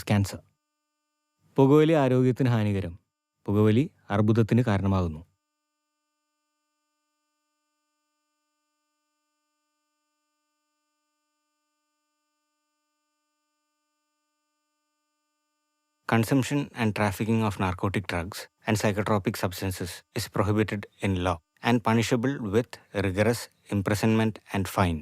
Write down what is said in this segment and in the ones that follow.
Cancer. പുകവലി ആരോഗ്യത്തിന് ഹാനികരം. പുകവലി അർബുദത്തിന് കാരണമാകുന്നു. Consumption and trafficking of narcotic drugs and psychotropic substances is prohibited in law and punishable with rigorous imprisonment and fine.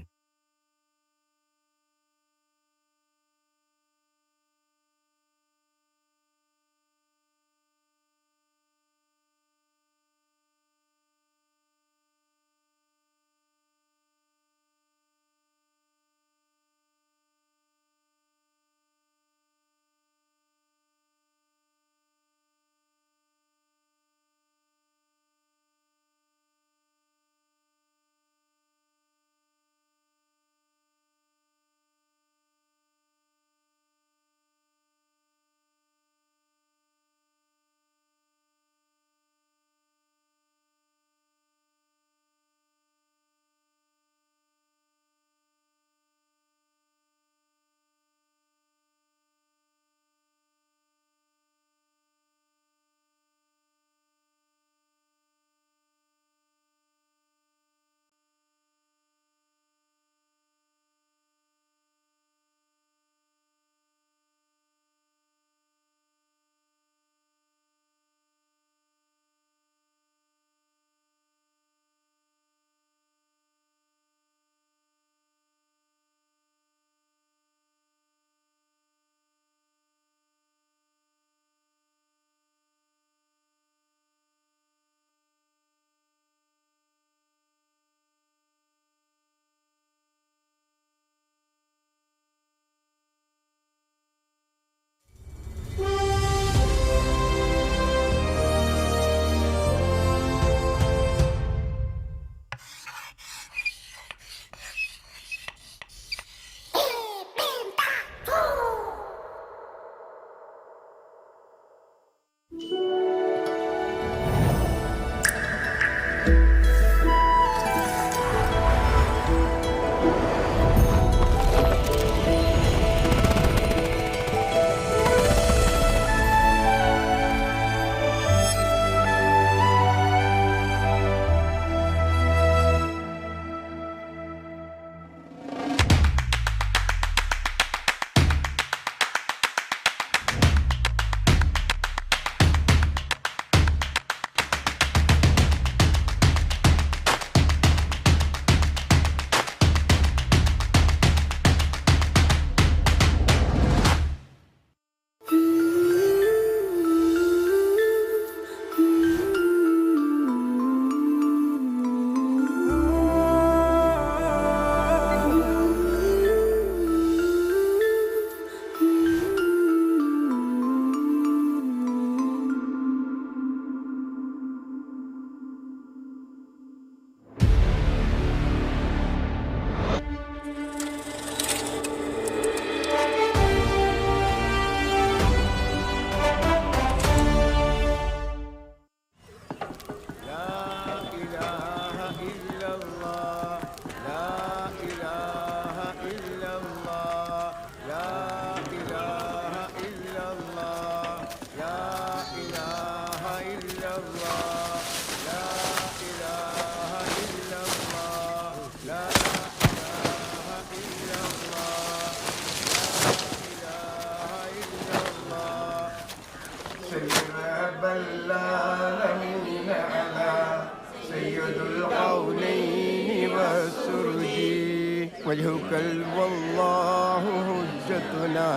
وجهك والله حجتنا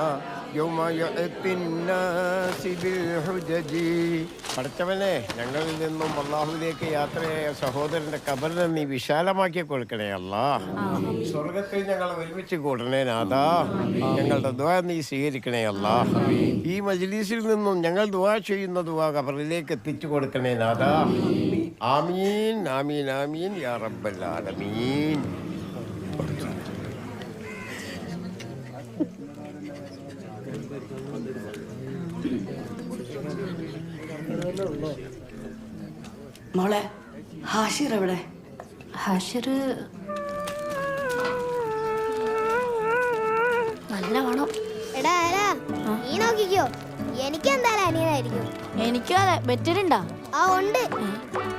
يوم يأتي الناس بالحجج. പഠിച്ചവനെ, ഞങ്ങളിൽ നിന്നും അള്ളാഹുവിലേക്ക് യാത്രയായ സഹോദരന്റെ കബറിനെ നീ വിശാലമാക്കി കൊടുക്കണേ അല്ലാ. സ്വർഗത്തിൽ ഞങ്ങൾ ഒരുമിച്ച് കൂടണേ നാഥാ. ഞങ്ങളുടെ ദുആ നീ സ്വീകരിക്കണേ അല്ലാ. ഈ മജ്ലിസിൽ നിന്നും ഞങ്ങൾ ദുആ ചെയ്യുന്ന ദുആ കബറിലേക്ക് എത്തിച്ചു കൊടുക്കണേ നാഥാ. ആമീൻ ആമീൻ ആമീൻ യാ റബ്ബൽ ആലമീൻ. മോളെ, ഹാഷിർ എവിടെ? ഹാഷിർ നല്ല വേണം. എടാ നീ അയ്യോ എനിക്ക് എന്തായാലും അനിയനായിരിക്കും. എനിക്കും അതെ. ബെറ്റിലുണ്ടാ? ആ ഉണ്ട്.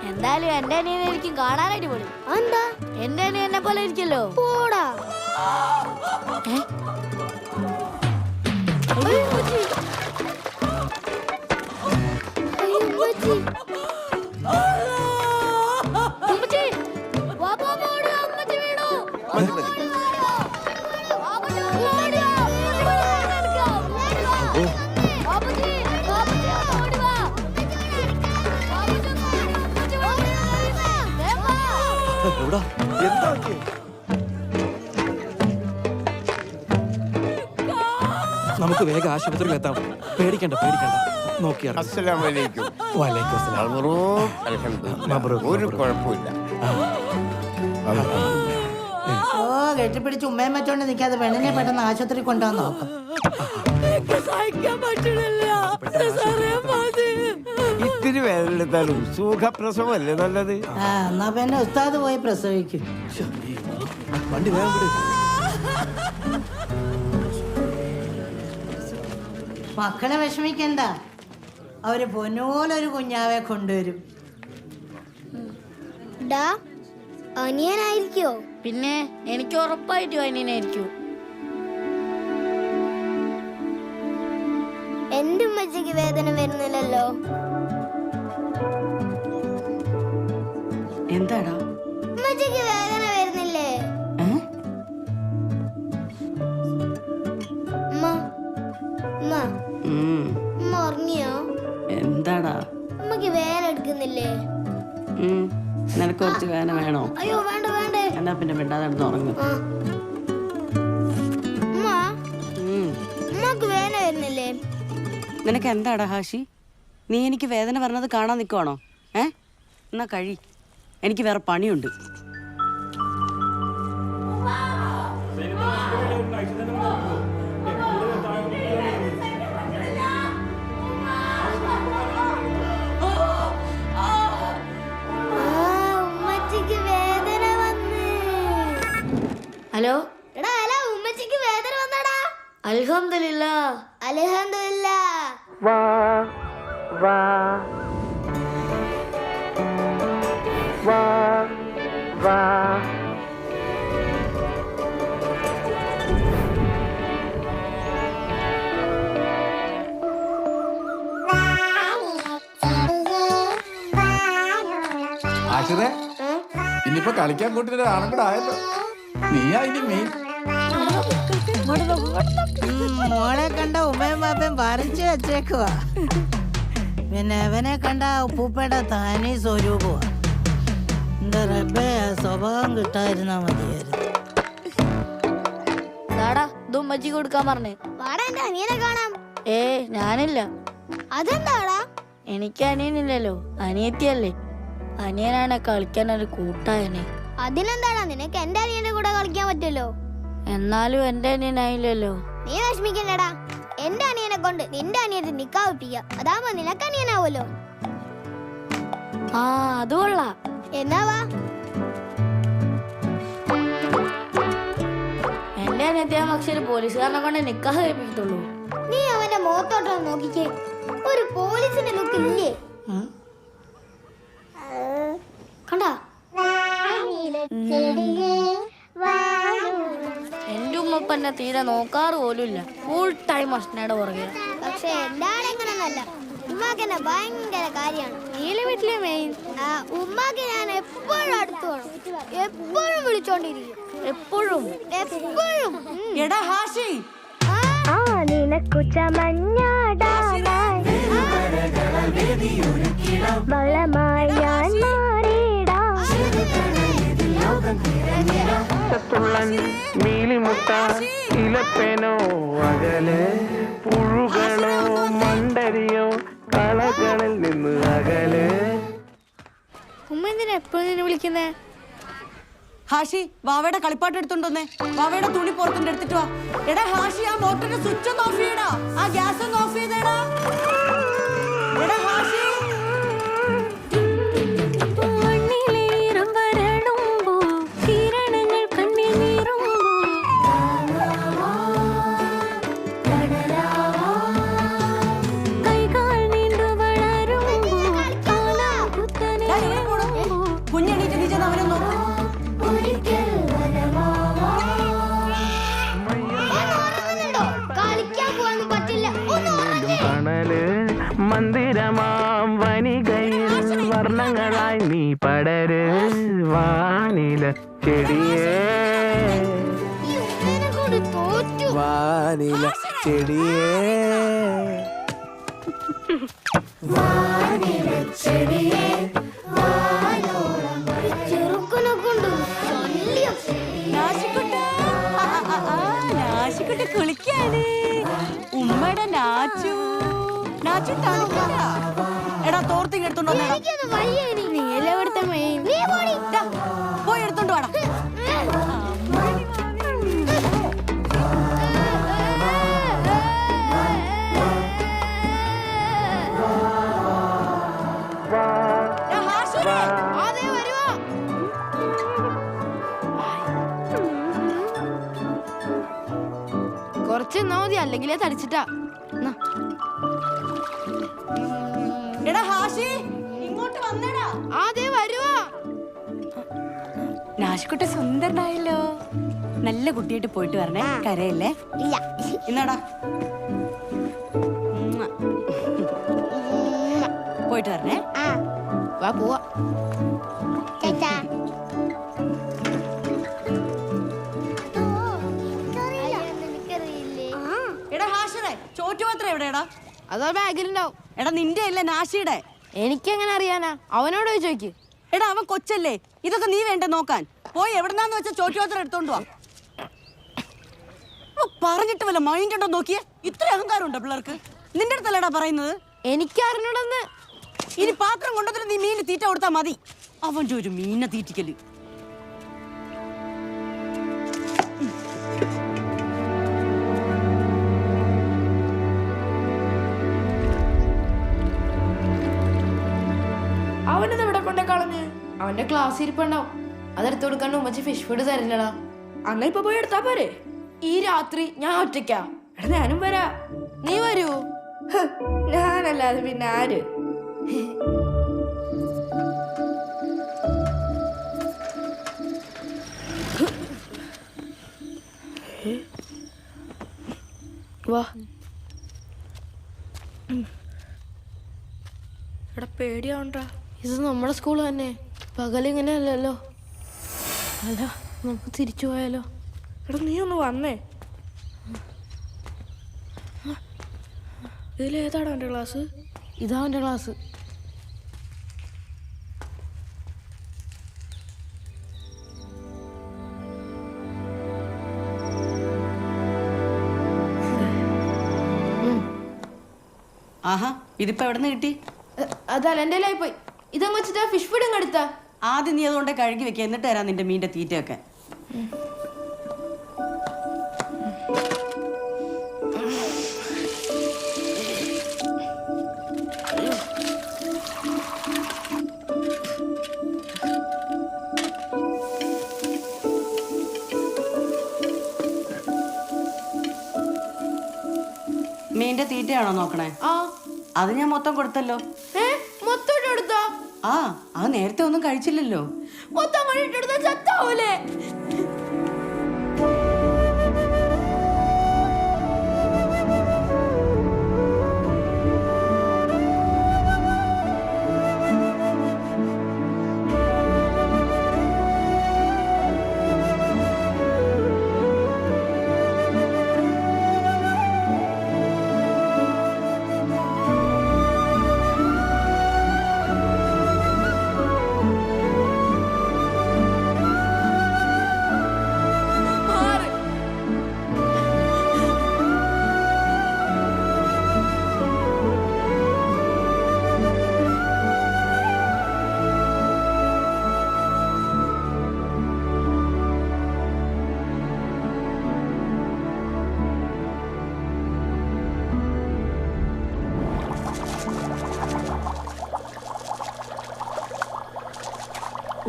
എന്തായാലും എന്റെ അനിയനെ എനിക്കും കാണാനായിട്ട് പോലും. എന്താ? എന്റെ അനിയൻ എന്നെ പോലെ ഇരിക്കല്ലോ. പോടാ. നമുക്ക് വേഗം ആശുപത്രിയിൽ എത്താം. പേടിക്കണ്ട നോക്കിയാ. അസ്സലാമു അലൈക്കും. വലൈക്കും അസ്സലാം. മബ്റൂക്ക്. അൽഹംദുലില്ലാഹ്. ഒരു കുഴപ്പമില്ല. ഓ കെട്ടിപ്പിടിച്ച് ഉമ്മയും വെച്ചോണ്ട് നിൽക്കാതെ പെണ്ണിനെ പെട്ടെന്ന് ആശുപത്രി കൊണ്ടുപോകാൻ നോക്കാം. ഇത്തിരി വേദനെടുത്താലും സുഖപ്രസവമല്ലേ നല്ലത്? ആ എന്നാ പിന്നെ ഉസ്താദ് പോയി പ്രസവിക്കും. വണ്ടി വേഗം വിട്. മക്കളെ വിഷമിക്കണ്ട, അവര് പൊന്നുപോലൊരു കുഞ്ഞാവെ കൊണ്ടുവരും. ഡാ അനിയനായിരിക്കോ? പിന്നെ എനിക്ക് ഉറപ്പായിട്ടും അനിയനായിരിക്കും. എന്റെ ഉമ്മച്ചിക്ക് വേദന വരുന്നില്ലല്ലോ. എന്താടാ? ഉമ്മച്ചിക്ക് വേദന വരുന്നില്ലേ? ഉമ്മ ഉമ്മ ഉമ്മ ഉറങ്ങിയോ? എന്താടാ? ഉമ്മക്ക് വേദന എടുക്കുന്നില്ലേ? നിനക്ക് കുറച്ച് വേദന വേണോ? അയ്യോ വേണ്ട വേണ്ടേ. എന്നാ പിന്നെ മിണ്ടാതെ കിടന്ന് ഉറങ്ങും. ഉമ്മ ഉമ്മക്ക് വേദന വരുന്നില്ലേ? നിനക്ക് എന്താടാ ഹാഷി? നീ എനിക്ക് വേദന പറഞ്ഞത് കാണാൻ നിൽക്കുവാണോ? എന്നാ കഴി, എനിക്ക് വേറെ പണിയുണ്ട്. ഉമ്മച്ചിക്ക് വേദന വന്ന്. ഹലോ എടാ ഹലോ, ഉമ്മച്ചിക്ക് വേദന വന്നടാ. അൽഹംദുലില്ലാഹ്. അൽഹംദുലില്ലാഹ്. ആശിറേ, ഇനിയിപ്പോ കളിക്കാൻ കൂട്ടിട്ട് ആണും കൂടെ ആയല്ലോ. നീയാ ഇനി മെയിൻ. മോളെ കണ്ട ഉമ്മയും പാപ്പയും പറിച്ചു വെച്ചേക്കുവാ. പിന്നെ അവനെ കണ്ട ഉപ്പൂപ്പയുടെ താനീ സ്വരൂപമാ. എന്താ റബ്ബേ, സ്വഭാവം കിട്ടാതിരുന്നാ മതിയായിരുന്നു. ഇത് ഉമ്മച്ചിക്ക് കൊടുക്കാൻ പറഞ്ഞേ. വാടാ എന്റെ അനിയനെ കാണാം. ഞാനില്ല. അതെന്താടാ? എനിക്ക് അനിയനില്ലല്ലോ, അനിയത്തിയല്ലേ. അനിയനാണ് കളിക്കാൻ ഒരു കൂട്ടായനെ. അതിനെന്താടാ, നിനക്ക് എന്റെ അനിയന്റെ കൂടെ കളിക്കാൻ പറ്റുമല്ലോ. എന്നാലും എന്റെ അനിയനായില്ലല്ലോ. നീ വിഷമിക്കണ്ടടാ, എന്റെ അനിയനെ കൊണ്ട് നിന്റെ അനിയത്തെ നിക്കാവിപ്പിക്കാം. അതാവുമ്പോ നിനക്ക് അനിയനാവുമല്ലോ. ആ അത് കൊള്ളാം. എന്നാ വാ. എന്റെ അനിയത്തിയാ പക്ഷേ പോലീസുകാരനെ കൊണ്ട് നിക്കാഹ് കഴിപ്പിക്കത്തുള്ളൂ. നീ അവന്റെ മുഖത്തോട്ടോ നോക്കിക്കേ, ഒരു പോലീസിന്റെ ലുക്ക് ഇല്ലേ? കണ്ടാ? എന്റെ ഉമ്മപ്പ എന്നെ തീരെ നോക്കാറ് പോലുമില്ല. ഫുൾ ടൈം അഷ്ണയുടെ പുറകെ. പക്ഷെ എന്താണ് എങ്ങനെന്നല്ല, ഉമ്മാക്ക് എന്നെ ഭയങ്കര കാര്യമാണ്. നീല വീട്ടിലെ മെയിൻ. ഉമ്മാക്ക് ഞാൻ എപ്പോഴും അടുത്ത് വേണം, എപ്പോഴും വിളിച്ചോണ്ടിരിക്കും. എപ്പോഴും എപ്പോഴും. എടാ ഹാഷി, നിനക്കു ചമഞ്ഞാടാമായി വളമായി ഞാൻ മാറിയിടാം. മീലിമുട്ട ഇലപ്പനോ അകലെ പുഴുകളോ മണ്ടരിയോ കളകളിൽ നിന്ന് അകലെ. ഉമ്മ എന്തിനാ എപ്പോഴും നിന്നെ വിളിക്കുന്നേ? ഹാഷി വാവയുടെ കളിപ്പാട്ട് എടുത്തോണ്ടോന്നേ. വാവയുടെ തുണി പുറത്തുണ്ട്, എടുത്തിട്ട് വാ. എടാ ഹാഷി, ആ മോട്ടറിന്റെ സ്വിച്ച് ഒന്ന് ഓഫ് ചെയ്യടാ. ആ ഗ്യാസ് ഒന്ന് ഓഫ് ചെയ്തേടാ. എടാ ഹാഷി, തണല് മന്ദിരമാം വനികയിൽ വർണ്ണങ്ങളായി നീ പടര് വാനില ചെടിയേ ഈ ഉമ്മേനെ കൊണ്ട് തോറ്റു. വാനില ചെടിയേ ചെറുക്കനെ കൊണ്ട് ശല്യം. നാശിക്കുട്ടി കുളിക്കാണ്. ഉമ്മയുടെ നാച്ചു തണുക്കടാ. എടാ തോർത്തിങ് എടുത്തോണ്ട് വന്നേടാ. എനിക്കത് വയ്യ ഇനി. നീയല്ലേ ഇവിടുത്തെ മെയിൻ. നീ പോടി. ദാ, പോയി എടുത്തോണ്ട് വാടാ. എടാ, ഹാഷുരെ. അതേ വരുവാ. കുറച്ച് നിന്നാ മതി, അല്ലെങ്കിലേ തടിച്ചിട്ടാ. ന്നാ. എടാ ഹാഷി ഇങ്ങോട്ട് വന്നേടാ. അതേ വരുവാ. നാശിക്കുട്ടി സുന്ദരനായല്ലോ. നല്ല കുട്ടിയായിട്ട് പോയിട്ട് വരണേ. കരയല്ലേ. ഇല്ല. ഇന്നാടാ പോയിട്ട് വരണേ. ആ, വാ പോവാ. ചേച്ചാ. എനിക്കറിയില്ലേ. എടാ ഹാഷിറെ ചോറ്റുപാത്രം എവിടെയാടാ? അതോ ബാഗിലുണ്ടാവും. എടാ നിന്റെ അല്ലേ നാശിയുടെ. എനിക്കെങ്ങനെ അറിയാനാ? അവനോട് പോയി ചോദിക്ക്. എടാ അവൻ കൊച്ചല്ലേ, ഇതൊക്കെ നീ വേണ്ടേ നോക്കാൻ. പോയി എവിടെന്നാന്ന് വെച്ചാൽ ചോറ്റുപാത്രം എടുത്തോണ്ട് വാ. പറഞ്ഞിട്ട് വല്ല മൈൻഡ് ഉണ്ടോ നോക്കിയേ. ഇത്ര അഹങ്കാരം ഉണ്ടോ പിള്ളേർക്ക്? നിന്റെ അടുത്തല്ലേടാ പറയുന്നത്. എനിക്കറിഞ്ഞൂടെന്ന്. ഇനി പാത്രം കൊണ്ടുവന്നിട്ട് നീ മീനിന് തീറ്റ കൊടുത്താൽ മതി. അവൻ ചോദിച്ചു മീനിനെ തീറ്റിക്കല്. അവനത് ഇവിടെ കൊണ്ടേ കളഞ്ഞ്. അവന്റെ ക്ലാസ് ഇരിപ്പുണ്ടാവും. അതെടുത്ത് കൊടുക്കാണ്ട് ഉമ്മച്ചി ഫിഷ് ഫുഡ് തരില്ലടാ. അന്ന ഇപ്പൊ പോയി എടുത്താ പോരെ. ഈ രാത്രി ഞാൻ ഒറ്റയ്ക്കാ. എടാ ഞാനും വരാ. നീ വരൂ? ഞാനല്ലാതെ പിന്നെ ആര്? വാ. എടാ പേടിയാവണ്ട. ഇത് നമ്മുടെ സ്കൂൾ തന്നെ. പകലിങ്ങനെ അല്ലല്ലോ. അല്ല നമുക്ക് തിരിച്ചു പോയാലോ? എടാ നീ ഒന്ന് വന്നേ. ഇതിലേതാടാ എൻ്റെ ക്ലാസ്? ഇതാ എൻ്റെ ക്ലാസ്. ആഹാ ഇതിപ്പോ എവിടെ നിന്ന് കിട്ടി? അതല്ല എൻ്റെ കയ്യിലായി പോയി. ഇതങ്ങ് വെച്ചിട്ട് ഫിഷ് ഫുഡ് അങ്ങ് എടുത്താ. ആദ്യം നീ അതുകൊണ്ട് കഴുകി വെക്കുക, എന്നിട്ട് തരാം നിന്റെ മീൻ്റെ തീറ്റയൊക്കെ. മീൻ്റെ തീറ്റയാണോ നോക്കണേ? ആ അത് ഞാൻ മൊത്തം കൊടുത്തല്ലോ. മൊത്തം എടുത്താ? ആ അത് നേരത്തെ ഒന്നും കഴിച്ചില്ലല്ലോ. മൊത്തം കഴിട്ടെടുത്താ ചത്താവൂലേ?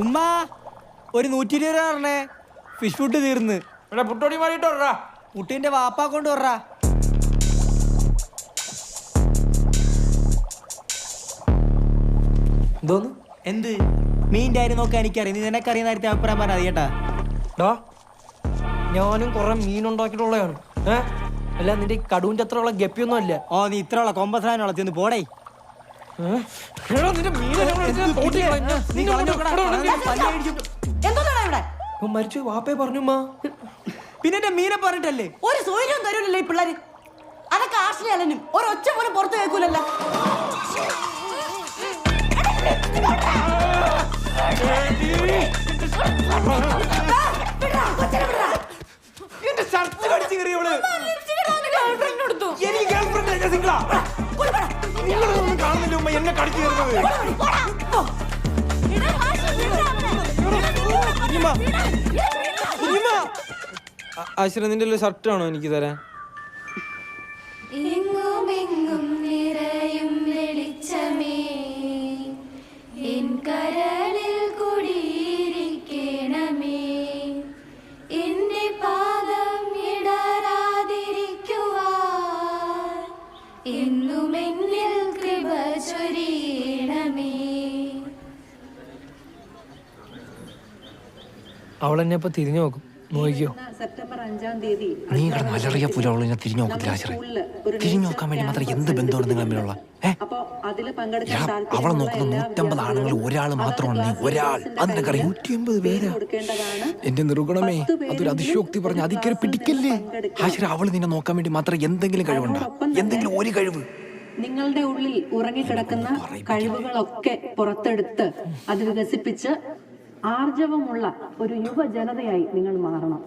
ഉമ്മ ഒരു 120 രൂപ പറഞ്ഞേ. ഫിഷ് ഫുഡ് തീർന്ന്. പുട്ടോടി മാറിയിട്ടോടാ. കുട്ടീന്റെ വാപ്പാ കൊണ്ട് വരാ. എന്തോന്ന്? എന്ത് മീൻ്റെ കാര്യം നോക്കാൻ എനിക്കറിയാം. നീ നിനക്കറിയുന്ന കാര്യത്തെ അഭിപ്രായം പറഞ്ഞാൽ കേട്ടാ. ഞാനും കുറെ മീൻ ഉണ്ടാക്കിയിട്ടുള്ളതാണ്. അല്ല നിന്റെ ഈ കടുവിന്റെ അത്രയുള്ള ഗപ്പിയൊന്നും അല്ല. ഓ നീ ഇത്രയുള്ള കൊമ്പസാനം വളർത്തിയൊന്ന് പോടേ. എന്തോന്നാണ് ഇവിടെ? മരിച്ചു വാപ്പേ പറഞ്ഞു. പിന്നെ എന്റെ മീനെ പറഞ്ഞിട്ടല്ലേ? ഒരു സൗകര്യം തരൂലല്ലോ ഈ പിള്ളേര്. അതൊക്കെ ആശ്രയ അലനും ഒരൊച്ച പോലും പുറത്ത് കേൾക്കൂലല്ലോ. എന്നെ കടിച്ചു കയറുന്നത് ആശ്ര നിന്റെ ഷർട്ടാണോ എനിക്ക് തരാൻ? എങ്ങുമെങ്ങും നിറയും വെളിച്ചമേ എൻ കരളിൽ കുടിയിരിക്കണമേ എന്റെ പാദം ഇടരാതിരിക്കുവാൻ എന്നും എന്നിൽ കൃപ ചൊരിയണമേ. അവളെന്നെ ഇപ്പൊ തിരിഞ്ഞു നോക്കും. നോക്കിയോ സെപ്റ്റംബർ 5-ാം തീയതി നീ കിടന്ന് അലറിയ പോലെ അവളെ തിരിഞ്ഞു നോക്കത്തില്ല ആശ്രയ. തിരിഞ്ഞു നോക്കാൻ വേണ്ടി മാത്രം എന്ത് ബന്ധമാണ് നിങ്ങൾ തമ്മിലുള്ള? അവളെ നോക്കുന്ന 150 ആണുങ്ങൾ ഒരാൾ മാത്രമാണ് നീ. ഒരാൾ അത് നിനക്കറിയാം. 150 പേരാ. എന്റെ നിർഗുണമേ, അതൊരു അതിശോക്തി പറഞ്ഞ് അതിക്കരെ പിടിക്കല്ലേ ആശ്രയ. അവള് നിന്നെ നോക്കാൻ വേണ്ടി മാത്രം എന്തെങ്കിലും കഴിവുണ്ടോ? എന്തെങ്കിലും ഒരു കഴിവ്? നിങ്ങളുടെ ഉള്ളിൽ ഉറങ്ങിക്കിടക്കുന്ന കഴിവുകളൊക്കെ പുറത്തെടുത്ത് അത് വികസിപ്പിച്ച് ആർജവമുള്ള ഒരു യുവജനതയായി നിങ്ങൾ മാറണം.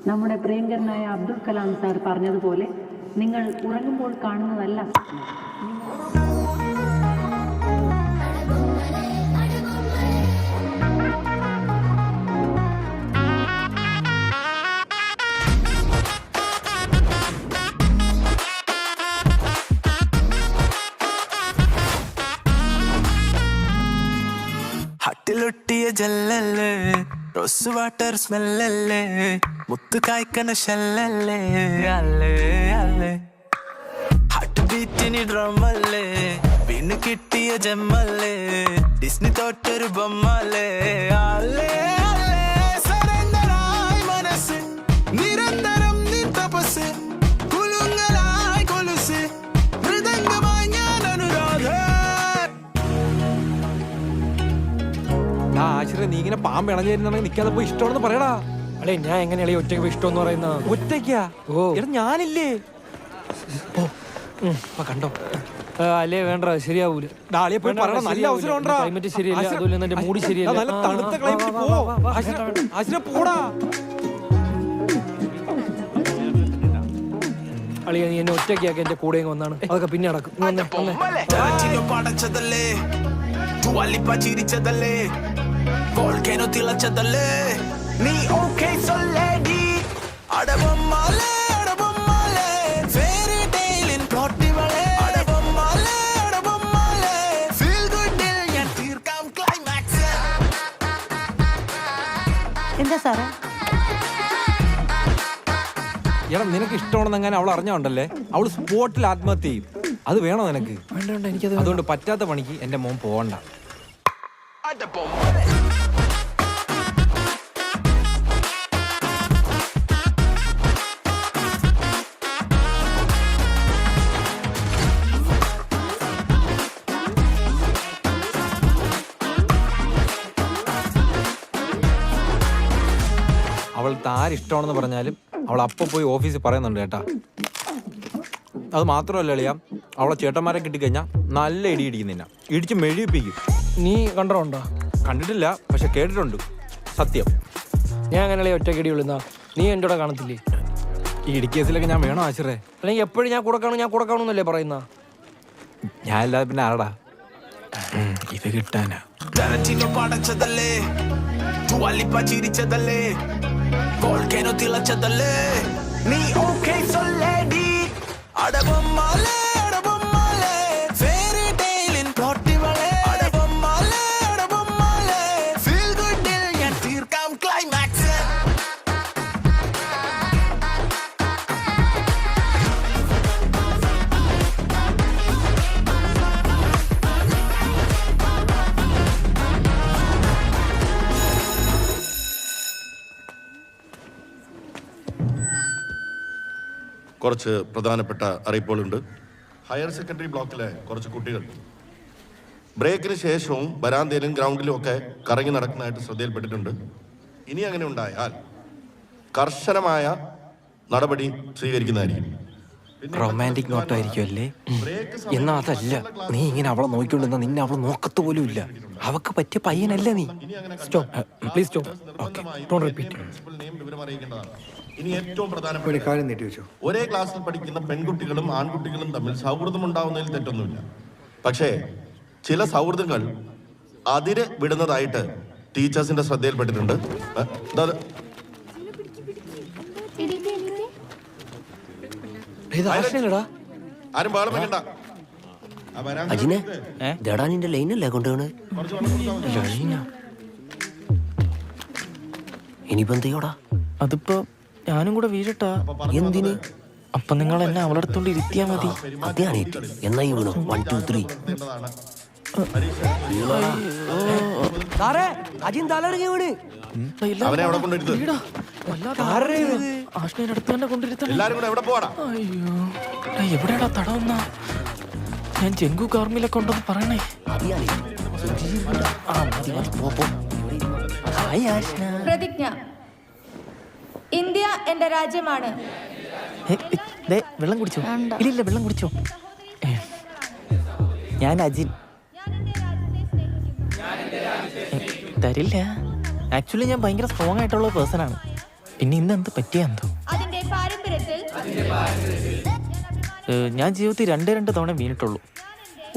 നമ്മുടെ പ്രിയങ്കരനായ അബ്ദുൽ കലാം സാർ പറഞ്ഞതുപോലെ നിങ്ങൾ ഉറങ്ങുമ്പോൾ കാണുന്നതല്ല ഹട്ടിലൊട്ടിയ ജല്ലല്ലേ, റോസ് വാട്ടർ സ്മെല്ലല്ലേ, മുത്തു കായ്ക്കണ ഷല്ലല്ലേ, അല്ലേ അല്ലേ. ഹാർട്ട് ബീറ്റിന് ഡ്രമല്ലേ, വീണ് കിട്ടിയ ജമ്മല്ലേ, ഡിസ്നി തോറ്റൊരു ബൊമ്മല്ലേ, അല്ലേ അല്ലേ. സറണ്ടറായി മനസ്സ് നിരന്തരം നീ തപസ്, കുലുങ്ങലായി കൊലുസ് മൃദംഗമായി ഞാൻ അനുരാധ. ആശ്രയ നീ ഇങ്ങനെ പാമ്പ് ഇണഞ്ഞു തരുന്നുണ്ടെങ്കിൽ നിൽക്കാതെ പോയി ഇഷ്ടമാണെന്ന് പറയടാ. അല്ലേ ഞാൻ എങ്ങനെയാ ഒറ്റയ്ക്ക് പോയി ഇഷ്ടം എന്ന് പറയുന്ന? ഒറ്റയ്ക്കാ? ഓ എടാ ഞാനില്ലേ. കണ്ടോ അല്ലേ? വേണ്ട, ശരിയാവൂല. നല്ല അവസരം ക്ലൈമറ്റ് ശരിയല്ല, അതുപോലെ എന്റെ മൂടി ശരിയല്ല. നല്ല തണുത്ത ക്ലൈമറ്റ് പോടാ. അളിയ നീ എന്നെ ഒറ്റയ്ക്കാക്കി എന്റെ കൂടെ വന്നാണ്. അതൊക്കെ പിന്നെ നടക്കും. പടച്ചതല്ലേ, ചിരിച്ചതല്ലേ, വോൾക്കാനോ തിളച്ചതല്ലേ, നീ ഓക്കേ സൊല്ലേടി അടവമ്മാലേ അടവമ്മാലേ, ഫെയറി ടെയിലിൻ പ്ലോട്ടിവളേ അടവമ്മാലേ അടവമ്മാലേ, ഫീൽ ഗുഡിൽ ഞാൻ തീർക്കാം ക്ലൈമാക്സ്. എന്താ സാറേ? എടാ നിനക്ക് ഇഷ്ടമാണെന്ന് അങ്ങനെ അവൾ അറിഞ്ഞോണ്ടല്ലേ അവള് സ്പോട്ടിൽ ആത്മഹത്യ ചെയ്യും. അത് വേണോ നിനക്ക്? എനിക്കത് അതുകൊണ്ട് പറ്റാത്ത പണിക്ക് എന്റെ മോൻ പോകണ്ട. അവൾ താരിഷ്ടമാണെന്ന് പറഞ്ഞാലും അവൾ അപ്പം പോയി ഓഫീസിൽ പറയുന്നുണ്ട് കേട്ടാ. അത് മാത്രമല്ല എളിയാ, അവളെ ചേട്ടന്മാരെ കിട്ടിക്കഴിഞ്ഞാൽ നല്ല ഇടി ഇടിക്കുന്നില്ല, ഇടിച്ച് മെഴുകിപ്പിക്കും. നീ കണ്ടോ? കണ്ടിട്ടില്ല, പക്ഷെ കേട്ടിട്ടുണ്ട്. സത്യം. ഞാൻ അങ്ങനെ ഒറ്റക്കടി വിളുന്ന നീ എൻ്റെ കൂടെ കാണത്തില്ലേ? ഈ ഇടിക്കേസിലൊക്കെ ഞാൻ വേണോ ആശ്രേ? അല്ലെങ്കിൽ എപ്പോഴും ഞാൻ കൂടെ കാണുന്നല്ലേ പറയുന്ന? ഞാൻ അല്ലാതെ പിന്നെ ആരടാ? ഇത് കിട്ടാനാ പടച്ചതല്ലേ, ചിരിച്ചതല്ലേ, വോൾക്കാനോ തിളച്ചതല്ലേ, നീ ഓക്കേ സൊല്ലേടി അടവമ്മാലേ അടവമ്മാലേ, ഫെയറി ടെയിലിൻ പ്ലോട്ടിവളേ അടവമ്മാലേ അടവമ്മാലേ, ഫീൽ ഗുഡിൽ ഞാൻ തീർക്കാം ക്ലൈമാക്സ്. കുറച്ച് പ്രധാനപ്പെട്ട അറിയിപ്പുകളുണ്ട്. ഹയർ സെക്കൻഡറി ബ്ലോക്കിലെ കുറച്ച് കുട്ടികൾ ബ്രേക്കിന് ശേഷവും വരാന്തയിലും ഗ്രൗണ്ടിലും ഒക്കെ കറങ്ങി നടക്കുന്നതായിട്ട് ശ്രദ്ധയിൽപ്പെട്ടിട്ടുണ്ട്. ഇനി അങ്ങനെ ഉണ്ടായാൽ കർശനമായ നടപടി സ്വീകരിക്കുന്നതായിരിക്കും. റൊമാൻറ്റിക് നോട്ടായിരിക്കും അല്ലേ? എന്നാ അതല്ല, നീ ഇങ്ങനെ അവളെ നോക്കിക്കൊണ്ടിരുന്ന നിന്നെ അവളെ നോക്കത്ത് പോലും ഇല്ല. അവക്ക് പറ്റിയ പയ്യനല്ല നീ. Please stop. ഇനി ഏറ്റവും പ്രധാനപ്പെട്ട ഒരേ ക്ലാസ്സിൽ പഠിക്കുന്ന പെൺകുട്ടികളും ആൺകുട്ടികളും തമ്മിൽ സൗഹൃദം ഉണ്ടാവുന്നതിൽ തെറ്റൊന്നുമില്ല. പക്ഷേ ചില സൗഹൃദങ്ങൾ അതിര് വിടുന്നതായിട്ട് ടീച്ചേഴ്സിന്റെ ശ്രദ്ധയിൽപ്പെട്ടിട്ടുണ്ട്. ആരും ബഹളം വെക്കണ്ട. അജിനെ ഇതാടാ നിന്റെ ലൈനല്ലേ കൊണ്ടുപോണ്. ഇനിയിപ്പോ എന്തെയ്യോടാ? അതിപ്പോ ഞാനും കൂടെ വീഴട്ടാ. എന്തിന്? അപ്പൊ നിങ്ങൾ എന്നെ അവളെ അടുത്തോണ്ട് ഇരുത്തിയാ മതി. അതാണ് എന്നാ ഈ വീണു. 1 2 3 അജിൻ തലടങ്ങി വീണ്. എവിടെയാടാ തടവുന്ന? ഞാൻ ജംഗു കാർമിലൊക്കെ ഉണ്ടെന്ന് പറയണേ. പ്രതിജ്ഞ. ഇന്ത്യ എന്റെ രാജ്യമാണ്. വെള്ളം കുടിച്ചോ? ഇല്ല വെള്ളം കുടിച്ചോ? ഞാൻ അജിൻ. തരില്ല. ആക്ച്വലി ഞാൻ ഭയങ്കര സ്ട്രോങ് ആയിട്ടുള്ള പേഴ്സൺ ആണ്. പിന്നെ ഇന്ന് എന്ത് പറ്റിയാ എന്തോ. അതിന്റെ പാരമ്പര്യത്തിൽ ഞാൻ ജീവിതത്തിൽ 2 തവണ വീണിട്ടുള്ളൂ.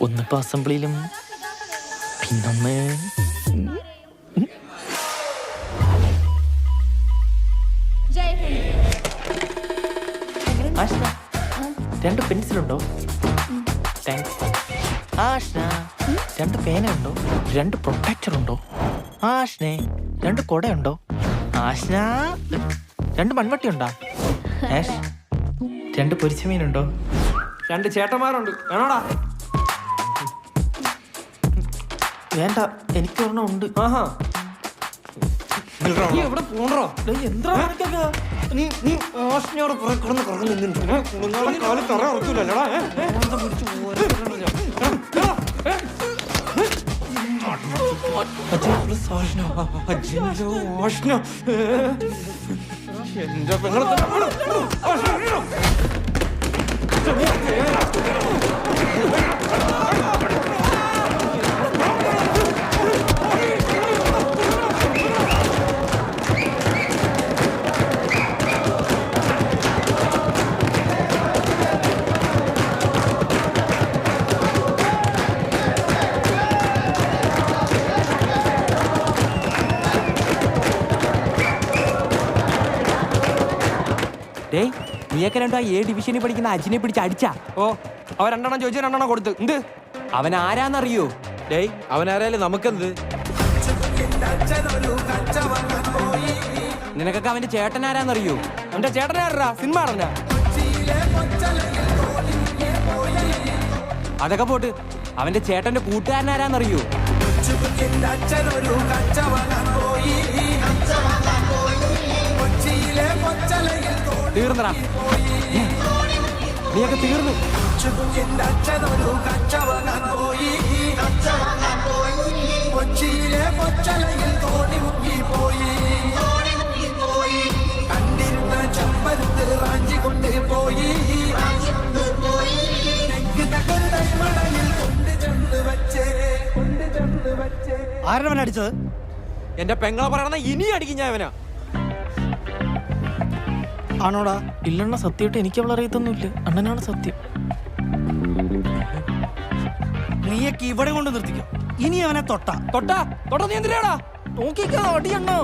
ഒന്നിപ്പോ അസംബ്ലിയിലും പിന്നൊന്ന് ജയ് ഹിന്ദ്. 2 പെൻസിലുണ്ടോ? താങ്ക്സ്. ആഷ്ന 2 പേനയുണ്ടോ? 2 പ്രൊട്ടക്ടർ ഉണ്ടോ? ആഷ്നെ 2 കൊടയുണ്ടോ? ആഷ്ന 2 മൺവട്ടി ഉണ്ടോ? 2 പൊരിച്ചമീനുണ്ടോ? 2 ചേട്ടന്മാരുണ്ട്. വേണോടാ? വേണ്ട, എനിക്ക് ഒരെണ്ണം ഉണ്ട്. ആഹാ, എവിടെ പോണോ? എന്താ നീ ആഷ്നയോടെ കുറെ കിടന്ന് കറങ്ങുന്നില്ലടാ. എന്റെ പെങ്ങളെ നീയൊക്കെ 2 A ഡിവിഷനിൽ പഠിക്കുന്ന അജിനെ പിടിച്ച് അടിച്ചാ? ഓ, അവൻ 2 എണ്ണം ചോദിച്ചു 2 എണ്ണം കൊടുത്ത്. എന്ത്? അവൻ ആരാന്നറിയോ? ഡേയ്, അവനാരായാലും നമുക്കെന്ത്? നിനക്കൊക്കെ അവന്റെ ചേട്ടൻ ആരാന്നറിയോ? അവന്റെ ചേട്ടൻ ആരാ? സിനിമ ആണെന്നാ? അതൊക്കെ പോട്ട്, അവന്റെ ചേട്ടന്റെ കൂട്ടുകാരൻ ആരാന്നറിയോ? തീർന്നടാ, നീയൊക്കെ തീർന്നു. ആരവൻ അടിച്ചത്? എന്റെ പെങ്ങളെ പറയണ ഇനി അടിക്കും ഞാൻ അവനാ. ആണോടാ? ഇല്ലെണ്ണ, സത്യമായിട്ട് എനിക്ക് അവളെ അറിയത്തൊന്നുമില്ല. അണ്ണനാണ് സത്യം. നീയൊക്കെ ഇവിടെ കൊണ്ട് നിർത്തിക്കോ. ഇനി അവനെ തൊട്ടാ നീ എന്തിനാടാ? നോക്കിക്കോ, അടിയണ്ണോ.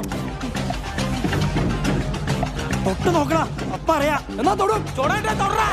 തൊട്ട് നോക്കടാ, അപ്പ അറിയാ. എന്നാ തൊടും. ചൊടാ തൊടാ.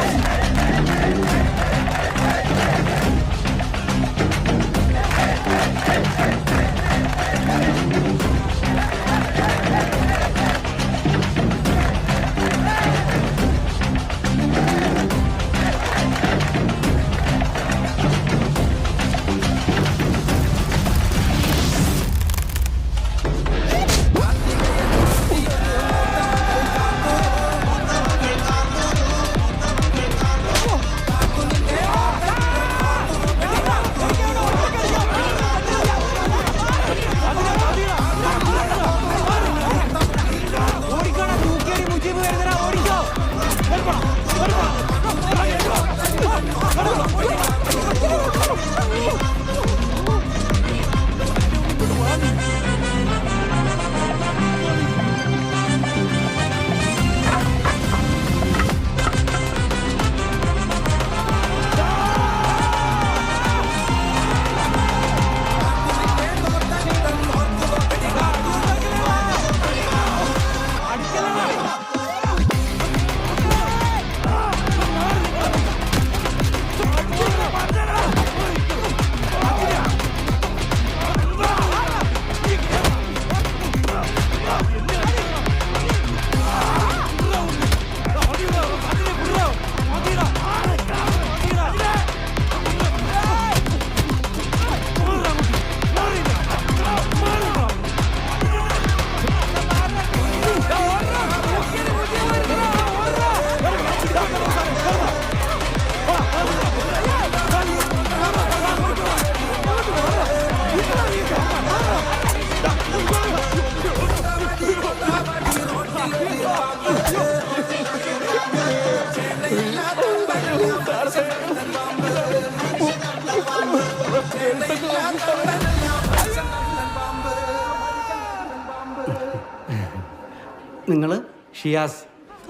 നിങ്ങള് ഷിയാസ്,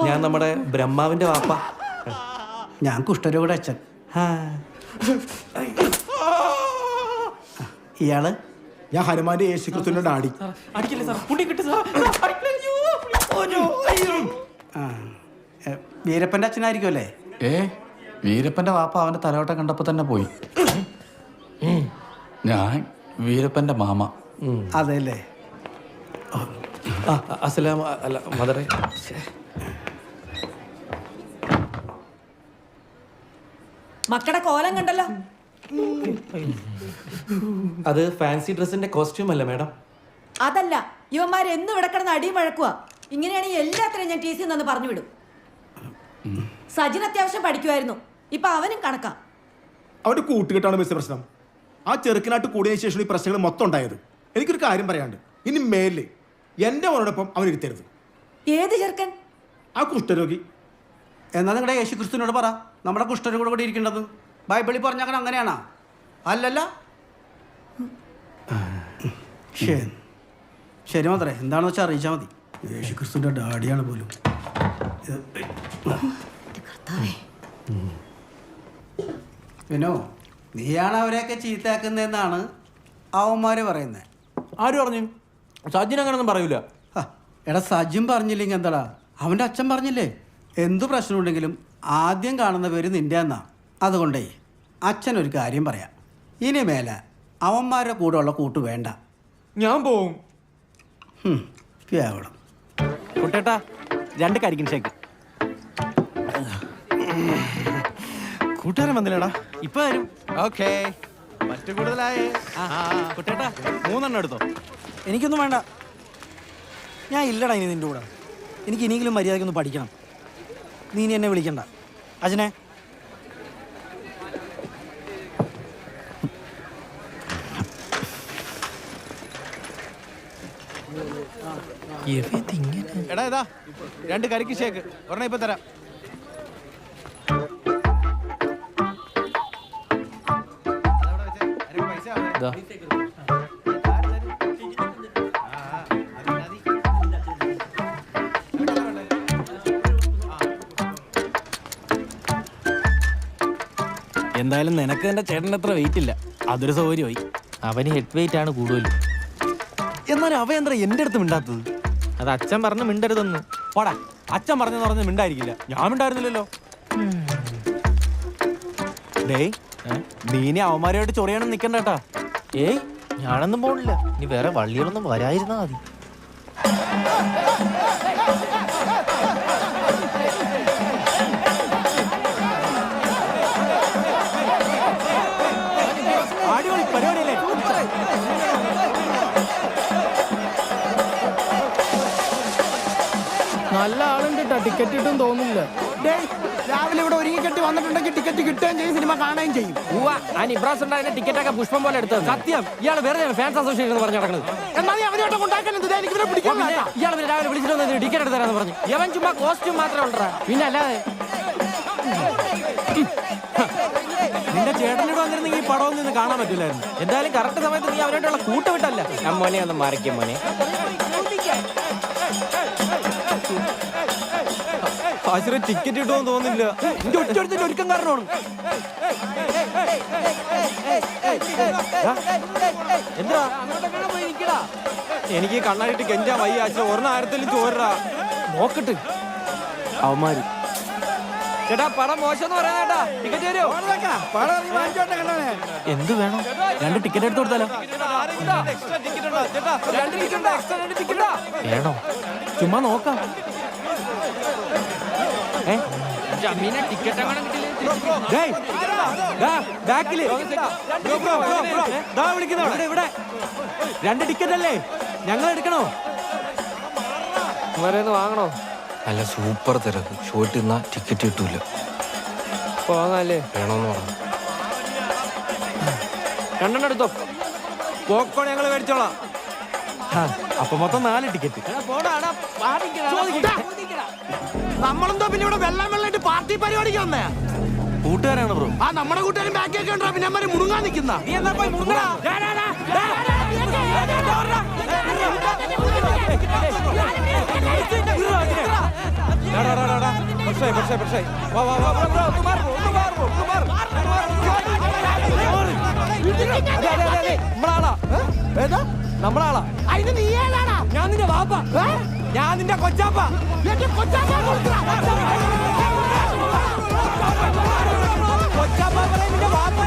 ഞാൻ നമ്മുടെ ബ്രഹ്മാവിന്റെ വാപ്പ. ഞാൻ കുഷ്ഠരോഗയുടെ അച്ഛൻ. ഇയാള് ഞാൻ ഹനുമാന്റെ യേശുക്രിസ്തുവിന്റെ ഡാഡി. വീരപ്പന്റെ അച്ഛനായിരിക്കും അല്ലേ? വീരപ്പന്റെ വാപ്പ അവന്റെ തലവട്ടം കണ്ടപ്പോ തന്നെ പോയി. ഞാൻ വീരപ്പന്റെ മാമ. അതെല്ലേ? അസ്സലാം അല്ല മദറെ. മക്കളുടെ കോലം കണ്ടല്ലോ. അത് ഫാൻസി ഡ്രസ്സിന്റെ കോസ്റ്റ്യൂം അല്ല മാഡം. അതല്ല, ഇവന്മാർ എന്നും ഇവിടെ കിടന്ന് അടിയും വഴക്കുക. ഇങ്ങനെയാണെങ്കിൽ എല്ലാത്തിനും ഞാൻ TC നിന്ന് പറഞ്ഞു വിടും. സജിൻ അത്യാവശ്യം പഠിക്കുമായിരുന്നു, ഇപ്പൊ അവനും കണക്കാ. അവന്റെ കൂട്ടുകെട്ടാണ് മിസ് പ്രശ്നം. ആ ചെറുക്കനായിട്ട് കൂടിയതിനു ശേഷം ഈ പ്രശ്നങ്ങൾ മൊത്തം ഉണ്ടായത്. എനിക്കൊരു കാര്യം പറയാണ്ട്, ഇനി മേലില് എന്റെ മോനോടൊപ്പം അവൻ ഇരുത്തരുത്. ഏത് ചെറുക്കൻ? ആ കുഷ്ഠരോഗി. എന്നാ നിങ്ങളുടെ യേശുക്രിസ്തുവിനോട് പറ നമ്മുടെ കുഷ്ഠരോഗം കൂടെ ഇരിക്കേണ്ടത്. ബൈബിളിൽ പറഞ്ഞാൽ അങ്ങനെയാണോ? അല്ലല്ല. ശരി മാത്രേ, എന്താണെന്ന് വെച്ചാൽ അറിയിച്ചാൽ മതി. യേശുക്രിസ്തുവിന്റെ ഡാഡിയാണ് പോലും. വിനോ, നീയാണ് അവരെയൊക്കെ ചീത്തയാക്കുന്നതെന്നാണ് അവന്മാര് പറയുന്നത്. ആര് പറഞ്ഞു? സജിൻ അങ്ങനൊന്നും പറയൂല. എടാ, സജിൻ പറഞ്ഞില്ലെങ്കിൽ എന്താടാ, അവൻ്റെ അച്ഛൻ പറഞ്ഞില്ലേ, എന്തു പ്രശ്നമുണ്ടെങ്കിലും ആദ്യം കാണുന്ന പേര് നിന്റെ എന്നാ. അതുകൊണ്ടേ അച്ഛനൊരു കാര്യം പറയാം, ഇനി മേലെ അവന്മാരുടെ കൂടെ ഉള്ള കൂട്ട് വേണ്ട. ഞാൻ പോവും. കേവലം കുട്ടേട്ടാ, 2 കരിക്കിൻ ഷേക്ക്. കൂട്ടുകാരൻ വന്നില്ലടാ. ഇപ്പൊ വരും. ഓക്കേ, മറ്റു കൂടുതലായേ. കുട്ടേട്ടാ, 3 എണ്ണം എടുത്തോ. എനിക്കൊന്നും വേണ്ട, ഞാൻ ഇല്ലടാ ഇനി നിൻ്റെ കൂടെ. എനിക്ക് ഇനിയെങ്കിലും മര്യാദയ്ക്കൊന്ന് പഠിക്കണം. നീ ഇനി എന്നെ വിളിക്കണ്ട. അച്ഛനെ എടാ, ഇതാ 2 കരിക്ക് ഷേക്ക്. ഒരെണ്ണം ഇപ്പൊ തരാം. എന്തായാലും നിനക്ക് എന്റെ ചേട്ടൻ്റെ അത്ര വെയിറ്റ് ഇല്ല, അതൊരു സൗകര്യമായി. അവന് ഹെഡ് വെയിറ്റ് ആണ് കൂടുതൽ. എന്നാലും അവ എന്താ എന്റെ അടുത്ത് മിണ്ടാത്തത്? അത് അച്ഛൻ പറഞ്ഞ് മിണ്ടരുതെന്ന്. പോടാ, അച്ഛൻ പറഞ്ഞെന്ന് പറഞ്ഞ് മിണ്ടായിരിക്കില്ല. ഞാൻ മിണ്ടായിരുന്നില്ലല്ലോ. ഡേയ്, നീ ഇനി അവന്മാരുമായിട്ട് ചൊറിയാനും നിക്കണ്ട കേട്ടാ. ഏയ്, ഞാനൊന്നും പോണില്ല. ഇനി വേറെ വള്ളികളൊന്നും വരാതിരുന്നാ മതി. അടിപൊളി പരിപാടിയല്ലേ? നല്ല ആളുണ്ട് കേട്ടോ, ടിക്കറ്റ് കിട്ടും തോന്നില്ല. രാവിലെ ഇവിടെ ഒരുങ്ങി കെട്ടി വന്നിട്ടുണ്ടെങ്കിൽ ടിക്കറ്റ് കിട്ടുകയും ചെയ്യും, സിനിമ കാണുകയും ചെയ്യും. ടിക്കറ്റ് ഒക്കെ പുഷ്പം പോലെ എടുത്തത്. സത്യം, ഇയാൾ വെറുതെ ഫാൻസ് അസോസിയേഷൻ എന്ന് പറഞ്ഞു നടക്കുന്നത്. ഇയാൾ രാവിലെ വിളിച്ചിട്ട് ടിക്കറ്റ് എടുത്തരാന്ന് പറഞ്ഞു. യവൻ ചുമ്മാ കോസ്റ്റ്യൂം മാത്രമേ ഉണ്ടാ, പിന്നെ അല്ലാതെ. നിന്റെ ചേട്ടനോട് വന്നിരുന്നെങ്കിൽ ഈ പടമൊന്നും നിന്ന് കാണാൻ പറ്റില്ലായിരുന്നു. എന്തായാലും കറക്റ്റ് സമയത്ത് നീ അവരോട്ടുള്ള കൂട്ട് വിട്ടല്ല. മോനെ ഒന്ന് മറിക്കും മോനെ. ആശുപത്രി ടിക്കറ്റ് കിട്ടുമെന്ന് തോന്നുന്നില്ല. എന്റെ ഒറ്റ ഒരുക്കം കാരണമാണ്. എന്താ എനിക്ക് കണ്ണാടിട്ട് കെഞ്ചാ വയ്യ. ആശുപത്രി 1000 ചോറാ നോക്കട്ട് അവന്മാര്. ചേട്ടാ, പടം മോശം എന്ന് പറയാനേട്ടാ. ടിക്കറ്റ് തരുമോ? എന്ത് വേണം? 2 ടിക്കറ്റ് എടുത്ത് കൊടുത്താലോ? വേണോ? ചുമ്മാ നോക്കാം. ടിക്കറ്റ് അങ്ങനെ ഇവിടെ 2 ടിക്കറ്റ് അല്ലേ? ഞങ്ങൾ എടുക്കണോ? വാങ്ങണോ? നല്ല സൂപ്പർ തിരക്ക്. ഷോട്ട് നിന്നാ ടിക്കറ്റ് കിട്ടൂല. പോകാല്ലേ? വേണോന്ന് പറഞ്ഞു. 2 എണ്ണം എടുത്തോ. പോപ്കോൺ ഞങ്ങൾ മേടിച്ചോളാം. അപ്പൊ മൊത്തം 4 ടിക്കറ്റ്. നമ്മളെന്തോ പിന്നെ ഇവിടെ വെള്ളമായിട്ട് പാർട്ടി പരിപാടിക്ക് വന്നേ. കൂട്ടുകാരാണ് ബ്രോ. ആ നമ്മുടെ കൂട്ടുകാരും ബാക്കിയൊക്കെ ഉണ്ടോ? പിന്നെ മുറുങ്ങാൻ നിൽക്കുന്ന നീ എന്നാ പോയി മുറുങ്ങടാ. നമ്മളാളാ. അതിന് നീ ഏതാടാ? ഞാൻ നിന്റെ വാപ്പ. ഞാൻ നിന്റെ കൊച്ചാപ്പ. കൊച്ചാപ്പാക്കളെ നിന്റെ വാപ്പ.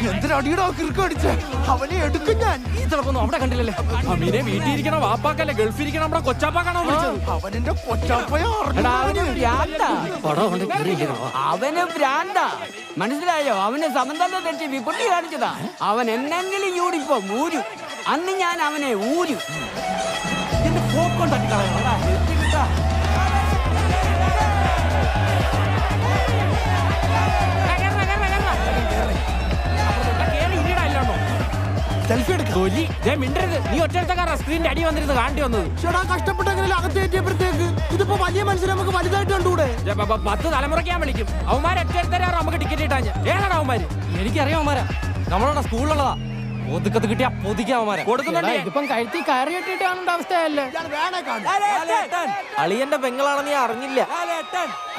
എന്തിനടിയടോ കിറുക്കടിച്ച് അവനെ എടുക്കും ഞാൻ. ഈ തിളപ്പൊന്നും അവിടെ കണ്ടില്ലല്ലേ. അമീനെ വീട്ടിൽ ഇരിക്കണ വാപ്പാക്കല്ലേ ഗൾഫിൽ ഇരിക്കണ നമ്മുടെ കൊച്ചാപ്പാക്കാണോ വിളിച്ചത്? അവനെന്റെ കൊച്ചാപ്പയോ അവന് ഭ്രാന്താ. മനസ്സിലായോ? അവന് സമന്തം തെറ്റി വിപുട്ടി കാണിച്ചതാ. അവൻ എന്നെങ്കിലും യൂടിപ്പോ ഊരും. അന്ന് ഞാൻ അവനെ ഊരും. എന്റെ പോക്കോൺ തട്ടിക്കളയാ. സെൽഫി എടുക്കും. മിണ്ടരുത്. നീ ഒറ്റക്കാരാ സ്ക്രീനിന്റെ അടി വന്നിരുന്ന് കാണ്ടി വന്നത്. ചേട്ടാ കഷ്ടപ്പെട്ടെങ്കിലും അകത്തേറ്റിയപ്പോഴത്തേക്ക് ഇതിപ്പോ വലിയ മനുഷ്യരെ നമുക്ക് വലുതായിട്ട് കണ്ടുകൂടെ? 10 തലമുറയ്ക്ക് ഞാൻ വിളിക്കും. അവന്മാരെ ഒറ്റത്തരാറോ നമുക്ക് ടിക്കറ്റ് കിട്ടാൻ. ഏതാണ് അവന്മാര്? എനിക്കറിയാം അവന്മാരാ. നമ്മളവിടെ സ്കൂളിലുള്ളതാ. ഒതുക്കത്ത് കിട്ടിയാ പൊതിക്കാവന്മാരെ കൊടുക്കുന്നുണ്ട്. ഇതിപ്പം കഴുത്തി കയറി കെട്ടിട്ട് കാണേണ്ട അവസ്ഥയല്ലേ? അളിയന്റെ പെങ്ങളാണെന്ന് നീ അറിഞ്ഞില്ല.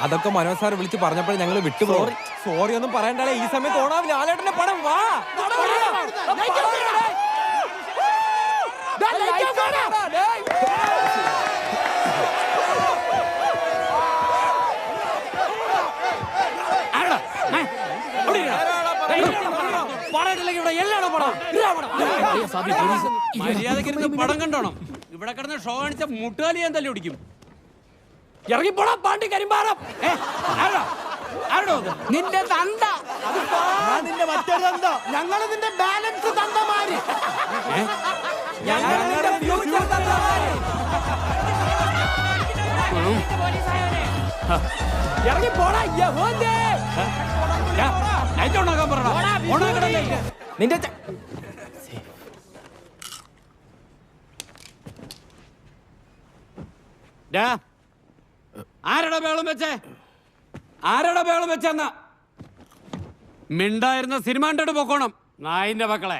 അതൊക്കെ മനോജ് സാർ വിളിച്ച് പറഞ്ഞപ്പോഴേ ഞങ്ങൾ വിട്ടുപോയി. സോറി ഒന്നും പറയണ്ടേ. ഈ സമയത്ത് ഓണാവില്ല. ലാലേട്ടന്റെ പടം വാ. മര്യാദക്ക് പടം കണ്ടോണം. ഇവിടെ കിടന്ന് ഷോ കാണിച്ച മുട്ടുകാലി ഞാൻ തല്ലി ഓടിക്കും. ഇറങ്ങിപ്പോടാ പാണ്ടി കരിമ്പാറം. നിന്റെ തന്ത. നിന്റെ മറ്റൊരു തന്ത. ഞങ്ങള് നിന്റെ ബാലൻസ് തന്തമാര്. ഇറങ്ങിപ്പോടാ. നിന്റെ ആരടാ ബേളം വെച്ചേ? ആരടാ ബേളം വെച്ചെന്ന മിണ്ടായിരുന്ന സിനിമ കണ്ടിട്ട് പൊക്കോണം നായിന്റെ മക്കളെ.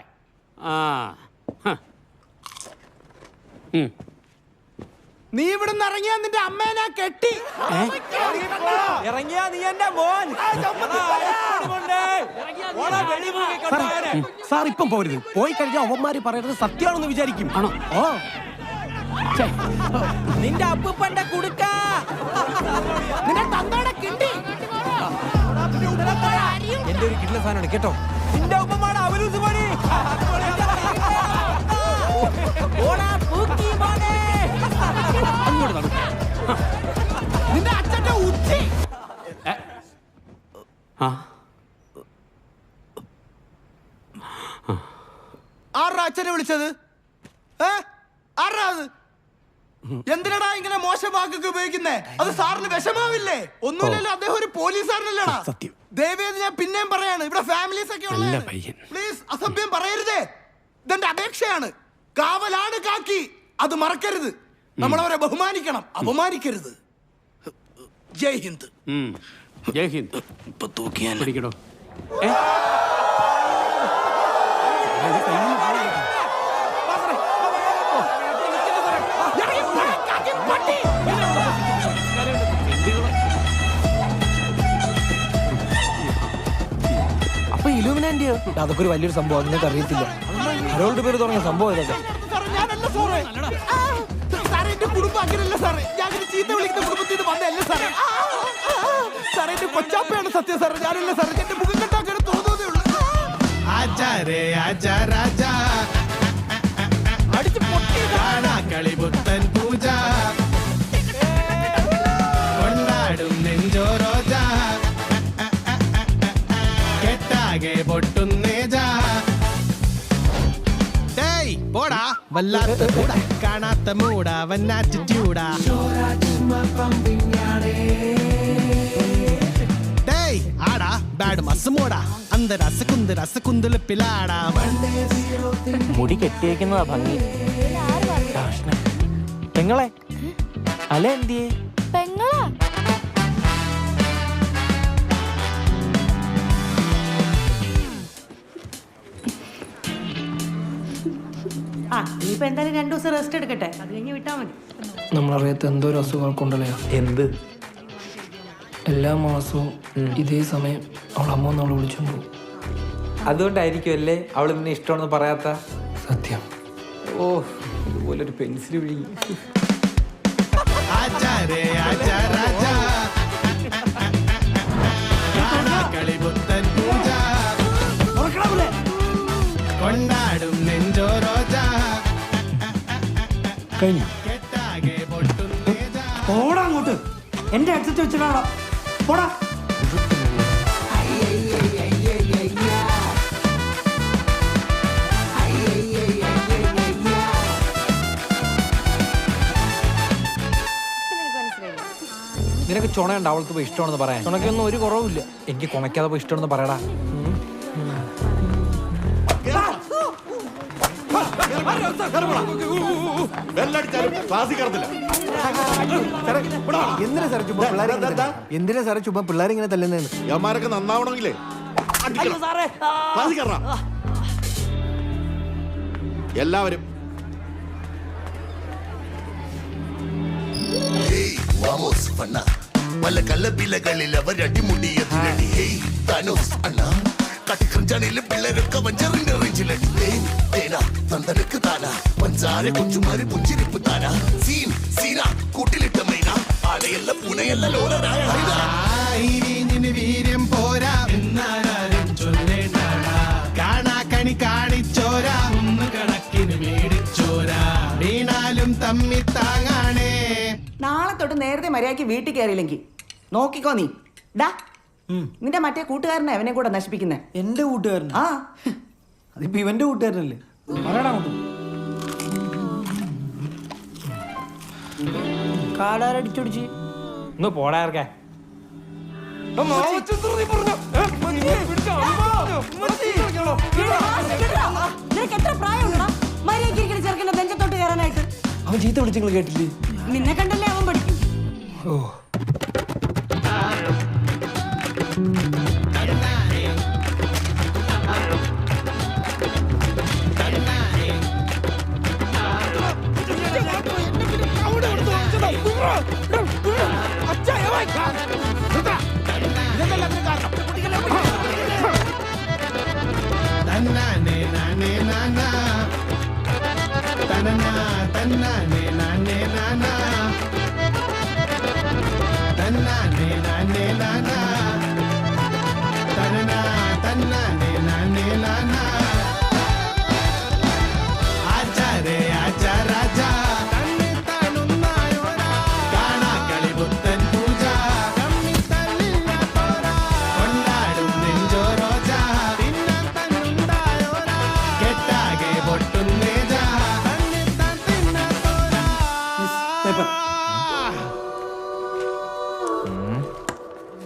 നീ ഇവിടുന്ന് ഇറങ്ങിയാ നിന്റെ അമ്മേനെ കെട്ടി. ഇറങ്ങിയാ നീ എന്റെ മോൻ. സാർ ഇപ്പം പോരുത്. പോയി കഴിഞ്ഞാൽ അവന്മാര് പറയുന്നത് സത്യമാണെന്ന് വിചാരിക്കും. ആണോ? ഓ നിന്റെ അപ്പൂപ്പന്റെ കുടുക്ക. നിന്റെ തന്തയുടെ കിണ്ടി. എന്റെ ഒരു കിട്ടുന്ന സാധനമാണ് കേട്ടോ. നിന്റെ ഉപ്പമാണ് അവലൂസ് പണി. നിന്റെ അച്ഛന്റെ ഉച്ചി. ആരാ അച്ഛനെ വിളിച്ചത്? ആരാ അത്? എന്തിനടാ ഇങ്ങനെ മോശം വാക്കൊക്കെ ഉപയോഗിക്കുന്നേ? അത് സാറിന് വിഷമാവില്ലേ? ഒന്നുമില്ലല്ലോ, അദ്ദേഹം ഒരു പോലീസുകാരനല്ലടാ. സത്യം. ദയവേത് ഞാൻ പിന്നെയും പറയാണ്, ഇവിടെ ഫാമിലീസ് ഒക്കെ ഉള്ളതാണ്. പ്ലീസ് അസഭ്യം പറയരുതേ. ഇതെന്റെ അപേക്ഷയാണ്. കാവലാണ് കാക്കി. അത് മറക്കരുത്. നമ്മളവരെ ബഹുമാനിക്കണം, അപമാനിക്കരുത്. ജയ് ഹിന്ദ്. ജയ് ഹിന്ദ്. ഇപ്പൊ തൂക്കിയാൽ പിടിക്കണോ? അപ്പൊ ഇലുമിനാന്റിയോ? അതൊക്കെ ഒരു വലിയൊരു സംഭവം. നിങ്ങൾക്ക് അറിയത്തില്ല. ഹരോൾഡ് പേര് തുടങ്ങിയ സംഭവം ഇതൊക്കെ. കൊച്ചാപ്പയാണ് സത്യം സാറേ. ഞാനല്ല സാറേ. എന്റെ മുഖം കെട്ടാക്കാൻ തോന്നുന്നതേ ഉള്ളൂ. കളിപുത്തൻ പൂജ കൊണ്ടാടും നെഞ്ചോ റോജ കെട്ടാകെ പൊട്ടുന്നേജാ. പോടാ വല്ലാത്ത കൂടാ കാണാത്ത മൂടാ വൻ ആറ്റിറ്റ്യൂഡാ. ബാഡ് മസമോടാ അന്ത രസകുന്ദല പിലാടാ. മുടി കെട്ടിയേക്കുന്നതാ ഭംഗി. പെങ്ങളെ അല എന്തിയേ? പെങ്ങളാ ആ ഇനിയിപ്പോ എന്തായാലും 2 ദിവസം റെസ്റ്റ് എടുക്കട്ടെ, അത് കഴിഞ്ഞ് വിട്ടാ മതി. നമ്മളറിയാത്ത എന്തോ ഒരു അസുഖങ്ങൾക്കുണ്ടല്ലോ. എന്ത്? എല്ലാ മാസവും ഇതേ സമയം അവളമ്മ നമ്മളെ വിളിച്ചോണ്ട് പോകും. അതുകൊണ്ടായിരിക്കും അല്ലേ അവൾ നിന്നെ ഇഷ്ടമാണെന്ന് പറയാത്ത? സത്യം. ഓ ഇതുപോലൊരു പെൻസിൽ വിഴുങ്ങി. കൊണ്ടാടും നെഞ്ചോ റോജ. കഴിഞ്ഞു. പോടാ അങ്ങോട്ട്. എന്റെ ഹെഡ്സെറ്റ് വെച്ചിട്ടാണോ? പോടാ. നിനക്ക് ചുണയുണ്ട് അവൾക്ക് പോയി ഇഷ്ടമാണെന്ന് പറയാൻ? ചുണക്കൊന്നും ഒരു കുറവില്ല. എനിക്ക് കുണയ്ക്കാതെ പോയി ഇഷ്ടമാണെന്ന് പറയടാ. എന്തിനാ സാറേ ചുമ്മാ പിള്ളേരിങ്ങനെ തല്ലുന്നതെന്ന്? യവന്മാരൊക്കെ നന്നാവണമെങ്കിലേ എല്ലാവരും പല കലപിലകളിൽ അവർ അടിമുടിയതിനടി. കട്ടിക്കഞ്ചാണിയിലും പിള്ളേരൊക്കെ വഞ്ചറിന്റെ റേഞ്ചിലടി. തന്തനക്ക് താന പഞ്ചാര കൊച്ചുമാരി പുഞ്ചിരിപ്പ് താന. സീൻ സീന കൂട്ടിലിട്ട മൈന ആളയല്ല പൂനയല്ല ലോലരായ വീര്യം പോരാ എന്നാരും ചൊല്ലേണ്ടാടാ. കാണാ കണി കാണിച്ചോരാ ഒന്ന് കണക്കിന് മേടിച്ചോരാ. വീണാലും തമ്മി താങ്ങാണേ. നാളെ തൊട്ട് നേരത്തെ മര്യാദയ്ക്ക് വീട്ടിൽ കയറിയില്ലെങ്കിൽ നോക്കിക്കോ നീ. ഡാ നിന്റെ മറ്റേ കൂട്ടുകാരനെ അവനെ കൂടെ നശിപ്പിക്കുന്നേ. എന്റെ കൂട്ടുകാരൻ? ആ അതിപ്പോ ഇവന്റെ കൂട്ടുകാരനല്ലേ? പറയടാ അങ്ങോട്ട്. കാടാരടിച്ചൊടിച്ച് ഒന്ന് പോടാർക്കെ. നിനക്ക് എത്ര പ്രായമുണ്ടോ മര്യാദയ്ക്ക് ചെറുക്കന്റെ നെഞ്ചത്തോട്ട് കയറാനായിട്ട്? അവൻ ചീത്ത വിളിച്ചങ്ങൾ കേട്ടില്ലേ? നിന്നെ കണ്ടല്ലേ അവൻ പഠിക്കും. ഓ തന്നാനേ നാനേ നാനാ തനനാ തന്നാനേ നാനേ നാനാ തന്നാനേ നാനേ നാനാ തനനാ തന്നാനേ നാനേ നാനാ. ആചാരേ ആചാ രാജാ തന്നെ താണുന്നായോരാ. കാണാ കളി പുത്തൻ പൂജ കമ്മി തല്ലില്ല പോരാ. കൊണ്ടാടും നെഞ്ചോ റോജ തിന്നാൻ തന്നുണ്ടായോരാ. കെട്ടാകെ പൊട്ടുന്നേജാ തന്നെ താൻ തിന്നാ പോരാ.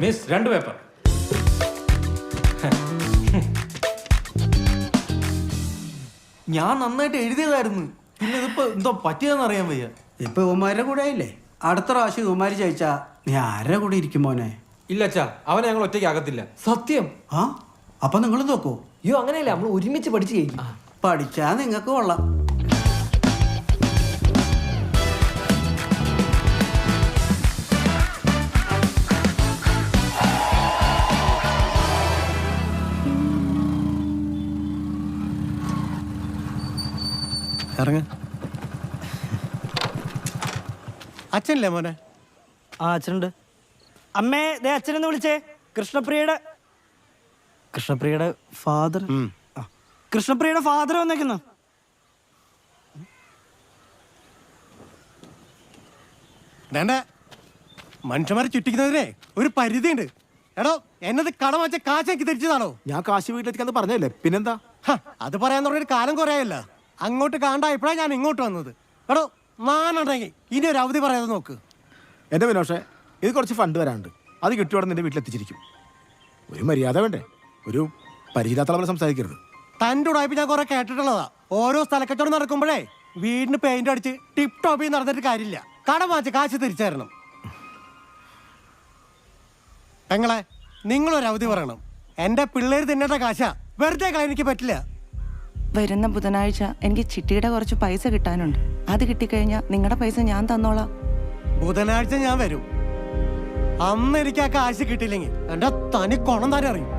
Miss 2 paper. ഞാൻ നന്നായിട്ട് എഴുതിയതായിരുന്നു. പിന്നെ ഇതിപ്പോ എന്തോ പറ്റിയതെന്ന് അറിയാൻ വയ്യ. ഇപ്പൊ ഉമാരുടെ കൂടെ ആയില്ലേ, അടുത്ത പ്രാവശ്യം ഉമാര് ജയിച്ചാ നീ ആരുടെ കൂടെ ഇരിക്കും മോനെ? ഇല്ല അച്ഛാ, അവനെ ഞങ്ങൾ ഒറ്റയ്ക്ക് ആകത്തില്ല. സത്യം. ആ അപ്പൊ നിങ്ങൾ നോക്കൂ. അയ്യോ അങ്ങനെയല്ല, നമ്മൾ ഒരുമിച്ച് പഠിച്ചു കഴിക്കും. പഠിച്ചാ നിങ്ങൾക്ക് കൊള്ളാം. ഇറങ്ങ. അച്ഛനല്ലേ മോനെ? ആ അച്ഛനുണ്ട്. അമ്മേ ദേ അച്ഛനെന്ന് വിളിച്ചേ. കൃഷ്ണപ്രിയയുടെ ഫാദർ. കൃഷ്ണപ്രിയയുടെ ഫാദർ വന്നേക്കുന്നു. വേണ്ട, മനുഷ്യന്മാരെ ചുറ്റിക്കുന്നതിനെ ഒരു പരിധിയുണ്ട്. എടോ എന്നത് കടം വെച്ച കാശ് എനിക്ക് തിരിച്ചതാണോ? ഞാൻ കാശ് വീട്ടിലെത്തിക്കാന്ന് പറഞ്ഞല്ലേ, പിന്നെന്താ? അത് പറയാൻ തുടങ്ങിയൊരു കാലം കുറയല്ല. അങ്ങോട്ട് കാണായപ്പോഴാണ് ഞാൻ ഇങ്ങോട്ട് വന്നത്. എടോ നാനുണ്ടെങ്കിൽ ഇനി ഒരു അവധി പറയാതെ നോക്ക്. എൻ്റെ വിനോഷേ, ഇത് കുറച്ച് ഫണ്ട് വരാനുണ്ട്. അത് കിട്ടിയോടെ നിന്റെ വീട്ടിലെത്തിച്ചിരിക്കും. ഒരു മര്യാദ വേണ്ടേ? ഒരു പരിചയത്തിലുള്ള സംസാരിക്കരുത്. തൻ്റെ ഉടായ്പ ഞാൻ കുറെ കേട്ടിട്ടുള്ളതാ. ഓരോ സ്ഥലക്കച്ചവടം നടക്കുമ്പോഴേ വീടിന് പെയിന്റ് അടിച്ച് ടിപ് ടോപ്പ് നടന്നിട്ട് കാര്യമില്ല. കടം വാങ്ങിച്ച് കാശ് തിരിച്ചു തരണം. പെങ്ങളെ, നിങ്ങളൊരു അവധി പറയണം. എൻ്റെ പിള്ളേര് തിന്നേണ്ട കാശാ, വെറുതെ കളയാൻ എനിക്ക് പറ്റില്ല. വരുന്ന ബുധനാഴ്ച എനിക്ക് ചിട്ടിയുടെ കുറച്ച് പൈസ കിട്ടാനുണ്ട്. അത് കിട്ടിക്കഴിഞ്ഞാൽ നിങ്ങളുടെ പൈസ ഞാൻ തന്നോളാം. ബുധനാഴ്ച ഞാൻ വരും. അന്ന് എനിക്ക് ആ കാശ് കിട്ടിയില്ലെങ്കിൽ എൻ്റെ തനി കൊണം തന്നെ അറിയും.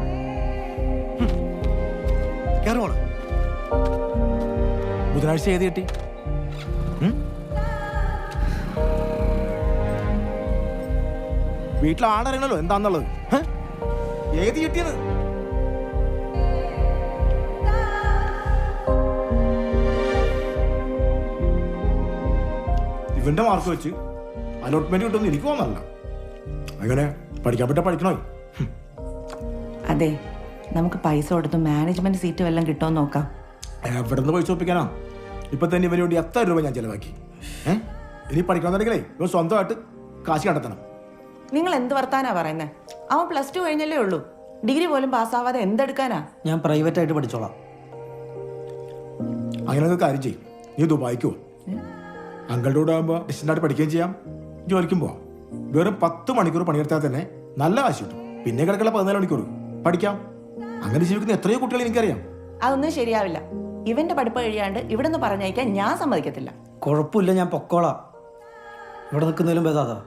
കയറുവാണ്. ബുധനാഴ്ച ഏത് കിട്ടി? വീട്ടിൽ ആളറിയണല്ലോ എന്താന്നുള്ളത്. ഏത് കിട്ടിയത്? ഇവന്റെ മാർക്ക് വെച്ച് അലോട്ട്മെന്റ് കിട്ടുമെന്ന് എനിക്ക് തോന്നല്ല. അങ്ങനെ പഠിക്കാൻ പറ്റാ പഠിക്കണോ? അതെ, നമുക്ക് പൈസ കൊടുത്ത് മാനേജ്മെന്റ് സീറ്റ് വല്ലതും കിട്ടുമോ നോക്കാം. എവിടെ നിന്ന് പൈസ ഒപ്പിക്കാനാ? ഇപ്പൊ തന്നെ ഇവന് വേണ്ടി എത്ര രൂപ ഞാൻ ചെലവാക്കി. ഇനി പഠിക്കണമെന്നുണ്ടെങ്കിലേ ഇവൻ സ്വന്തമായിട്ട് കാശ് കണ്ടെത്തണം. നിങ്ങൾ എന്ത് വർത്താനാ പറയുന്നത്? അവൻ +2 കഴിഞ്ഞല്ലേ ഉള്ളൂ. ഡിഗ്രി പോലും പാസ്സാവാതെ എന്തെടുക്കാനാ? ഞാൻ പ്രൈവറ്റ് ആയിട്ട് പഠിച്ചോളാം. അങ്ങനെ കാര്യം ചെയ്യും. നീ ദുബായിക്കോ? അങ്കളുടെ കൂടെ ആകുമ്പോൾ ഡിസ്റ്റൻ്റായിട്ട് പഠിക്കുകയും ചെയ്യാം, ജോലിക്കും പോവാം. വെറും 10 മണിക്കൂർ പണിയെടുത്താൽ തന്നെ നല്ല കാശ് കിട്ടും. പിന്നെ കിടക്കുള്ള 14 മണിക്കൂർ പഠിക്കാം. അങ്ങനെ ജീവിക്കുന്ന എത്രയോ കുട്ടികൾ എനിക്കറിയാം. അതൊന്നും ശരിയാവില്ല. ഇവന്റെ പഠിപ്പ് കഴിയാണ്ട് ഇവിടെ നിന്ന് പറഞ്ഞയക്കാൻ ഞാൻ സമ്മതിക്കത്തില്ല. കുഴപ്പമില്ല, ഞാൻ പൊക്കോളാം. ഇവിടെ നിൽക്കുന്നതിലും ഭേദാതാ.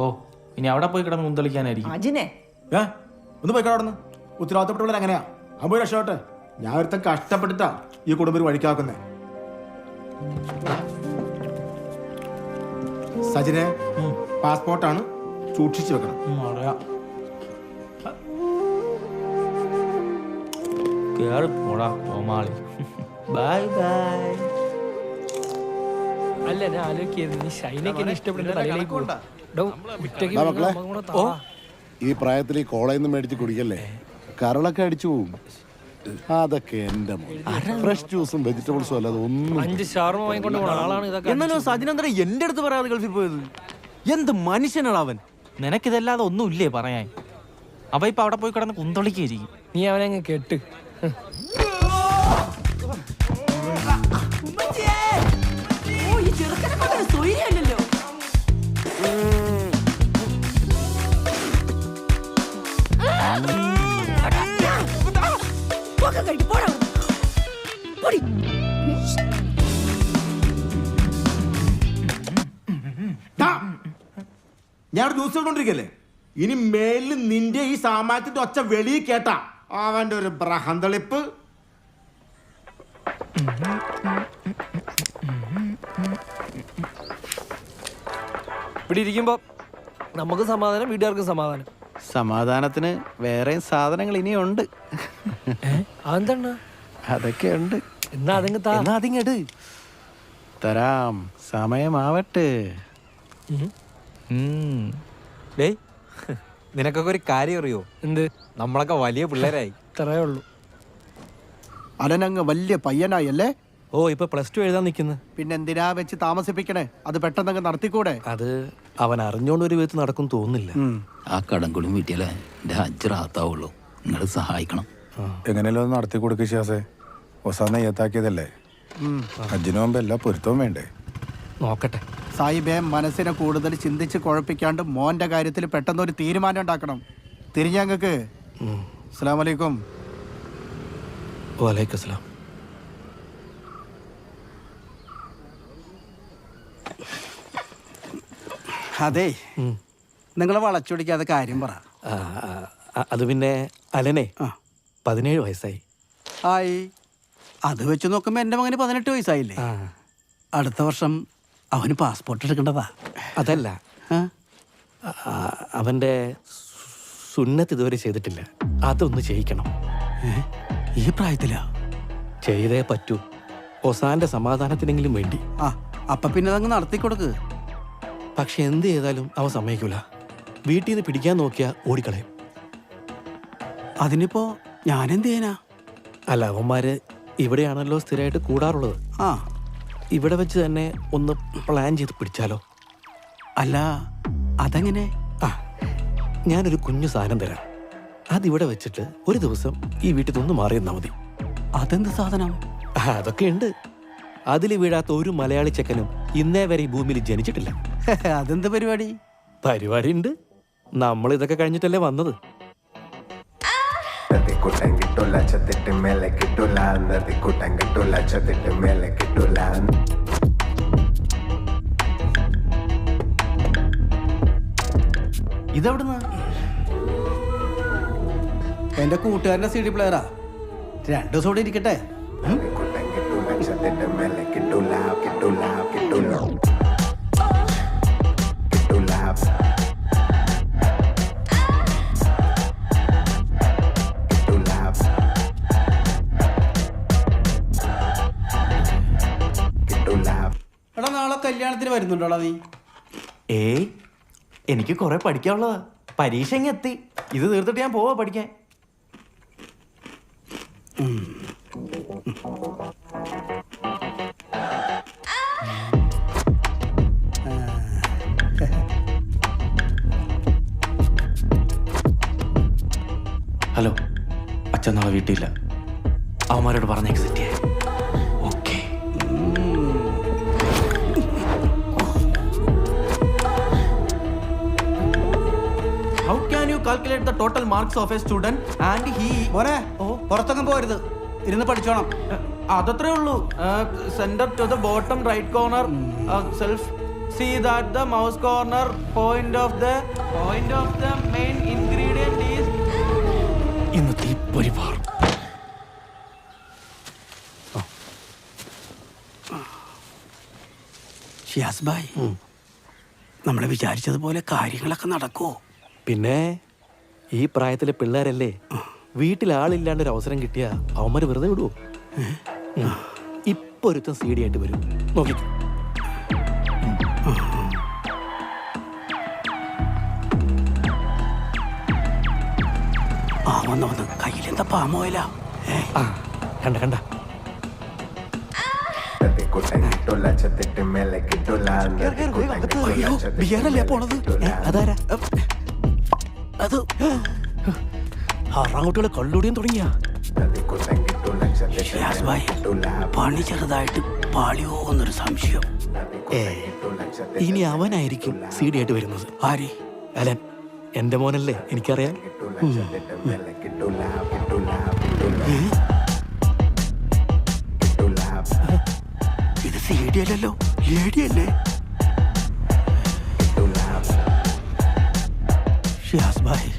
ഓ, ഇനി അവിടെ പോയി കിടന്ന് മുന്തളിക്കാനായിരിക്കും. അജിനെ ഒന്ന് പോയിക്കോ അവിടെ നിന്ന്. ഉത്തരവാദിത്തപ്പെട്ടവർ അങ്ങനെയാ. അപ്പൊ രക്ഷോട്ടെ. ഞാൻ ഒരുത്തം കഷ്ടപ്പെട്ടിട്ടാ ഈ കുടുംബം വഴിക്കാക്കുന്നേ. സജിനെ, പാസ്പോർട്ടാണ്, സൂക്ഷിച്ചു വെക്കണം. Bye bye. അല്ല, ഞാൻ ആലോചിക്കുന്നത് നീ ഷൈനൊക്കെ ഇഷ്ടപ്പെടുന്ന തലയിലേക്ക് ഈ പ്രായത്തിൽ ഈ കോളേജിൽ നിന്ന് മേടിച്ച് കുടിക്കല്ലേ, കരളൊക്കെ അടിച്ചു പോവും. അതൊക്കെ എന്റെ ഫ്രഷ് ജ്യൂസും വെജിറ്റബിൾസും അല്ലാതെ ഒന്നും. 5 ഷവർമ വാങ്ങിക്കൊണ്ട് പോണ ആളാണ് ഇതൊക്കെ. എന്നാലും സജിനേന്ദ്രൻ എന്റെ അടുത്ത് പറയാതെ ഗൾഫിൽ പോയത് എന്ത് മനുഷ്യനാണ് അവൻ? നിനക്കിതല്ലാതെ ഒന്നുമില്ലേ പറയാൻ? അവ ഇപ്പൊ അവിടെ പോയി കിടന്ന് കുന്തളിക്കായിരിക്കും. നീ അവനെ അങ്ങ് കേട്ട്. ഞാൻ ന്യൂസ് കണ്ടോണ്ടിരിക്കല്ലേ. ഇനി മേലിൽ നിന്റെ ഈ സാമാനത്തിന്റെ ഒച്ച വെളിയിൽ കേട്ടാ അവന്റെ ഒരു ബ്രഹന്തളിപ്പ്. ഇവിടെ ഇരിക്കുമ്പോ നമുക്ക് സമാധാനം, വീട്ടുകാർക്ക് സമാധാനം. സമാധാനത്തിന് വേറെ സാധനങ്ങൾ ഇനിയുണ്ട്. അതെന്താണ്? അതൊക്കെ ഉണ്ട്. എന്നാ അതിങ്ങട് തരാം, സമയമാവട്ടെ. നിനക്കൊക്കെ ഒരു കാര്യം അറിയോ? എന്ത്? നമ്മളൊക്കെ വലിയ പിള്ളേരായി. ഇത്രയേ ഉള്ളൂ. അലനങ്ങ് വലിയ പയ്യനായല്ലേ? ഓ, ഇപ്പൊ +2 എഴുതാൻ നിൽക്കുന്നു. പിന്നെ എന്തിനാ വെച്ച് താമസിപ്പിക്കണേ? അത് പെട്ടെന്നങ്ങ് നടത്തിക്കൂടെ? അത് അവൻ അറിഞ്ഞോണ്ട് ഒരു വിധത്തിൽ നടക്കും തോന്നുന്നില്ല. ആ കടങ്കുളിയും വീട്ടിയാലേ എൻ്റെ ഹജ്ജ് റാത്താവുള്ളൂ. നിങ്ങൾ സഹായിക്കണം. എങ്ങനെയല്ലോ ഒന്ന് നടത്തി കൊടുക്കുക ശാസേ. ഒസാന ഏത്താക്കിയതല്ലേ, ഹജ്ജിന് മുമ്പ് എല്ലാ പൊരുത്തവും വേണ്ടേ? നോക്കട്ടെ സായിബേ, മനസ്സിനെ കൂടുതൽ ചിന്തിച്ച് കുഴപ്പിക്കാണ്ട് മോന്റെ കാര്യത്തിൽ പെട്ടെന്നൊരു തീരുമാനം ഉണ്ടാക്കണം. തിരിഞ്ഞങ്ങക്ക്. അസ്സലാമു അലൈക്കും. വലൈക്കും സലാം. അതെ, നിങ്ങളെ വളച്ചൊടിക്കാതെ കാര്യം പറ. അത് പിന്നെ അലനെ 17 വയസ്സായി. ആയി. അത് വെച്ച് നോക്കുമ്പോ എന്റെ മകന് 18 വയസ്സായില്ലേ? അടുത്ത വർഷം അവന് പാസ്പോർട്ട് എടുക്കേണ്ടതാ. അതല്ല, അവന്റെ സുന്നത്ത് ഇതുവരെ ചെയ്തിട്ടില്ല. അതൊന്ന് ചെയ്യിക്കണം. ഈ പ്രായത്തിലാ? ചെയ്തേ പറ്റൂ. ഒസാന്റെ സമാധാനത്തിനെങ്കിലും വേണ്ടി. അപ്പൊ പിന്നെ അതങ്ങ് നടത്തിക്കൊടുക്ക്. പക്ഷെ എന്ത് ചെയ്താലും അവൻ സമ്മതിക്കൂല. വീട്ടിൽ നിന്ന് പിടിക്കാൻ നോക്കിയാ ഓടിക്കളയും. അതിനിപ്പോ ഞാനെന്ത് ചെയ്യാനാ? അല്ല, അവന്മാര് ഇവിടെയാണല്ലോ സ്ഥിരമായിട്ട് കൂടാറുള്ളത്. ഇവിടെ വെച്ച് തന്നെ ഒന്ന് പ്ലാൻ ചെയ്ത് പിടിച്ചാലോ? അല്ല, അതെങ്ങനെ? ഞാനൊരു കുഞ്ഞു സാധനം തരാം. അതിവിടെ വെച്ചിട്ട് ഒരു ദിവസം ഈ വീട്ടിൽ നിന്ന് മാറിയെന്നാ മതി. അതെന്ത് സാധനം? അതൊക്കെ ഉണ്ട്. അതിൽ വീഴാത്ത ഒരു മലയാളി ചെക്കനും ഇന്നേ വരെ ഈ ഭൂമിയിൽ ജനിച്ചിട്ടില്ല. അതെന്ത് പരിപാടി? പരിപാടി ഉണ്ട്. നമ്മൾ ഇതൊക്കെ കഴിഞ്ഞിട്ടല്ലേ വന്നത്. ഇതെവിടുന്ന്? എന്റെ കൂട്ടുകാരന്റെ CD പ്ലെയറാ. 2 ദിവസം കൂടെ ഇരിക്കട്ടെ. എടാ നാളെ കല്യാണത്തിന് വരുന്നുണ്ടോടാ നീ? ഏയ് എനിക്ക് കുറെ പഠിക്കാനുള്ളതാ. പരീക്ഷ ഇങ്ങ് എത്തി. ഇത് തീർത്തിട്ട് ഞാൻ പോവാ പഠിക്കാൻ. ഹലോ, അച്ഛൻ നാളെ വീട്ടിലില്ല. അവന്മാരോട് പറഞ്ഞേക്ക് സെറ്റ് ചെയ്യാൻ. Okay. How can you calculate the total marks of a student and he... മോനെ പുറത്തൊന്നും പോരുത്, ഇരുന്ന് പഠിച്ചോണം. അതത്രേ ഉള്ളൂ. Centre to the bottom right corner self see that the mouse corner point of the main ingredient is ഇന്നത്തെ പരിപാടി. ഷിയാസ് ഭായ്, നമ്മൾ വിചാരിച്ചതുപോലെ കാര്യങ്ങളൊക്കെ നടക്കുമോ? പിന്നെ ഈ പ്രായത്തിലെ പിള്ളേരല്ലേ, വീട്ടിൽ ആളില്ലാണ്ട് ഒരു അവസരം കിട്ടിയ അവന്മാര് വെറുതെ വിടുവോ? ഇപ്പൊ ഒരുത്തം CD ആയിട്ട് വരും, നോക്കിക്കോ. വന്ന് കയ്യിലെന്താ പാമോയില? കണ്ട ബിയറല്ലേ പോണത്? അതാരാ അത്? ആറാംകുട്ടികളെ കള്ളുടിയും തുടങ്ങിയ പണി ചെറുതായിട്ട് പാളിയോ എന്നൊരു സംശയം. ഇനി അവനായിരിക്കും CD ആയിട്ട് വരുന്നത്. ആര്? അലൻ, എന്റെ മോനല്ലേ, എനിക്കറിയാം. ഇത് CD അല്ലല്ലോ, ലേഡി അല്ലേ? ഷിയാസ് ഭായ്,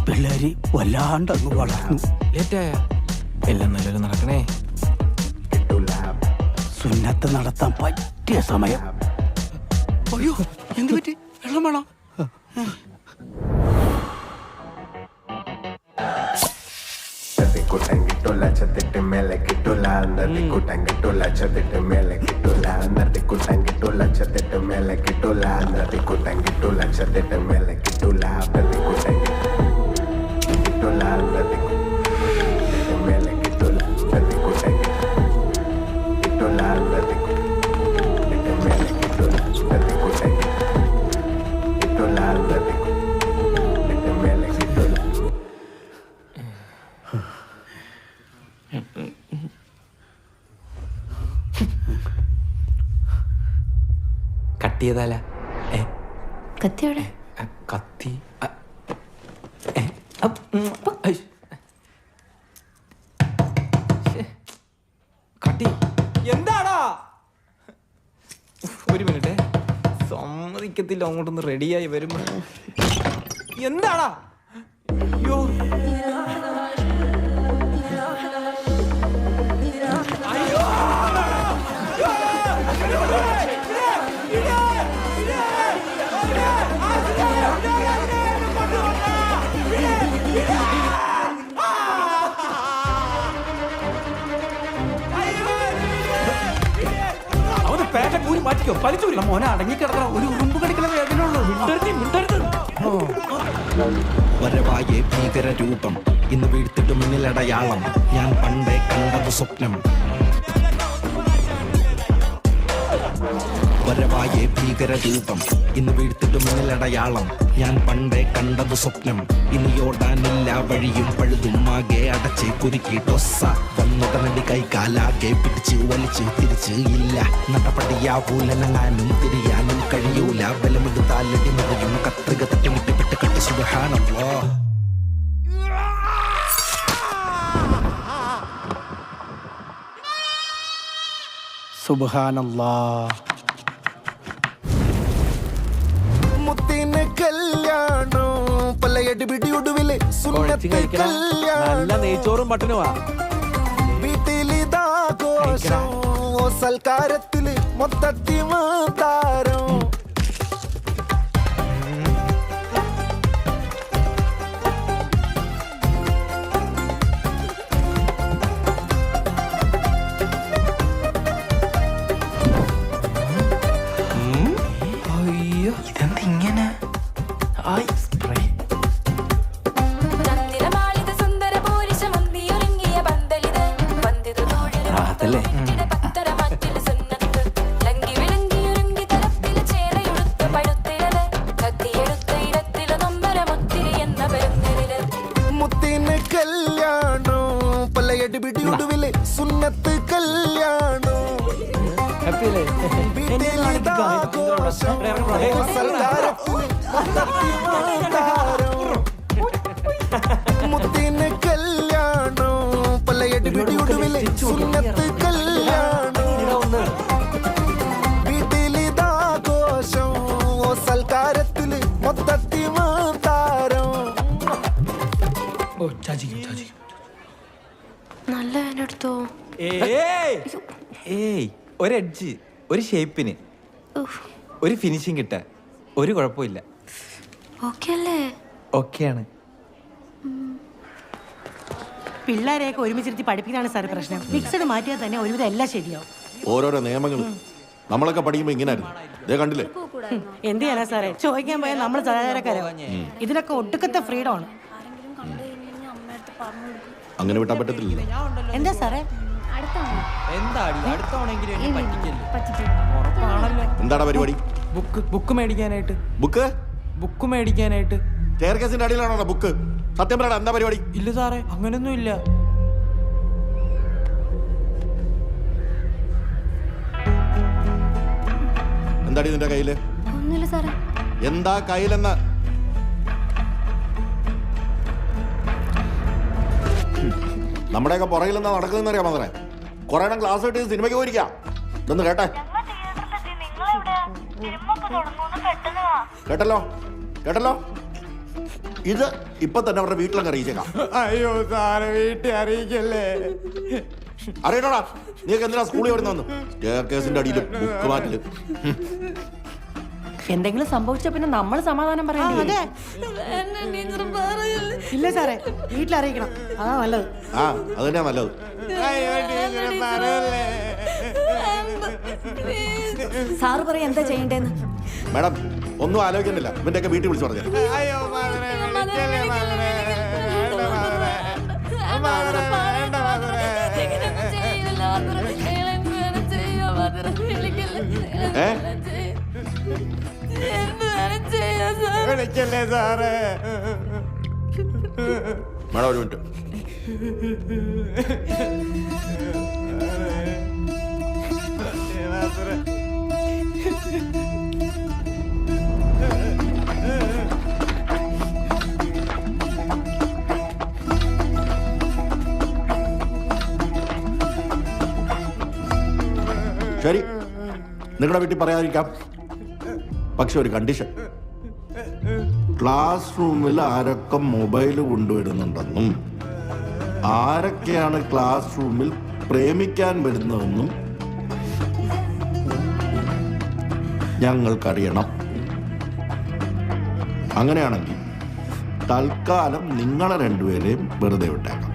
പിള്ളേര് വല്ലാണ്ട് അങ്ങ് വളർന്നു. എല്ലാം നല്ലൊരു നടക്കണേ. സുന്നത്ത് നടത്താൻ പറ്റിയ സമയം. അയ്യോ, എന്ത് പറ്റി? വെള്ളം വേണം. കട്ടിയതാല കത്തിയോടെ കത്തി കട്ടി എന്താടാ? ഒരു മിനിറ്റ്, സമ്മതിക്കത്തില്ല അങ്ങോട്ടൊന്ന് റെഡിയായി വരുമ്പോ. എന്താടാ? അയ്യോ, അവന് പേറ്റ കൂരി മാറ്റിക്കോ, വലിച്ചൂരി. മോനെ അടങ്ങി കിടക്കണം, ഒരു ഉറുമ്പ് കടിക്കുന്ന വേദന ഉള്ളൂ. വരവായ ഭീകര രൂപം ഇന്ന് വീഴ്ത്തിട്ട് മുന്നിലടയാളം. ഞാൻ പണ്ടേ കണ്ടത് സ്വപ്നം. വരവായേ ഭീകരരൂപം ഇന്ന് വീഴ്ത്തിട്ട് മുന്നിലടയാളം ഞാൻ പണ്ടേ കണ്ടത് സ്വപ്നം ഇനി ഓടാനില്ല വഴിയും പഴുതും ആകെ അടച്ച് കുരുക്കി ടൊസ്സ വന്നുടനടി കൈകാലാകെ പിടിച്ച് വലിച്ച് തിരിച്ച് ഇല്ല നടപടിയാവൂലനങ്ങാനും തിരിയാനും കഴിയൂല ബലമെടുത്താലടി മുറിയും കത്രിക തട്ടിമുട്ടിപ്പെട്ട് കട്ടി സുബ്ഹാനല്ലാഹ്. സുബ്ഹാനല്ലാഹ്. മുത്തിന് കല്യാണോ പല്ലയടി പിടിയൊടുവില് സുന്നത്ത് നല്ല നെയ്ച്ചോറും പട്ടനുവാ. വീട്ടിലിതാഘോഷം ഓ സൽക്കാരത്തില് മൊത്തത്തി മാതാരം ഇതെന്തിങ്ങനെ അതല്ലേ മുത്തിന് കല്യാണോ പല്ലയടി പിടിയൊടുവില് സുന്നത്ത് കല്യാണോ വീട്ടിലിതാഘോഷം ഓ സൽക്കാരത്തില് മൊത്തത്തി മാതാരം മുത്തിന് കല്യാണോ പല്ലയടി പിടിയൊടുവില് സുന്നത്ത് കല്യാണോ വീട്ടിലിതാഘോഷം ഓ സൽക്കാരത്തില് മൊത്തത്തി മാതാരം. നല്ല വേനെടുത്തോ. ഏയ് ഒരു എഡ്ജ്, ഒരു ഷേപ്പിന്, ഒരു ഫിനിഷിങ് കിട്ടാൻ ഒരു കുഴപ്പമില്ല. ഓക്കെ അല്ലേ? ഓക്കെയാണ്. പിള്ളേരെയൊക്കെ ഒരുമിച്ചിരുത്തി പഠിപ്പിക്കാനാണ് സാർ പ്രശ്നം. മിക്സഡ് മാറ്റിയാൽ തന്നെ ഒരുവിധം എല്ലാം ശരിയാവും. ഓരോരോ നിയമങ്ങൾ നമ്മളൊക്കെ പഠിക്കുമ്പോ ഇങ്ങനായിരുന്നു. ഇതേ കണ്ടില്ലേ? എന്ത് ചെയ്യാനാ സാറേ, ചോദിക്കാൻ പോയാൽ നമ്മൾ സദാചാരക്കാരോ? ഇതിനൊക്കെ ഒടുക്കത്തെ ഫ്രീഡം ആണ്. അങ്ങനെ വിട്ടാൻ പറ്റത്തില്ലല്ലോ. എന്താ സാറേ? എന്താടാ പരിപാടി? ബുക്ക് മേടിക്കാനായിട്ട്. ബുക്ക് മേടിക്കാനായിട്ട്. സ്റ്റെയർ കേസിന്റെ അടിയിലാണോ ബുക്ക്? സത്യം പറയടാ, എന്താ പരിപാടി? ഇല്ല സാറേ, അങ്ങനൊന്നും ഇല്ല. എന്താടി നിന്റെ കയ്യില്? ഒന്നുമില്ല സാറേ. എന്താ കയ്യിലെന്ന്? നമ്മുടെയൊക്കെ പുറകിൽ എന്താ നടക്കുന്നതെന്ന് അറിയാം മാത്രമേ. കുറെ എണ്ണം ക്ലാസ് കിട്ടി സിനിമയ്ക്ക് പോയിരിക്കാം. ഇതൊന്ന് കേട്ടെ. കേട്ടല്ലോ കേട്ടല്ലോ. ഇത് ഇപ്പൊ തന്നെ അവരുടെ വീട്ടിലങ്ങ് അറിയിച്ചേക്കാം. അയ്യോ സാറ് വീട്ടിൽ അറിയിക്കല്ലേ. അറിയണോടാ, നീക്ക് എന്തിനാ സ്കൂളിൽ വരുന്ന സ്റ്റെയർ കേസിന്റെ അടിയിൽ ബുക്ക് മാറ്റില്. എന്തെങ്കിലും സംഭവിച്ച പിന്നെ നമ്മൾ സമാധാനം പറയണ്ടേ? ഇല്ല സാറേ, വീട്ടിലറിയിക്കണം, അതാ നല്ലത്. ആ അത് തന്നെയാ നല്ലത്. സാറ് പറയാ എന്താ ചെയ്യണ്ടേന്ന്. മാഡം ഒന്നും ആലോചിക്കുന്നില്ല, ഇവന്റെയൊക്കെ വീട്ടിൽ വിളിച്ചു പറഞ്ഞു. അയ്യോ മാതരെ വിളിക്കല്ലേ മാതരെ. മാതരെ വേണ്ട മാതരെ. വിളിക്കല്ലേ സാറേ. മാഡം ഒരു മിനിറ്റ്. ശരി, നിങ്ങളുടെ വീട്ടിൽ പറയാതിരിക്കാം. പക്ഷെ ഒരു കണ്ടീഷൻ. ക്ലാസ് റൂമിൽ ആരൊക്കെ മൊബൈൽ കൊണ്ടുവരുന്നുണ്ടെന്നും ആരൊക്കെയാണ് ക്ലാസ് റൂമിൽ പ്രേമിക്കാൻ വരുന്നതെന്നും ഞങ്ങൾക്കറിയണം. അങ്ങനെയാണെങ്കിൽ തൽക്കാലം നിങ്ങളെ രണ്ടുപേരെയും വെറുതെ വിട്ടേക്കാം.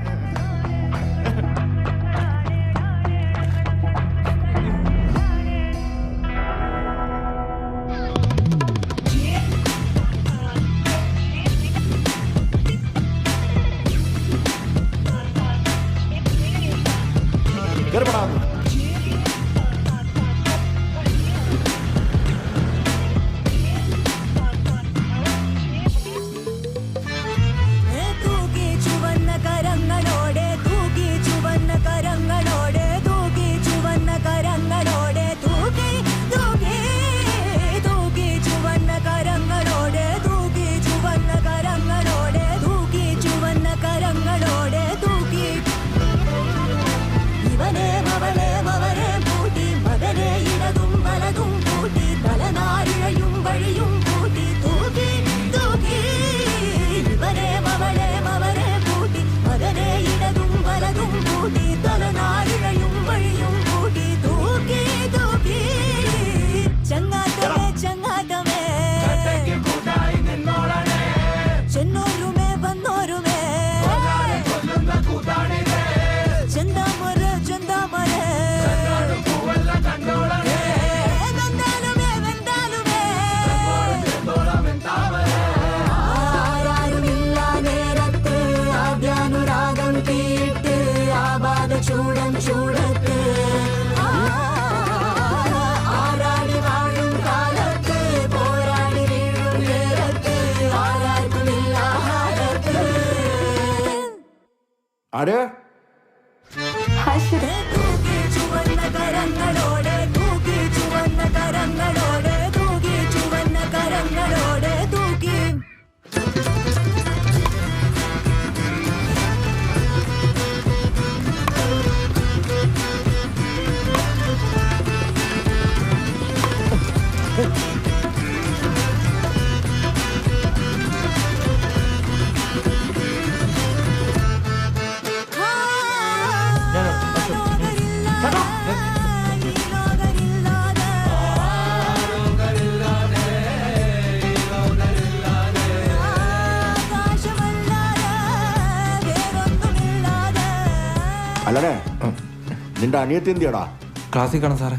ചൂടത്ത് ആരാടി വാഴും കാലത്ത് പോരാടി വീഴും നേരത്ത് ആരാർക്കുമില്ല ഹാരത്ത്. ആര് തൂകി ചുവന്ന കരങ്ങളോടെ തൂകി ചുവന്ന കരങ്ങളോടെ തൂകി ചുവന്ന കരങ്ങളോടെ തൂകി. അല്ലടേ നിന്റെ അനിയത്തി എന്തിയടാ? ക്ലാസ്സിൽ കാണും സാറേ.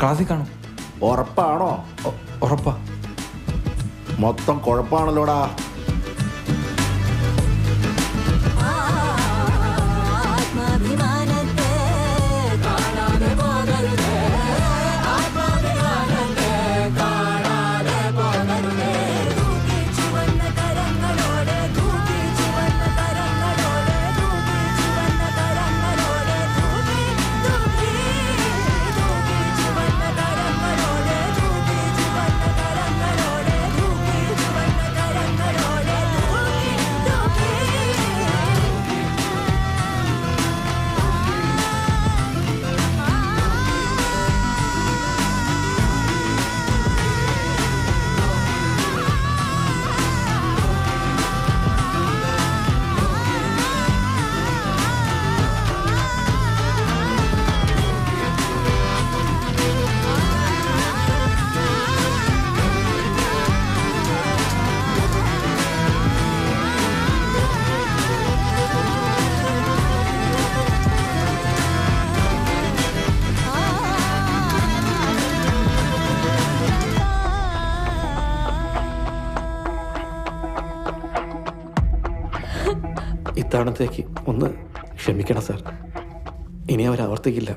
ക്ലാസ്സിൽ കാണും. ഉറപ്പാണോ? ഉറപ്പാ. മൊത്തം കുഴപ്പമാണല്ലോടാ. ആത്മാഭിമാനത്തെ കാണാതെ പോകരുതേ ആത്മാഭിമാനത്തെ കാണാതെ പോകരുതേ. തൂകി ചുവന്ന കരങ്ങളോടെ തൂകി ചുവന്ന കരങ്ങളോടെ തൂകി ചുവന്ന കരങ്ങളോടെ തൂകി തൂകി തൂകി ചുവന്ന കരങ്ങളോടെ തൂകി ചുവന്ന കരങ്ങളോടെ തൂകി ചുവന്ന കരങ്ങളോടെ തൂകി തൂകി. ഇത്തവണത്തേക്ക് ഒന്ന് ക്ഷമിക്കണം സാർ. ഇനി അവർ ആവർത്തിക്കില്ല.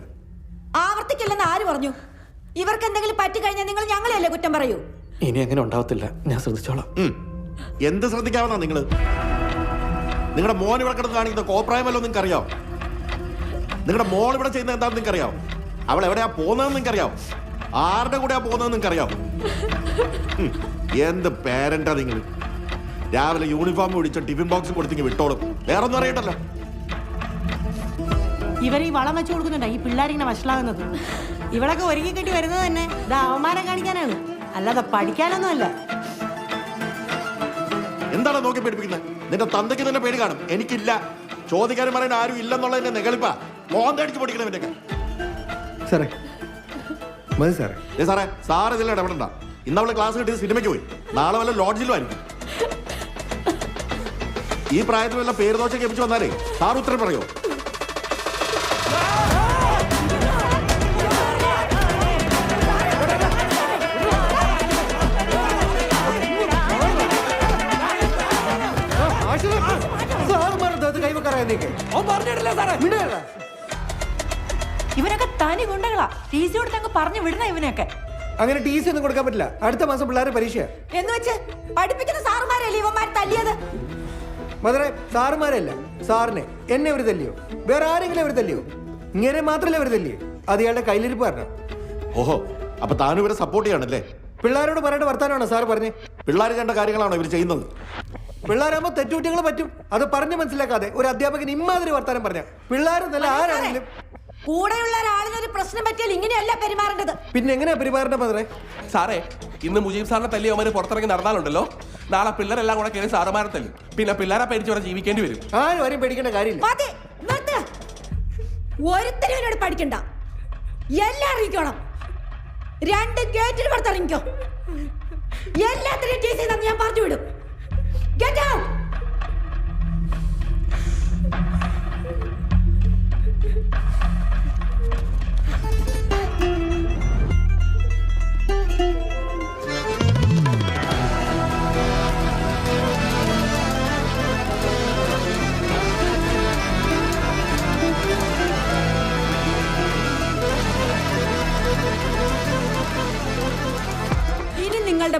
ആവർത്തിക്കില്ലെന്ന് ആര് പറഞ്ഞു? ഇവർക്ക് എന്തെങ്കിലും പറ്റിക്കഴിഞ്ഞാൽ നിങ്ങൾ ഞങ്ങളെയല്ലേ കുറ്റം പറയൂ? ഇനി അങ്ങനെ ഉണ്ടാവത്തില്ല. ഞാൻ ശ്രദ്ധിച്ചോളാം. എന്ത് ശ്രദ്ധിക്കാവുന്ന നിങ്ങള്? നിങ്ങളുടെ മോൻ ഇവിടെ കിടന്ന് കാണിക്കുന്ന കോപ്രായമല്ലോ നിങ്ങൾക്ക് അറിയാം? നിങ്ങളുടെ മോൾ ഇവിടെ ചെയ്യുന്നത് എന്താണെന്ന് നിങ്ങൾക്ക് അറിയാം? അവൾ എവിടെയാ പോകുന്നതെന്ന് നിങ്ങൾക്ക് അറിയാം? ആരുടെ കൂടെയാ പോകുന്നതെന്ന് നിങ്ങൾക്ക് അറിയാം? എന്ത് പേരന്റാ നിങ്ങൾ? രാവിലെ യൂണിഫോം പിടിച്ച ടിഫിൻ ബോക്സ് കൊടുത്തെങ്കിൽ വിട്ടോളും. വേറെ ഒന്നും അറിയണ്ടല്ലോ. ഇവർ ഈ വളം വെച്ചു കൊടുക്കുന്നുണ്ടോ ഈ പിള്ളേരിങ്ങനെ വഷളാകുന്നത്? ഇവളൊക്കെ ഒരുങ്ങി കെട്ടി വരുന്നത് തന്നെ ഇത് അവമാനം കാണിക്കാനാണ്, അല്ലാതെ പഠിക്കാനൊന്നും അല്ല. എന്താണ് നോക്കി പേടിപ്പിക്കുന്നത്? നിന്റെ തന്തയ്ക്ക് തന്നെ പേടി കാണും, എനിക്കില്ല. ചോദിക്കാനും പറയാൻ ആരും ഇല്ലെന്നുള്ളതിന്റെ നെകളിപ്പാ മോന്തടിച്ച് പൊടിക്കണവൻ്റെയൊക്കെ. സാറേ മതി സാറേ. സാറേ സാർ ഇതിൽ ഇടപെടണ്ട. ഇന്നവളെ ക്ലാസ് കിട്ടിയത് സിനിമയ്ക്ക് പോയി, നാളെ വല്ല ലോഡ്ജിലും ആയിരിക്കും. ഈ പ്രായത്തിൽ വല്ല പേരുദോഷം കേൾപ്പിച്ചു വന്നാലേ സാർ ഉത്തരം പറയോ? ഇവനൊക്കെ തനി ഗുണ്ടകളാ. ടി സി കൊടുത്ത് അങ്ങ് പറഞ്ഞു വിടണ ഇവനൊക്കെ. അങ്ങനെ ടി സി ഒന്നും കൊടുക്കാൻ പറ്റില്ല. അടുത്ത മാസം പിള്ളേരെ പരീക്ഷ എന്ന് വെച്ച് പഠിപ്പിക്കുന്ന സാറുമാരല്ലേ ഇവന്മാർ തല്ലിയത്? മധുരെ സാറുമാരല്ല, സാറിനെ എന്നെ അവർ തല്ലിയോ? വേറെ ആരെങ്കിലും അവർ തല്ലിയോ? ഇങ്ങനെ മാത്രമല്ലേ അവർ തല്ലിയോ? അത് ഇയാളുടെ കയ്യിലിരിപ്പ് കാരണം. ഓഹോ, അപ്പൊ താനും ഇവരെ സപ്പോർട്ട് ചെയ്യണല്ലേ? പിള്ളേരോട് പറയേണ്ട വർത്താനമാണോ സാർ പറഞ്ഞേ? പിള്ളേർ കണ്ട കാര്യങ്ങളാണോ ഇവർ ചെയ്യുന്നത്? പിള്ളേരാകുമ്പോൾ തെറ്റുകുറ്റങ്ങൾ പറ്റും. അത് പറഞ്ഞ് മനസ്സിലാക്കാതെ ഒരു അധ്യാപകൻ ഇമാതിരി വർത്താനം പറഞ്ഞ പിള്ളേർ നല്ല ആരാണെങ്കിലും കൂടെയുള്ള ഒരാളിനൊരു പ്രശ്നം പറ്റിയാൽ ഇങ്ങനെയല്ല പെരുമാറേണ്ടത്. പിന്നെ എങ്ങനെയാ പെരുമാറേണ്ട മധുരെ? സാറേ, ഇന്ന് മുജീബ് സാറിനെ തല്ലി അവന്മാര് പുറത്തിറങ്ങി നടന്നാലുണ്ടല്ലോ, നാളെ പിള്ളേരെല്ലാം കൂടെ കയറി സാറുമാരെ തല്ലും. പിന്നെ പിള്ളേരെ പേടിച്ചോടെ ജീവിക്കേണ്ടി വരും. ആരും ആരും പേടിക്കേണ്ട കാര്യമില്ല. ഒരുത്തരും എന്നോട് പഠിക്കണ്ട, എല്ലാം അറിയിക്കണം. 2 ഗേറ്റിൽ പുറത്തിറങ്ങിക്കോ. എല്ലാത്തിനും ടി സി ഞാൻ പറഞ്ഞു വിടും. Get out!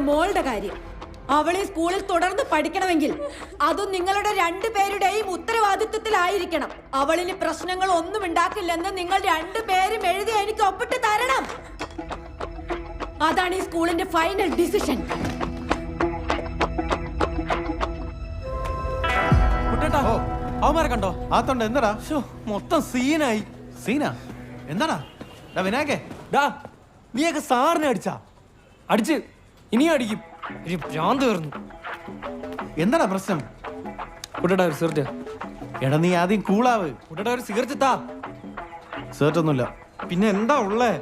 മോളുടെ കാര്യം. അവളെ സ്കൂളിൽ തുടർന്ന് പഠിക്കണമെങ്കിൽ അതും നിങ്ങളുടെ രണ്ടുപേരുടെയും ഉത്തരവാദിത്വത്തിലായിരിക്കണം. അവളിന് പ്രശ്നങ്ങൾ ഒന്നും ഉണ്ടാക്കില്ലെന്ന് നിങ്ങൾ രണ്ടുപേരും എഴുതി എനിക്ക് ഒപ്പിട്ട് തരണം. അതാണ് ഈ സ്കൂളിന്റെ ഫൈനൽ ഡിസിഷൻ. അവന്മാരെ കണ്ടോ? ആത്തോണ്ട് എന്താടാ മൊത്തം സീനായി. സീനാ എന്താടാ? വിനായകേ നീയൊക്കെ സാറിനെ അടിച്ചാ? അടിച്ച് ഇനിയും അടിക്കും. ഭ്രാന്ത് തീർന്നു. എന്താടാ പ്രശ്നം? കുട്ടേട്ടാ ഒരു സിഗരറ്റ്. എടാ നീ ആദ്യം കൂളാവ്. കുട്ടേട്ടാ ഒരു സിഗരറ്റ് താ. സിഗരറ്റ് ഒന്നുമില്ല. പിന്നെ എന്താ ഉള്ളേ?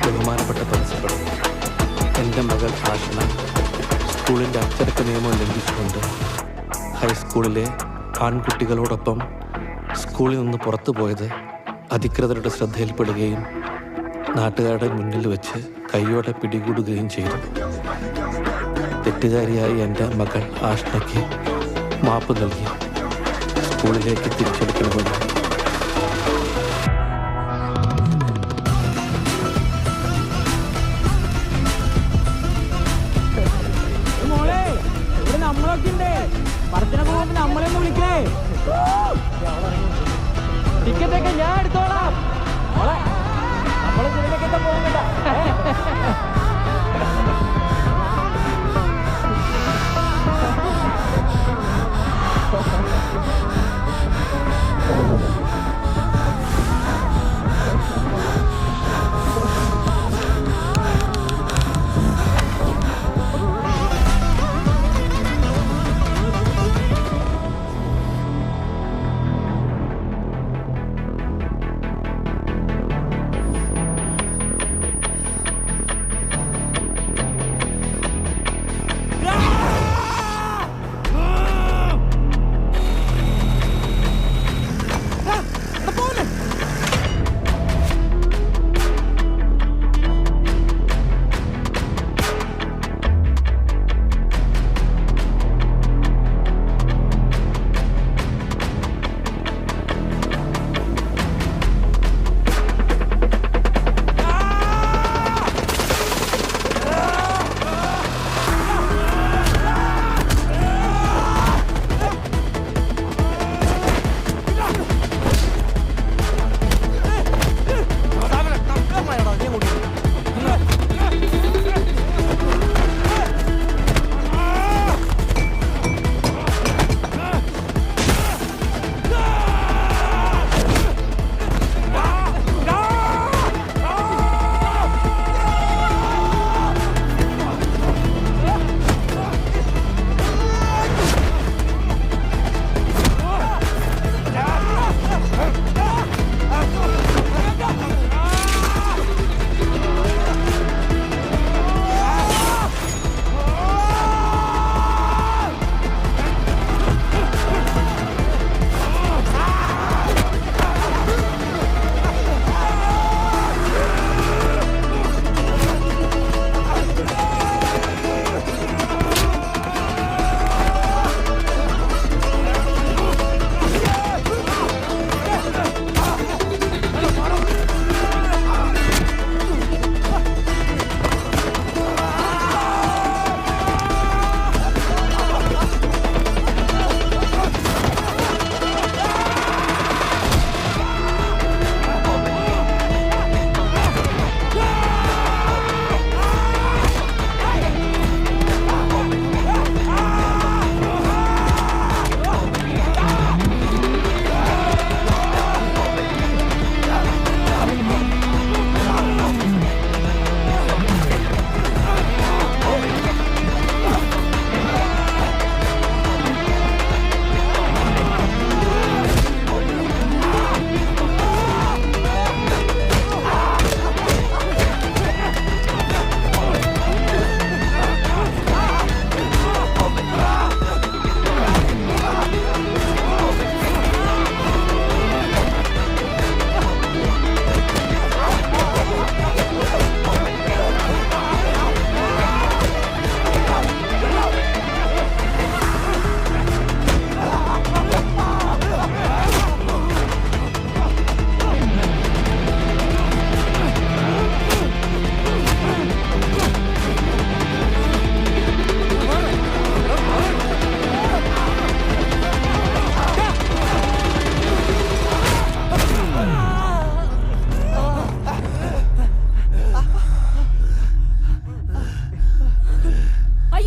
ബഹുമാനപ്പെട്ട പ്രിൻസിപ്പൽ, എൻ്റെ മകൾ ആഷ്ന സ്കൂളിൻ്റെ അച്ചടക്ക നിയമം ലംഘിച്ചുകൊണ്ട് ഹൈസ്കൂളിലെ ആൺകുട്ടികളോടൊപ്പം സ്കൂളിൽ നിന്ന് പുറത്തു പോയത് അധികൃതരുടെ ശ്രദ്ധയിൽപ്പെടുകയും നാട്ടുകാരുടെ മുന്നിൽ വെച്ച് കൈയോടെ പിടികൂടുകയും ചെയ്തു. തെറ്റുകാരിയായി എൻ്റെ മകൾ ആഷ്നയ്ക്ക് മാപ്പ് നൽകി സ്കൂളിലേക്ക് തിരിച്ചെടുക്കണമെന്ന് മോളെ ഇവിടെ നമ്മളൊക്കെ ഉണ്ട്. പടത്തിനൊക്കെ പോകുമ്പോ നമ്മളെയൊന്ന് വിളിക്കേ. ടിക്കറ്റൊക്കെ ഞാൻ എടുത്തോളാം. മോളെ നമ്മള് സിനിമയ്ക്കൊക്കെ പോകണ്ട.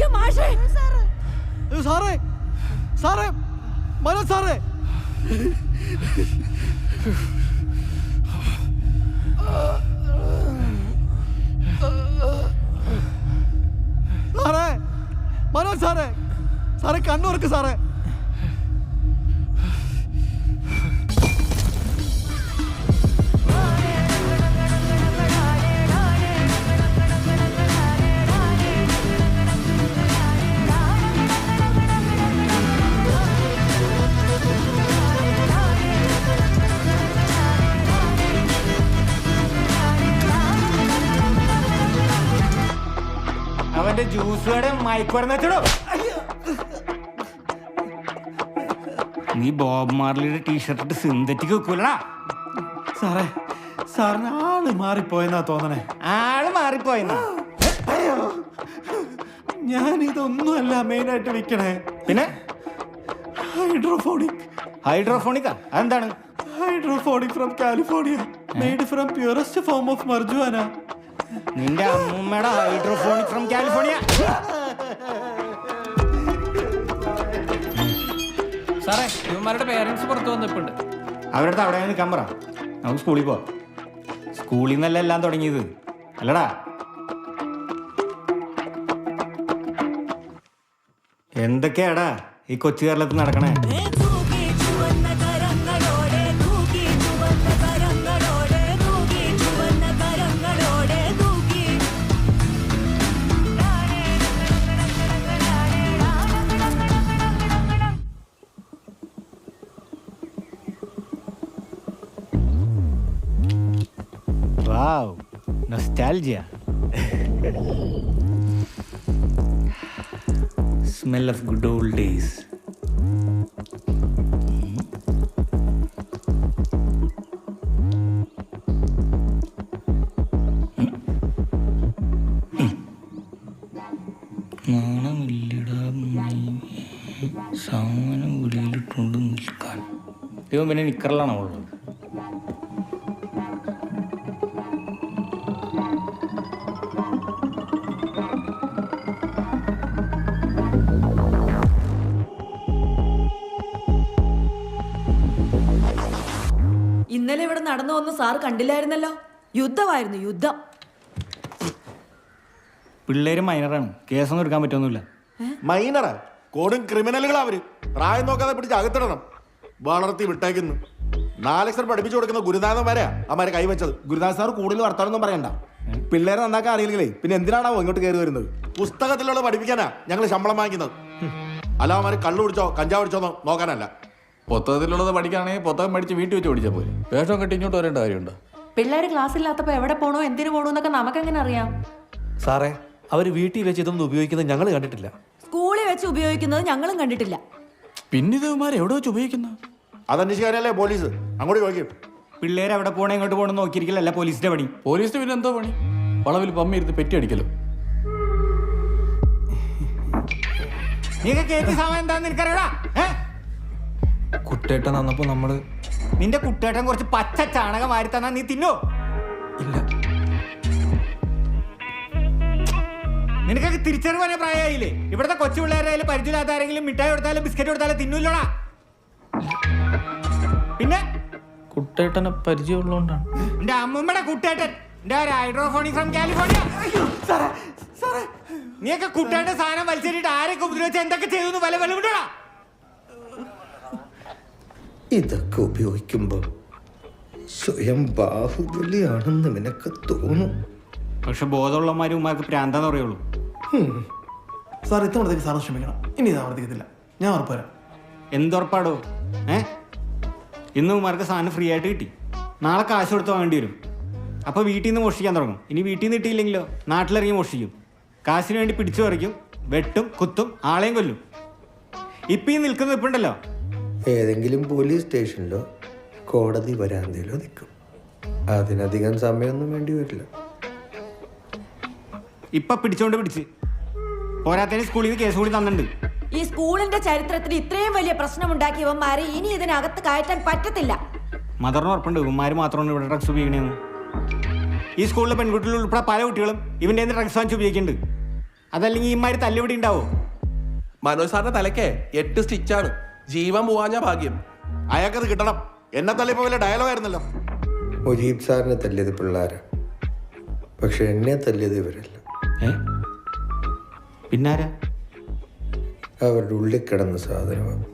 അയ്യോ മാഷേ, സാറേ സാറേ മനോജ് സാറേ, സാറേ മനോജ് സാറേ, സാറേ കണ്ണൂർക്ക് സാറേ. അവന്റെ ജ്യൂസ് കട മയക്കുവരുന്ന വെച്ചോ. നീ ബോബ് മാർലിയുടെ ടീഷർട്ട് ഇട്ട് സിന്തറ്റിക് വെക്കൂലടാ. സാറേ, സാറിന് ആള് മാറിപ്പോയെന്നാ തോന്നണേ. ആള് മാറിപ്പോയെന്നാ? ഞാൻ ഇതൊന്നുമല്ല മെയിനായിട്ട് വിൽക്കണേ. പിന്നെ ഹൈഡ്രോഫോണിക്. ഹൈഡ്രോഫോണിക്കാ? അതെന്താണ്? Hydrophonic from California, made from purest form of marijuana. നിന്റെ അമ്മൂമ്മയുടെ ഹൈഡ്രോഫോണിക് ഫ്രം കാലിഫോർണിയ. സാറേ, ഇവന്മാരുടെ പേരൻസ് പുറത്തു വന്നിട്ടുണ്ട്. അവരുടെ അവിടെ നിൽക്കാൻ പറ, നമുക്ക് സ്കൂളിൽ പോവാം. സ്കൂളിൽ നിന്നല്ല എല്ലാം തുടങ്ങിയത് അല്ലടാ. എന്തൊക്കെയാടാ ഈ കൊച്ചു കേരളത്തിൽ നടക്കണേ? Wow, nostalgia. Smell of good old days. സാധനം വെളിയിലിട്ടുകൊണ്ട് നിൽക്കാൻ. ഇവൻ പിന്നെ നിക്കറിലാണോ ഉള്ളത്? ഇന്നലെ ഇവിടെ നടന്നു വന്ന് സാർ കണ്ടില്ലായിരുന്നല്ലോ. യുദ്ധമായിരുന്നു, യുദ്ധം. പിള്ളേര് മൈനറാണ്, കേസൊന്നും എടുക്കാൻ പറ്റൊന്നുമില്ല. മൈനറാ? കൊടും ക്രിമിനലുകളാ അവര്. പ്രായം നോക്കാതെ പിടിച്ച് അകത്തിടണം. വളർത്തി വിട്ടേക്കുന്നു. 4 ലക്ഷം പഠിപ്പിച്ചു കൊടുക്കുന്ന ഗുരുനാഥൻ വരെയാ അമാരെ കൈവച്ചത്. ഗുരുദാസ് സാർ കൂടുതൽ വർത്താനൊന്നും പറയണ്ട. പിള്ളേരെ നന്നാക്കാൻ അറിയില്ലേ, പിന്നെ എന്തിനാണാവോ ഇങ്ങോട്ട് കയറി വരുന്നത്? പുസ്തകത്തിലുള്ള പഠിപ്പിക്കാനാ ഞങ്ങൾ ശമ്പളം വാങ്ങിക്കുന്നത്. അല്ല അവന്മാര് കള്ളു കുടിച്ചോ കഞ്ചാവ് കുടിച്ചോന്നോ നോക്കാനല്ല. പുസ്തകത്തിലുള്ളത് പഠിക്കുകയാണെങ്കിൽ പുസ്തകം പഠിച്ച് വീട്ടിൽ വെച്ച് പഠിച്ചാൽ പോലെ. വേഷം കെട്ടി ഇങ്ങോട്ട് വരേണ്ട കാര്യമുണ്ടോ? പിള്ളേര് ക്ലാസ്സില്ലാത്തപ്പോ എവിടെ പോണോ എന്തിനു പോണോ എന്നൊക്കെ നമുക്കെങ്ങനെ അറിയാം? സാറേ, അവർ വീട്ടിൽ വെച്ച് ഇതൊന്നും ഉപയോഗിക്കുന്നത് ഞങ്ങൾ കണ്ടിട്ടില്ല. സ്കൂളിൽ വെച്ച് ഉപയോഗിക്കുന്നത് ഞങ്ങളും കണ്ടിട്ടില്ല. പിന്നെ ഇവന്മാർ എവിടെ വെച്ച് ഉപയോഗിക്കുന്ന? അതന്വേഷിക്കാനല്ലേ പോലീസ്. അങ്ങോട്ട് ചോദിക്കും. പിള്ളേര് എവിടെ പോണേ ഇങ്ങോട്ട് പോകണം നോക്കിയിരിക്കലല്ല പോലീസിന്റെ പണി. പോലീസിന് പിന്നെ എന്തോ പണി? വളവിൽ പമ്മി ഇരുന്ന് പെറ്റി അടിക്കലോ. കുട്ടേട്ടൻ വന്നപ്പോ നമ്മള് നിന്റെ കുട്ടേട്ടൻ കുറച്ച് പച്ച ചാണകം വാരി തന്നാ നീ തിന്നോ? ഇല്ല. നിനക്കൊക്കെ തിരിച്ചറിവാനേ പ്രായമായില്ലേ? ഇവിടുത്തെ കൊച്ചു പിള്ളേരായാലും പരിചയമില്ലാത്ത ആരെങ്കിലും മിഠായി കൊടുത്താലും ബിസ്ക്കറ്റ് കൊടുത്താലും തിന്നൂല്ലോടാ. പിന്നെ കുട്ടേട്ടനെ പരിചയമുള്ളതുകൊണ്ടാണ്. എന്റെ അമ്മൂമ്മയുടെ കുട്ടേട്ടൻ, എന്റെ ഹൈഡ്രോഫോണിക് ഫ്രം കാലിഫോർണിയ. നീയൊക്കെ കുട്ടേട്ടൻ സാധനം വലിച്ചേരിട്ട് ആരൊക്കെ ഉപദ്രവിച്ച് എന്തൊക്കെ ചെയ്തു വല വിടാ. ഇതൊക്കെ ഉപയോഗിക്കുമ്പോ സ്വയം ബാഹുബലിയാണെന്ന് നിനക്ക് തോന്നും. പക്ഷെ ബോധമുള്ളമാരും ഉമ്മാർക്ക് പ്രാന്താന്ന് പറയുള്ളൂ. സാർ ഇത്തവണത്തേക്ക് സാറ് ക്ഷമിക്കണം. ഇനി ഇത് ആവർത്തിക്കത്തില്ല, ഞാൻ ഉറപ്പുവരാം. എന്തുറപ്പാടോ? ഇന്ന് ഉമ്മാർക്ക് സാധനം ഫ്രീ ആയിട്ട് കിട്ടി. നാളെ കാശ് കൊടുത്ത് വാങ്ങേണ്ടി വരും. അപ്പോൾ വീട്ടിൽ നിന്ന് മോഷ്ടിക്കാൻ തുടങ്ങും. ഇനി വീട്ടിൽ നിന്ന് കിട്ടിയില്ലെങ്കിലോ നാട്ടിലിറങ്ങി മോഷ്ടിക്കും. കാശിന് വേണ്ടി പിടിച്ചു പറിക്കും, വെട്ടും, കുത്തും, ആളെയും കൊല്ലും. ഇപ്പം ഈ നിൽക്കുന്ന ഇപ്പുണ്ടല്ലോ, ഏതെങ്കിലും പോലീസ് സ്റ്റേഷനിലോ കോടതി വരാന്തയിലോ നിൽക്കും. അതിനധികം സമയമൊന്നും വേണ്ടി വരില്ല. ഇപ്പൊ പിടിച്ചോണ്ട് പിടിച്ച് പോരാത്തതിന് സ്കൂളിൽ നിന്ന് കേസ് കൂടി തന്നിട്ടുണ്ട്. ഈ സ്കൂളിന്റെ ചരിത്രത്തിൽ ഇത്രയും വലിയ പ്രശ്നമുണ്ടാക്കിയവന്മാരെ ഇനി ഇതിനകത്ത് കയറ്റാൻ പറ്റത്തില്ല. മദറിന് ഉറപ്പുണ്ട് ഇവന്മാര് മാത്രമാണ് ഇവിടെ ഡ്രഗ്സ് ഉപയോഗിക്കണേന്ന്. ഈ സ്കൂളിലെ പെൺകുട്ടികൾ ഉൾപ്പെടെ പല കുട്ടികളും ഇവന്റെ ഡ്രഗ്സ് വാങ്ങിച്ച് ഉപയോഗിക്കുന്നുണ്ട്. അതല്ലെങ്കിൽ ഇമാര് തല്ലുപിടി ഉണ്ടാവോ? മനോജ് സാറിന്റെ തലയ്ക്ക് 8 സ്റ്റിച്ചാണ്. ജീവൻ പോവാഞ്ഞ ഭാഗ്യം. അയാൾക്കത് കിട്ടണം. എന്നെ തല്ലിപ്പോ വല്ല ഡയലോഗായിരുന്നല്ലോ. മുജീബ് സാറിനെ തല്ലിയത് പിള്ളേരാ, പക്ഷെ എന്നെ തല്ലിയത് ഇവരല്ല. പിന്നാരാ? അവരുടെ ഉള്ളിൽ കിടന്ന സാധനമാണ്.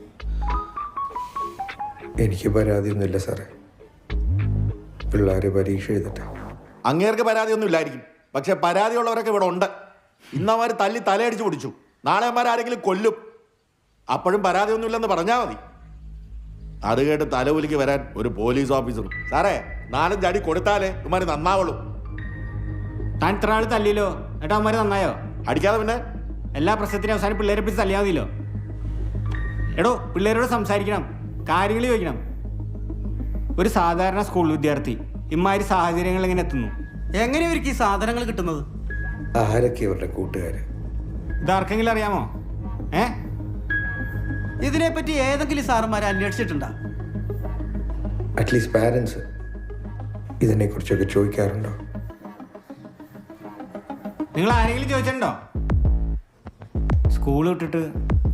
എനിക്ക് പരാതിയൊന്നുമില്ല സാറേ. പിള്ളേര് പരീക്ഷ എഴുതട്ടെ. അങ്ങേർക്ക് പരാതിയൊന്നും ഇല്ലായിരിക്കും, പക്ഷെ പരാതിയുള്ളവരൊക്കെ ഇവിടെ ഉണ്ട്. ഇന്നമാര് തല്ലി തലയടിച്ച് പിടിച്ചു, നാളെ ആരെങ്കിലും കൊല്ലും. അപ്പോഴും പരാതിയൊന്നുമില്ലെന്ന് പറഞ്ഞാൽ മതി. അത് കേട്ട് തലകുലിക്ക് വരാൻ ഒരു പോലീസ് ഓഫീസറും. സാറേ 4-5 അടി കൊടുത്താലേ ഇമാര് നന്നാവുള്ളൂ. താൻ ഇത്ര ആൾ തല്ലിയല്ലോ, എന്നിട്ട് അവന്മാര് നന്നായോ? അടിക്കാതെ പിന്നെ എല്ലാ പ്രശ്നത്തിനും അവസാനം പിള്ളേരെ പിടിച്ച് തല്ലിയാൽ മതിയല്ലോ. എടോ, പിള്ളേരോട് സംസാരിക്കണം, കാര്യങ്ങൾ ചോദിക്കണം. ഒരു സാധാരണ സ്കൂൾ വിദ്യാർത്ഥി ഇമാതിരി സാഹചര്യങ്ങൾ എങ്ങനെ എത്തുന്നു? എങ്ങനെ ഇവർക്ക് ഈ സാധനങ്ങൾ കിട്ടുന്നത്? ആരൊക്കെ ഇവരുടെ കൂട്ടുകാര്? ഇതാർക്കെങ്കിലും അറിയാമോ? ഇതിനെപ്പറ്റി ഏതെങ്കിലും സാറുമാരെ അന്വേഷിച്ചിട്ടുണ്ടോ? അറ്റ്ലീസ്റ്റ് പാരൻസ് ഇതിനെക്കുറിച്ചൊക്കെ ചോദിക്കാറുണ്ടോ? നിങ്ങൾ ആരെങ്കിലും ചോദിച്ചിട്ടുണ്ടോ? സ്കൂൾ വിട്ടിട്ട്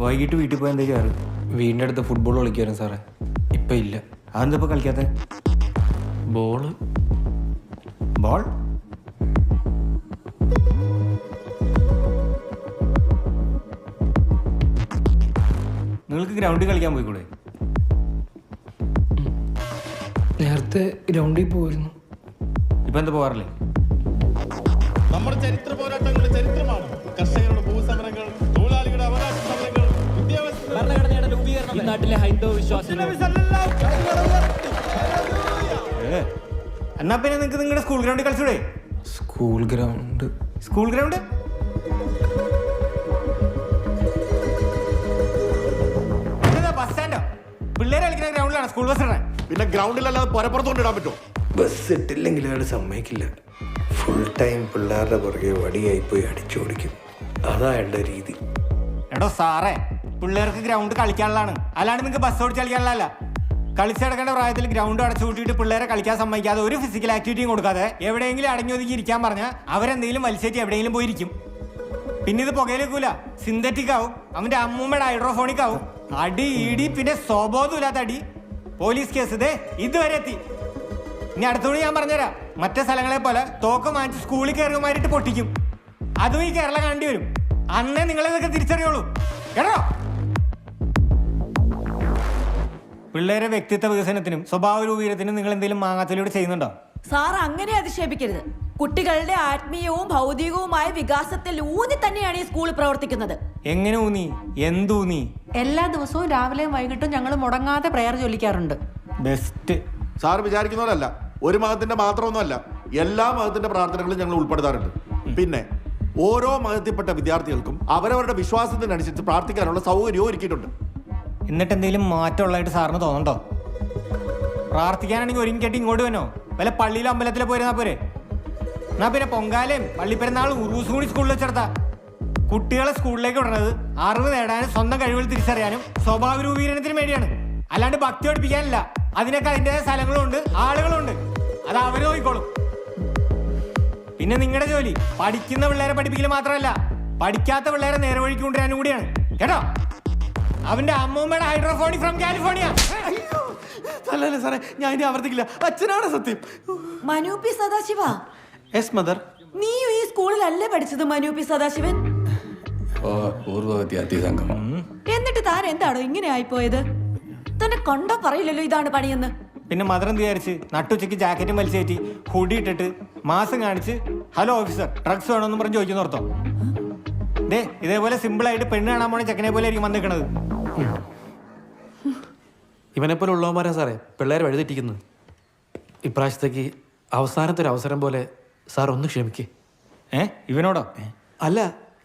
വൈകിട്ട് വീട്ടിൽ പോയി എന്താ ചെയ്യാറ്? വീടിൻ്റെ അടുത്ത് ഫുട്ബോൾ കളിക്കായിരുന്നു സാറേ. ഇപ്പം ഇല്ല. അതെന്താ ഇപ്പം കളിക്കാത്ത? ബോൾ നിങ്ങൾക്ക് ഗ്രൗണ്ടിൽ കളിക്കാൻ പോയിക്കൂടെ? നേരത്തെ ഗ്രൗണ്ടിൽ പോയിരുന്നു. ഇപ്പം എന്താ പോകാറില്ലേ? നമ്മുടെ ചരിത്ര പോരാട്ടങ്ങളുടെ ചരിത്രമാണ് കർഷകരുടെ ഭൂസമരങ്ങൾ, തൊഴിലാളികളുടെ അവകാശ സമരങ്ങൾ, ഭരണഘടനയുടെ രൂപീകരണം, ഈ നാട്ടിലെ ഹൈന്ദവ വിശ്വാസം. എന്നാ പിന്നെ നിങ്ങൾക്ക് നിങ്ങളുടെ സ്കൂൾ ഗ്രൗണ്ടിൽ കളിച്ചൂടെ? സ്കൂൾ ഗ്രൗണ്ട് ബസ് സ്റ്റാൻഡോ? പിള്ളേരെ കളിക്കുന്ന ഗ്രൗണ്ടിലാണ് സ്കൂൾ ബസ് ഇടാൻ. പിന്നെ ഗ്രൗണ്ടിലല്ലാതെ പുറപ്പുറത്തോണ്ട് ഇടാൻ പറ്റുമോ? ബസ് ഇട്ടില്ലെങ്കിൽ അയാൾ സമ്മതിക്കില്ല. ഫുൾ ടൈം പിള്ളേരുടെ പുറകെ വടിയായി പോയി അടിച്ചോടിക്കും. അതാ അയാളുടെ രീതി. എടോ സാറേ, പിള്ളേർക്ക് ഗ്രൗണ്ട് കളിക്കാനുള്ളതാണ്, അല്ലാണ്ട് നിങ്ങൾക്ക് ബസ് ഓടിച്ച് കളിക്കാനുള്ളതല്ല. കളിച്ചടക്കേണ്ട പ്രായത്തിൽ ഗ്രൗണ്ട് അടച്ചു കൂട്ടിയിട്ട് പിള്ളേരെ കളിക്കാൻ സമ്മതിക്കാതെ ഒരു ഫിസിക്കൽ ആക്ടിവിറ്റിയും കൊടുക്കാതെ എവിടെയെങ്കിലും അടങ്ങി ഒതുക്കി ഇരിക്കാൻ പറഞ്ഞാൽ അവരെന്തെങ്കിലും വലിച്ചേറ്റി എവിടെയെങ്കിലും പോയിരിക്കും. പിന്നെ ഇത് പുകയിലേക്കൂല, സിന്തറ്റിക് ആവും, അവന്റെ അമ്മൂമ്മയുടെ ഹൈഡ്രോഫോണിക് ആവും. അടി ഇടി പിന്നെ സ്വബോധമില്ലാത്ത അടി. പോലീസ് കേസ് ഇതുവരെ എത്തി. ഇനി അടുത്തോട് ഞാൻ പറഞ്ഞുതരാം, മറ്റേ സ്ഥലങ്ങളെ പോലെ തോക്ക് വാങ്ങിച്ച് സ്കൂളിൽ കയറുമാരിട്ട് പൊട്ടിക്കും. അതും ഈ കേരളം കാണേണ്ടി വരും. അന്നേ നിങ്ങളിതൊക്കെ തിരിച്ചറിയുള്ളൂ കേട്ടോ. പിള്ളേരെ വ്യക്തിത്വ വികസനത്തിനും സ്വഭാവ രൂപീകരണത്തിനും നിങ്ങൾ എന്തെങ്കിലും മാങ്ങാത്തലൂടെ ചെയ്യുന്നുണ്ടോ? സാർ അങ്ങനെ അധിക്ഷേപിക്കരുത്. കുട്ടികളുടെ ആത്മീയവും ഭൗതികവുമായ വികാസത്തിൽ ഊന്നി തന്നെയാണ് ഈ സ്കൂൾ പ്രവർത്തിക്കുന്നത്. എങ്ങനെ ഊന്നി? എന്തൂന്നി? എല്ലാ ദിവസവും രാവിലെയും വൈകിട്ടും ഞങ്ങൾ മുടങ്ങാതെ പ്രയർ ചൊല്ലിക്കാറുണ്ട്. ബെസ്റ്റ്. സാർ വിചാരിക്കുന്നവരല്ല, ഒരു മതത്തിന്റെ മാത്രമൊന്നുമല്ല, എല്ലാ മതത്തിന്റെ പ്രാർത്ഥനകളും ഞങ്ങൾ ഉൾപ്പെടുത്താറുണ്ട്. പിന്നെ ഓരോ മതത്തിൽപ്പെട്ട വിദ്യാർത്ഥികൾക്കും അവരവരുടെ വിശ്വാസത്തിനനുസരിച്ച് പ്രാർത്ഥിക്കാനുള്ള സൗകര്യവും ഒരുക്കിയിട്ടുണ്ട്. എന്നിട്ട് എന്തെങ്കിലും മാറ്റമുള്ളതായിട്ട് സാറിന് തോന്നണ്ടോ? പ്രാർത്ഥിക്കാനാണെങ്കിൽ ഒരുങ്ങിക്കെട്ടി ഇങ്ങോട്ട് വന്നോ, വല്ല പള്ളിയിലോ അമ്പലത്തിലോ പോയിരുന്നാ പോരെ. എന്നാ പിന്നെ പൊങ്കാലയും പള്ളിപ്പെരുന്നാളും ഉറൂസും കൂടി സ്കൂളിൽ വെച്ചെടുത്താ. കുട്ടികളെ സ്കൂളിലേക്ക് വിടുന്നത് അറിവ് നേടാനും സ്വന്തം കഴിവുകൾ തിരിച്ചറിയാനും സ്വഭാവ രൂപീകരണത്തിനും വേണ്ടിയാണ്, അല്ലാണ്ട് ഭക്തി പഠിപ്പിക്കാനല്ല. അതിനൊക്കെ അതിൻ്റെതായ സ്ഥലങ്ങളും ഉണ്ട്, ആളുകളും ഉണ്ട്. അത് അവർ നോക്കിക്കോളും. പിന്നെ നിങ്ങളുടെ ജോലി പഠിക്കുന്ന പിള്ളേരെ പഠിപ്പിക്കൽ മാത്രമല്ല, പഠിക്കാത്ത പിള്ളേരെ നേർവഴിക്ക് കൊണ്ടുവരാനും കൂടിയാണ് കേട്ടോ. അവന്റെ അമ്മൂമ്മയുടെ ഹൈഡ്രോഫോണി ഫ്രം കാലിഫോർണിയ. അല്ലല്ല സാറേ, ഞാൻ ഇനി ആവർത്തിക്കില്ല. അച്ഛനാണ് സത്യം. മനൂപി സദാശിവ, യെസ് മദർ. നീയും ഈ സ്കൂളിലല്ലേ പഠിച്ചത് മനൂപി സദാശിവൻ? പൂർവ്വ വിദ്യാർത്ഥി സംഘം. എന്നിട്ട് താൻ എന്താണോ ഇങ്ങനെ ആയിപ്പോയത്? തന്നെ കണ്ടോ പറയില്ലല്ലോ ഇതാണ് പണിയെന്ന്. പിന്നെ മദർ എന്ത് വിചാരിച്ച്? നട്ടുച്ചയ്ക്ക് ജാക്കറ്റും വലിച്ചേറ്റി ഹുഡി ഇട്ടിട്ട് മാസം കാണിച്ച് ഹലോ ഓഫീസർ ഡ്രഗ്സ് വേണമെന്ന് പറഞ്ഞ് ചോദിക്കുന്നു ഓർത്തോ? ഇതേപോലെ സിമ്പിൾ ആയിട്ട് പെണ്ണ് കാണാൻ പോണ ചെക്കനെ പോലെ ആയിരിക്കും വന്നിരിക്കണത്. ഇവനെപ്പോലെ ഉള്ളവന്മാരാ സാറേ പിള്ളേരെ വഴിതെറ്റിക്കുന്നത്. ഇപ്രാവശ്യത്തേക്ക് അവസാനത്തെ ഒരു അവസരം പോലെ സാർ ഒന്ന് ക്ഷമിക്കേ. ഇവനോടോ? അല്ല,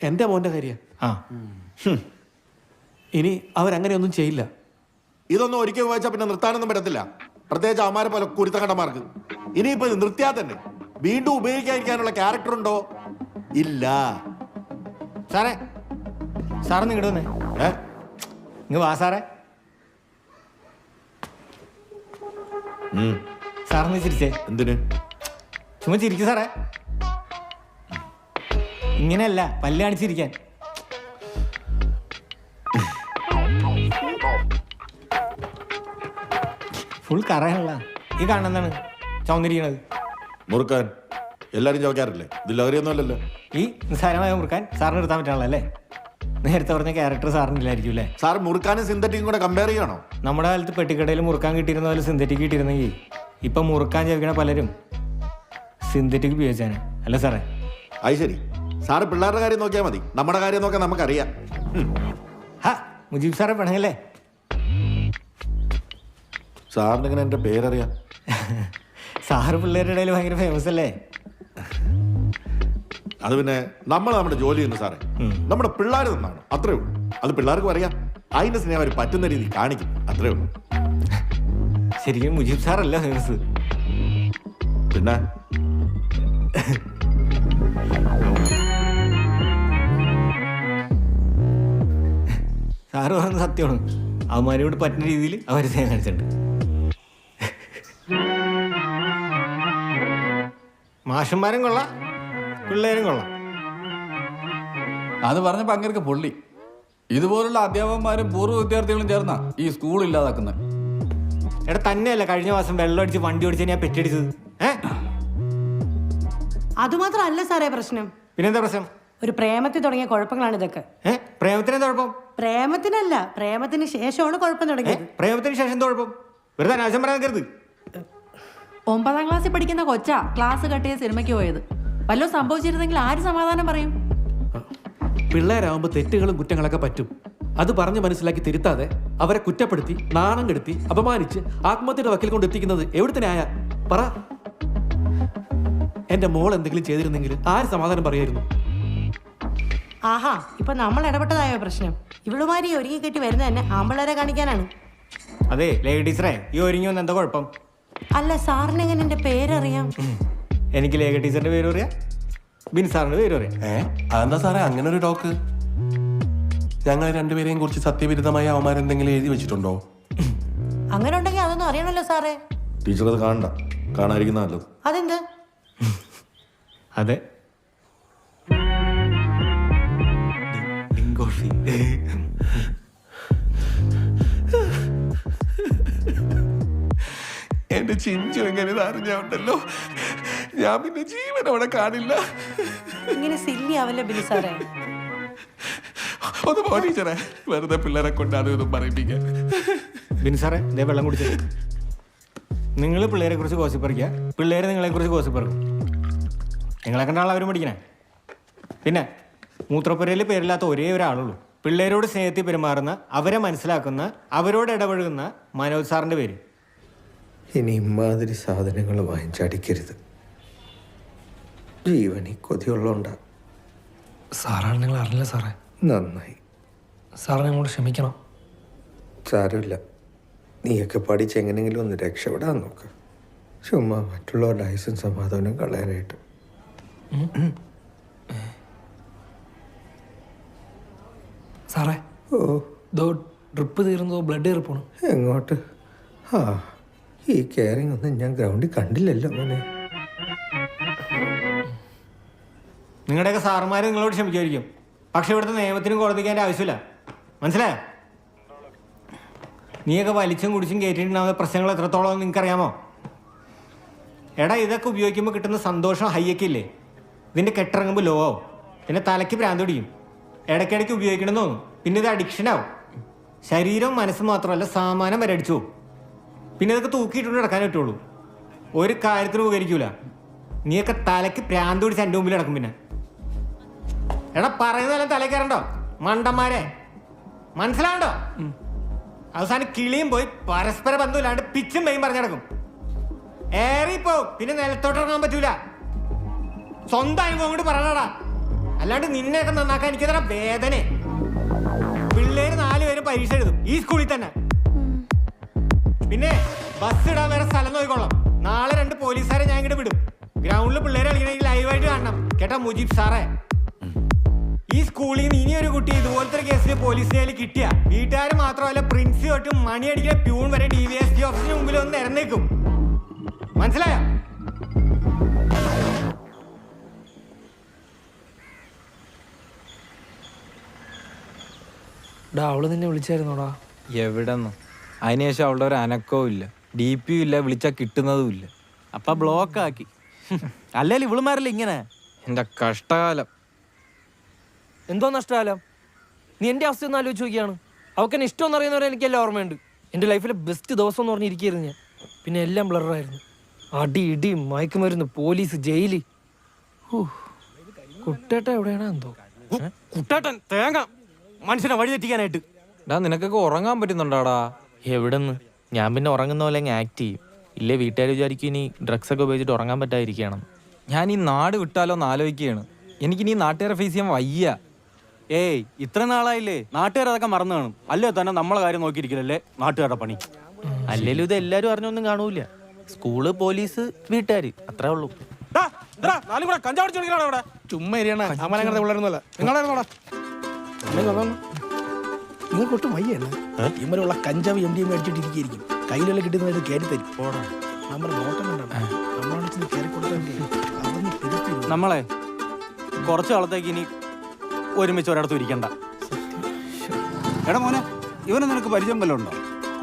എൻ്റെ മോൻ്റെ കാര്യം. ഇനി അവരങ്ങനെയൊന്നും ചെയ്യില്ല. ഇതൊന്നും ഒരിക്കൽ വായിച്ചാൽ പിന്നെ നിർത്താനൊന്നും പറ്റത്തില്ല, പ്രത്യേകിച്ച് അവന്മാരെ പോലെ കുരുത്തക്കണ്ടമാർക്ക്. ഇനിയിപ്പോ ഇത് നിർത്തിയാൽ തന്നെ വീണ്ടും ഉപയോഗിക്കാതിരിക്കാനുള്ള ക്യാരക്ടർ ഉണ്ടോ? ഇല്ല. സാറേ, സാറ് നിങ്ങടെ തന്നെ ഇങ്ങ് വാ സാറേ. സാറിന് ചിരിച്ചേ? എന്തിന്? ചുമ്മാ ചിരിക്കും സാറേ. ഇങ്ങനെയല്ല, പല്ല് കാണിച്ചിരിക്കാൻ. ഫുൾ കറയാണല്ല. ഈ കാണുന്നതാണ് ചുവന്നിരിക്കണത്. മുറുക്കാൻ എല്ലാരും ചോദിക്കാറില്ലേ? ഇത് ലഹരിയൊന്നും അല്ലല്ലോ. ഈ നിസ്സാരമായ മുറുക്കാൻ സാറിന് എടുത്താൻ പറ്റാണല്ലോ അല്ലേ? നേരത്തെ പറഞ്ഞ ക്യാരക്ടർ സാറിനില്ലായിരിക്കും അല്ലേ? സാർ മുറുക്കാനും സിന്തറ്റിക്കും കൂടെ കമ്പയർ ചെയ്യണോ? നമ്മുടെ കാലത്ത് പെട്ടിക്കടയിൽ മുറുക്കാൻ കിട്ടിയിരുന്ന പോലെ സിന്തറ്റിക് കിട്ടിയിരുന്നെങ്കിൽ ഇപ്പം മുറുക്കാൻ ചോദിക്കണ പലരും സിന്തറ്റിക് ഉപയോഗിച്ചാണ് അല്ല സാറേ? അത് ശരി. സാറ് പിള്ളേരുടെ കാര്യം നോക്കിയാൽ മതി, നമ്മുടെ കാര്യം നോക്കാൻ നമുക്കറിയാം. മുജീബ് സാറെ പണങ്ങല്ലേ? സാറിന് ഇങ്ങനെ എൻ്റെ പേരറിയാം. സാറ് പിള്ളേരുടെ ഇടയിൽ ഭയങ്കര ഫേമസ് അല്ലേ? അത് പിന്നെ നമ്മൾ നമ്മുടെ ജോലി ചെയ്യുന്നു സാറേ. നമ്മുടെ പിള്ളേർ നിന്നാണ്, അത്രേ ഉള്ളൂ. അത് പിള്ളേർക്കും അറിയാം. അതിന്റെ സ്നേഹം അവർ പറ്റുന്ന രീതി കാണിക്കും, അത്രേ ഉള്ളൂ. ശരിക്കും മുജീബ് സാറല്ല ഫേമസ്. പിന്നെ സാറ് പറയുന്നത് സത്യമാണ്. അവന്മാരോട് പറ്റുന്ന രീതിയിൽ അവർ സ്നേഹം കാണിച്ചിട്ടുണ്ട്. മാഷന്മാരും കൊള്ളാം, പിള്ളേരും കൊള്ളാം. അത് പറഞ്ഞപ്പോ അങ്ങേർക്ക് പൊള്ളി. ഇതുപോലുള്ള അധ്യാപകന്മാരും പൂർവ്വ വിദ്യാർത്ഥികളും ചേർന്ന ഈ സ്കൂൾ ഇല്ലാതാക്കുന്നത്. എടാ തന്നെയല്ല കഴിഞ്ഞ മാസം വെള്ളം അടിച്ച് വണ്ടി ഓടിച്ച് ഞാൻ പെറ്റടിച്ചത്. അതുമാത്രമല്ല സാറേ പ്രശ്നം. പിന്നെന്താ പ്രശ്നം? ഒരു പ്രേമത്തിൽ തുടങ്ങിയ കുഴപ്പങ്ങളാണ് ഇതൊക്കെ. പ്രേമത്തിനെന്താ കുഴപ്പം? പ്രേമത്തിനല്ല, പ്രേമത്തിന് ശേഷമാണ് കുഴപ്പം തുടങ്ങിയത്. പ്രേമത്തിന് ശേഷം എന്താ കുഴപ്പം? വെറുതെ അനാവശ്യം പറയാൻ കരുത്. 9ാം ക്ലാസ്സിൽ പഠിക്കുന്ന കൊച്ചാ ക്ലാസ് കട്ടിയ സിനിമയ്ക്ക് പോയത്. വല്ലതും സംഭവിച്ചിരുന്നെങ്കിൽ ആര് സമാധാനം പറയും? പിള്ളേരാകുമ്പോൾ തെറ്റുകളും കുറ്റങ്ങളൊക്കെ പറ്റും. അത് പറഞ്ഞ് മനസ്സിലാക്കി തിരുത്താതെ അവരെ കുറ്റപ്പെടുത്തി, നാണം കെടുത്തി, അപമാനിച്ച് ആത്മഹത്യയുടെ വക്കിൽ കൊണ്ട് എത്തിക്കുന്നത് എവിടുത്തെ ന്യായ? പറ. എന്റെ മോൾ എന്തെങ്കിലും ചെയ്തിരുന്നെങ്കിൽ ആര് സമാധാനം പറയായിരുന്നു? ആഹാ, ഇപ്പൊ നമ്മൾ ഇടപെട്ടതായോ പ്രശ്നം? ഇവളുമാരി ഒരുങ്ങി കെട്ടി വരുന്നത് തന്നെ ആമ്പിള്ളേരെ കാണിക്കാനാണ്. അതെ ലേഡീസറെ, ഈ ഒരുങ്ങി വന്ന് എന്താ കുഴപ്പം? അല്ല, സാറിന് എങ്ങനെ എന്റെ പേരറിയാം? എനിക്ക് ലേഖ ടീച്ചറിന്റെ പേര് പറയാം, ബിൻ സാറിന്റെ പേര് പറയാം. അതെന്താ സാറേ അങ്ങനെ ഒരു ടോക്ക്? ഞങ്ങൾ രണ്ടുപേരെയും കുറിച്ച് സത്യവിരുദ്ധമായ അവന്മാരെന്തെങ്കിലും എഴുതി വെച്ചിട്ടുണ്ടോ? അങ്ങനെ ഉണ്ടെങ്കിൽ അതൊന്നും അറിയണല്ലോ സാറേ. ടീച്ചർ അത് കാണണ്ട, കാണാതിരിക്കുന്ന നല്ലത്. അതെന്ത്? അതെ, എന്റെ ചിഞ്ചു എങ്ങനെ അറിഞ്ഞുണ്ടല്ലോ, ഞാൻ പിന്നെ ജീവൻ അവിടെ കാണില്ല. ഇങ്ങനെ സില്ലി ആവല്ലേ ബിലി സാറേ. ഒന്ന് പോ ടീച്ചറെ, വെറുതെ പിള്ളേരെ കൊണ്ടാണ് ഇതൊന്നും പറയിപ്പിക്കാൻ. ബിൻ സാറേ, ഇതേ വെള്ളം കുടിച്ചത്. നിങ്ങൾ പിള്ളേരെ കുറിച്ച് ഗോസിപ്പറിക്കുക, പിള്ളേരെ നിങ്ങളെ കുറിച്ച് ഗോസിപ്പറക്കും. നിങ്ങളെ കണ്ടാണ് അവരും പഠിക്കണേ. പിന്നെ മൂത്രപ്പുരയിൽ പേരില്ലാത്ത ഒരേ ഒരാളുള്ളൂ, പിള്ളേരോട് സ്നേഹത്തിൽ പെരുമാറുന്ന, അവരെ മനസ്സിലാക്കുന്ന, അവരോട് ഇടപഴകുന്ന മനോജ് സാറിന്റെ പേര്. ഇനി ഇമാതിരി സാധനങ്ങൾ വാങ്ങിച്ചടിക്കരുത്. ജീവനി കൊതിയുള്ളോണ്ടാ. സാറാണ് നിങ്ങൾ അറിയില്ല സാറേ. നന്നായി. സാറ് നിങ്ങളോട് ക്ഷമിക്കണം. സാരമില്ല, നീയൊക്കെ പഠിച്ച് എങ്ങനെയെങ്കിലും ഒന്ന് രക്ഷപ്പെടാൻ നോക്ക്. ചുമ്മാ മറ്റുള്ളവരുടെ ആയുസും സമാധാനം കളയാനായിട്ട്. സാറേ, ഡ്രിപ്പ് തീർന്നതോ ബ്ലഡ് കയറിപ്പോണു. എങ്ങോട്ട്? ആ, ഈ കെയറിങ് ഒന്നും ഞാൻ ഗ്രൗണ്ടിൽ കണ്ടില്ലല്ലോ മോനെ. നിങ്ങളുടെയൊക്കെ സാറുമാർ നിങ്ങളോട് ക്ഷമിക്കുമായിരിക്കും, പക്ഷെ ഇവിടുത്തെ നിയമത്തിനും കോടതിക്ക് അതിൻ്റെ ആവശ്യമില്ല. മനസ്സിലായോ? നീയൊക്കെ വലിച്ചും കുടിച്ചും കയറ്റിയിട്ടുണ്ടാവുന്ന പ്രശ്നങ്ങൾ എത്രത്തോളം നിങ്ങൾക്കറിയാമോ? എടാ, ഇതൊക്കെ ഉപയോഗിക്കുമ്പോൾ കിട്ടുന്ന സന്തോഷം ഹൈയൊക്കെ ഇല്ലേ, ഇതിൻ്റെ കെട്ടിറങ്ങുമ്പോൾ ലോ ആവും. പിന്നെ തലയ്ക്ക് ഭ്രാന്ത് പിടിക്കും. ഇടയ്ക്കിടയ്ക്ക് ഉപയോഗിക്കണമെന്ന് തോന്നും, പിന്നെ ഇത് അഡിക്ഷനാവും. ശരീരവും മനസ്സും മാത്രമല്ല സാമാനം വരെ അടിച്ചു പോകും. പിന്നെ ഇതൊക്കെ തൂക്കിയിട്ടുണ്ട് കിടക്കാൻ പറ്റുള്ളൂ, ഒരു കാര്യത്തിനും ഉപകരിക്കൂല. നീയൊക്കെ തലയ്ക്ക് ഭ്രാന്ത് പിടിച്ച് എൻ്റെ മുമ്പിൽ കിടക്കും. പിന്നെ എടാ, പറയുന്നതെല്ലാം തലയിൽ കയറണ്ടോ മണ്ടന്മാരെ? മനസ്സിലാവണ്ടോ? അവസാനം കിളിയും പോയി പരസ്പര ബന്ധമില്ലാണ്ട് പിച്ചും പെയും പറഞ്ഞു കിടക്കും. ഏറിപ്പോവും, പിന്നെ നിലത്തോട്ട് ഇറങ്ങാൻ പറ്റൂല. സ്വന്തം അനുഭവം കൊണ്ട് പറയണടാ, അല്ലാണ്ട് നിന്നെയൊക്കെ നന്നാക്കാൻ എനിക്ക് തരാം വേദന. പിള്ളേര് 4 പേരും പരീക്ഷ എഴുതും ഈ സ്കൂളിൽ തന്നെ. പിന്നെ ബസ് ഇടാൻ വേറെ സ്ഥലം നോക്കിക്കോളാം. നാളെ 2 പോലീസുകാരെ ഞാൻ ഇങ്ങോട്ട് വിടും. ഗ്രൗണ്ടിൽ പിള്ളേരെ കളിക്കണമെങ്കിൽ ലൈവായിട്ട് കാണണം കേട്ടാ മുജീബ് സാറേ. ഈ സ്കൂളിൽ നിന്ന് ഇനിയൊരു കുട്ടി ഇതുപോലത്തെ ഒരു കേസിൽ പോലീസിന്റെ കയ്യിൽ കിട്ടിയ വീട്ടുകാർ മാത്രമല്ല പ്രിൻസി തൊട്ടും മണി അടിക്കുന്ന പ്യൂൺ വരെ DVSP ഓഫീസിന് മുമ്പിൽ ഒന്ന് ഇറന്നേക്കും. മനസ്സിലായോ? അവള് നിന്നെ വിളിച്ചായിരുന്നോടാ? എവിടെന്ന്? അതിനുശേഷം അവളുടെ ഒരു അനക്കവും ഇല്ല, DP ഇല്ല, വിളിച്ചാൽ കിട്ടുന്നതും ഇല്ല. അപ്പൊ ബ്ലോക്ക് ആക്കി. അല്ലേലും ഇവളുമാരല്ലേ ഇങ്ങനെ. എൻ്റെ കഷ്ടകാലം. എന്തോ നഷ്ടകാലം? നീ എൻ്റെ അവസ്ഥ ഒന്ന് ആലോചിച്ച് നോക്കിയാണ്. അവൾക്ക് എന്നെ ഇഷ്ടമെന്ന് അറിയുന്നവരെ എനിക്കെല്ലാം ഓർമ്മയുണ്ട്. എൻ്റെ ലൈഫിലെ ബെസ്റ്റ് ദിവസം എന്ന് പറഞ്ഞിരിക്കുകയായിരുന്നു ഞാൻ. പിന്നെ എല്ലാം ബ്ലറായിരുന്നു. അടി ഇടി മയക്കുമരുന്ന് പോലീസ് ജയില്. കുട്ടേട്ടൻ എവിടെയാണോ എന്തോ. കുട്ടേട്ടൻ തേങ്ങ മനുഷ്യനെ വഴി തെറ്റിക്കാനായിട്ട്. നിനക്കൊക്കെ ഉറങ്ങാൻ പറ്റുന്നുണ്ടാടാ? എവിടെന്ന്? ഞാൻ പിന്നെ ഉറങ്ങുന്ന പോലെ അങ്ങ് ആക്ട് ചെയ്യും. ഇല്ലേ വീട്ടുകാർ വിചാരിക്കും ഇനി ഡ്രഗ്സ് ഒക്കെ ഉപയോഗിച്ചിട്ട് ഉറങ്ങാൻ പറ്റാതിരിക്കുകയാണ്. ഞാൻ ഈ നാട് വിട്ടാലോ എന്ന് ആലോചിക്കുകയാണ്. എനിക്കിനി നാട്ടുകാരെ ഫേസ് ചെയ്യാൻ വയ്യ. ഏയ് ഇത്ര നാളായില്ലേ, നാട്ടുകാരതൊക്കെ മറന്നു കാണും. അല്ലേ തന്നെ നമ്മളെ കാര്യം നോക്കിയിരിക്കില്ലല്ലേ നാട്ടുകാരുടെ പണി. അല്ലേലും ഇത് എല്ലാവരും അറിഞ്ഞൊന്നും കാണൂല. സ്കൂള്, പോലീസ്, വീട്ടുകാർ, അത്രേ ഉള്ളൂ. ചുമ്മാ ഇരിയാണ് അമലങ്ങനത്തെ പിള്ളേരൊന്നുമല്ല. നിങ്ങളായിരുന്നോടാ? നിങ്ങൾക്ക് ഒട്ടും വയ്യാണ്. ഇമ്മലുള്ള കഞ്ചാവ് MD മേടിച്ചിട്ടിരിക്കും. കയ്യിലുള്ള കിട്ടുന്നത് കയറി തരും. നമ്മുടെ നോട്ടം കണ്ടാണ് നമ്മളോട് കയറി കൊടുക്കാൻ. നമ്മളെ കുറച്ച് കാലത്തേക്ക് ഇനി ഒരുമിച്ച് ഒരിടത്തും ഇരിക്കണ്ട. എടാ മോനെ, ഇവനെ നിനക്ക് പരിചയം വല്ലതും ഉണ്ടോ?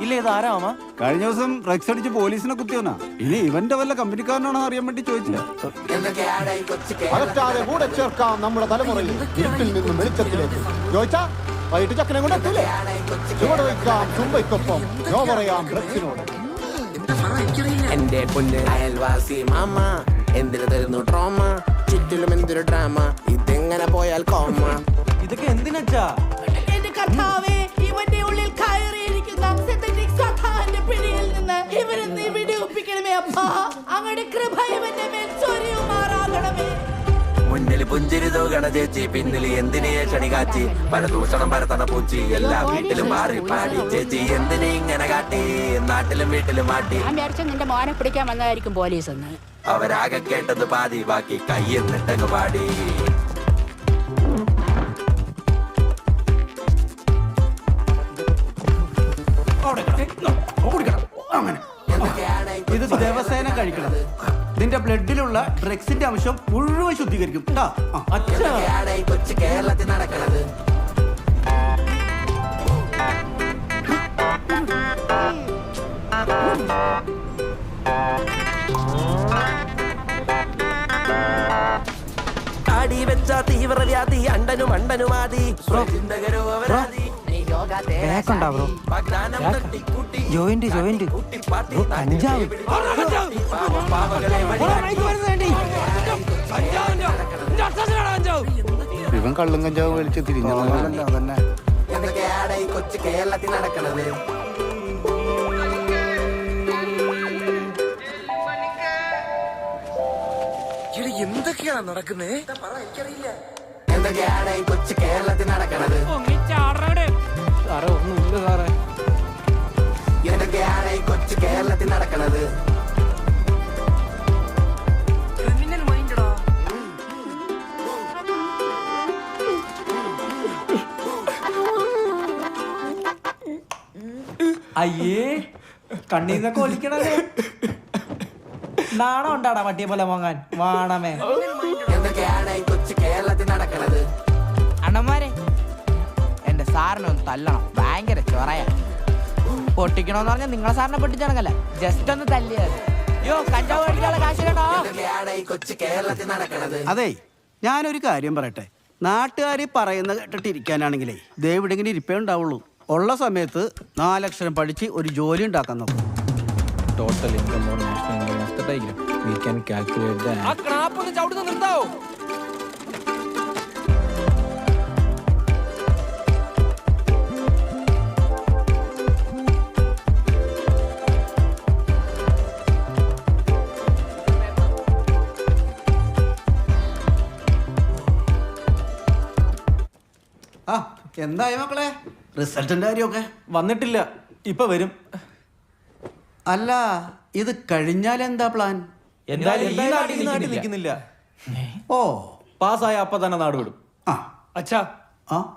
ഇല്ല, ഇത് ആരാമാ? കഴിഞ്ഞ ദിവസം ഡ്രഗ്സ് അടിച്ച് പോലീസിനെ കുത്തിയവനാ. ഇനി ഇവന്റെ വല്ല കമ്പനിക്കാരനാണോ അറിയാൻ വേണ്ടി ചോദിച്ചില്ല. അകറ്റാതെ കൂടെ ചേർക്കാം നമ്മുടെ തലമുറയിൽ ഇരുട്ടിൽ നിന്നും വെളിച്ചത്തിലേക്ക്. ചോദിച്ചാ വൈകിട്ട് ചക്കനെ കൊണ്ട് എത്തൂലേ? ചുവട് വയ്ക്കാം ചുംബയ്ക്കൊപ്പം, നോ പറയാം ഡ്രഗ്സിനോട്. എന്റെ പൊന്ന് അയൽവാസി മാമ എന്തിനു തരുന്നു ട്രോമ, ചുറ്റിലും എന്തൊരു ഡ്രാമ, ഇതെങ്ങനെ പോയാൽ കോമ. ഇതൊക്കെ എന്തിനാ? എന്റെ കർത്താവേ, ഇവന്റെ ഉള്ളിൽ കയറിയിരിക്കുന്ന സിന്തറ്റിക് സത്താന്റെ പിടിയിൽ നിന്ന് ഇവരെ നീ വിടുവിപ്പിക്കണമേ അപ്പാ. അങ്ങയുടെ കൃപ ഇവന്റെ മേൽ ചൊരിയുമാറാകണമേ. മുന്നിൽ പുഞ്ചിരി തൂകണ ചേച്ചി, പിന്നിൽ എന്തിനെ ക്ഷണി കാച്ചി, പരദൂഷണം പരത്തണ പൂച്ചി, എല്ലാ വീട്ടിലും മാറി പാടി ചേച്ചി എന്തിനെ ഇങ്ങനെ കാട്ടി, നാട്ടിലും വീട്ടിലും മാറ്റി. ഞാൻ വിചാരിച്ചു നിന്റെ മോനെ പിടിക്കാൻ വന്നതായിരിക്കും പോലീസ് എന്ന്. അവരാകെ കേട്ടത് പാതി, ബാക്കി കയ്യെന്നിട്ടങ്ങ് പാടി. ഇത് ദിവസേന കഴിക്കണം. ഇതിന്റെ ബ്ലഡിലുള്ള ഡ്രഗ്സിന്റെ അംശം മുഴുവൻ ശുദ്ധീകരിക്കും. കൊച്ചു കേരളത്തിൽ നടക്കണത്. അടി വെച്ച തീവ്രവ്യാധി അണ്ടനും അണ്ടനുമാതി, ചിന്തകരോ അവരാതി. ജോയിന്റ് കഞ്ചാവ് ഇവൻ കള്ളും കഞ്ചാവ് വലിച്ച് തിരിഞ്ഞല്ലോ. അതന്നെ എന്തൊക്കെയാണ് ഈ കൊച്ചു കേരളത്തിൽ നടക്കണത്. എന്തൊക്കെയാണ് നടക്കുന്നേ? എന്തൊക്കെയാണ് ഈ കൊച്ചു കേരളത്തിൽ നടക്കണത്. എന്തൊക്കെയാണ് ഈ കൊച്ചു കേരളത്തിൽ നടക്കണത്. അയ്യേ, കണ്ണീന്നൊക്കെ ഒലിക്കണേ. നാണം ഉണ്ടാടാ പട്ടിയെ പോലെ വാങ്ങാൻ വാണമേ. എന്തൊക്കെയാണ് ഈ കൊച്ചു കേരളത്തിൽ നടക്കണത്. അണ്ണന്മാരെ, എന്റെ സാറിനെ ഒന്ന് തല്ലണം, ഭയങ്കര ചൊറയാ. പൊട്ടിക്കണോന്ന് പറഞ്ഞാൽ നിങ്ങളെ സാറിനെ പൊട്ടിച്ചാണല്ല, ജസ്റ്റ് ഒന്ന് തല്ലിയത്. കഞ്ചാവ് മേടിക്കാനുള്ള കാശ് കേട്ടോ. എന്തൊക്കെയാണ് ഈ കൊച്ചു കേരളത്തിൽ നടക്കണത്. അതെ, ഞാനൊരു കാര്യം പറയട്ടെ. നാട്ടുകാർ പറയുന്ന കേട്ടിട്ടിരിക്കാനാണെങ്കിലേ ദേവിടെങ്കിലും ഇരിപ്പേ ഉണ്ടാവുള്ളൂ. ഉള്ള സമയത്ത് 4 അക്ഷരം പഠിച്ച് ഒരു ജോലി ഉണ്ടാക്കാൻ നോക്കും. Total income or national income of the tiger we can calculate ആ ക്രാപ്പ് ഒന്ന് ചവിടുന്ന നിർത്താവോ? എന്തായി മക്കളെ, റിസൾട്ടിന്റെ കാര്യമൊക്കെ? വന്നിട്ടില്ല, ഇപ്പൊ വരും. അല്ല, ഇത് കഴിഞ്ഞാൽ എന്താ പ്ലാൻ? എന്തായാലും ഈ നാട്ടിൽ നിൽക്കുന്നില്ല. ഓ, പാസ്സായ അപ്പൊ തന്നെ നാട് വിടും. അച്ഛാ,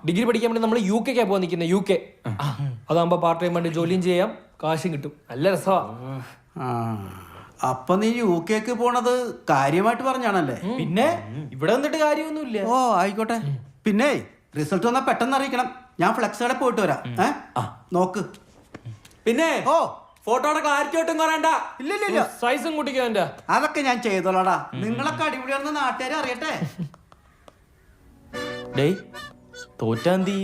ഡിഗ്രി പഠിക്കാൻ വേണ്ടി നമ്മൾ UK പോകാൻ നിൽക്കുന്നത്. UK അതാകുമ്പോ പാർട്ട് ടൈം വേണ്ടി ജോലിയും ചെയ്യാം, കാശും കിട്ടും. നല്ല രസമാ. അപ്പൊ നീ UK പോണത് കാര്യമായിട്ട് പറഞ്ഞാണല്ലേ? പിന്നെ ഇവിടെ വന്നിട്ട് കാര്യമൊന്നുമില്ല. ഓ ആയിക്കോട്ടെ. പിന്നെ റിസൾട്ട് വന്നാൽ പെട്ടെന്ന് അറിയിക്കണം. ഞാൻ ഫ്ലെക്സ് കടയിൽ പോയിട്ട് വരാം. നോക്ക്. പിന്നെ ഓ ഫോട്ടോയുടെ ക്ലാരിറ്റി ഒട്ടും കുറയണ്ട. ഇല്ല സൈസും കുട്ടിക്കോ എന്റെ. അതൊക്കെ ഞാൻ ചെയ്തോളാടാ. നിങ്ങളൊക്കെ അടിപൊളിയാണെന്ന് നാട്ടുകാരെ അറിയട്ടെ. ഡേയ് തോറ്റാന്തി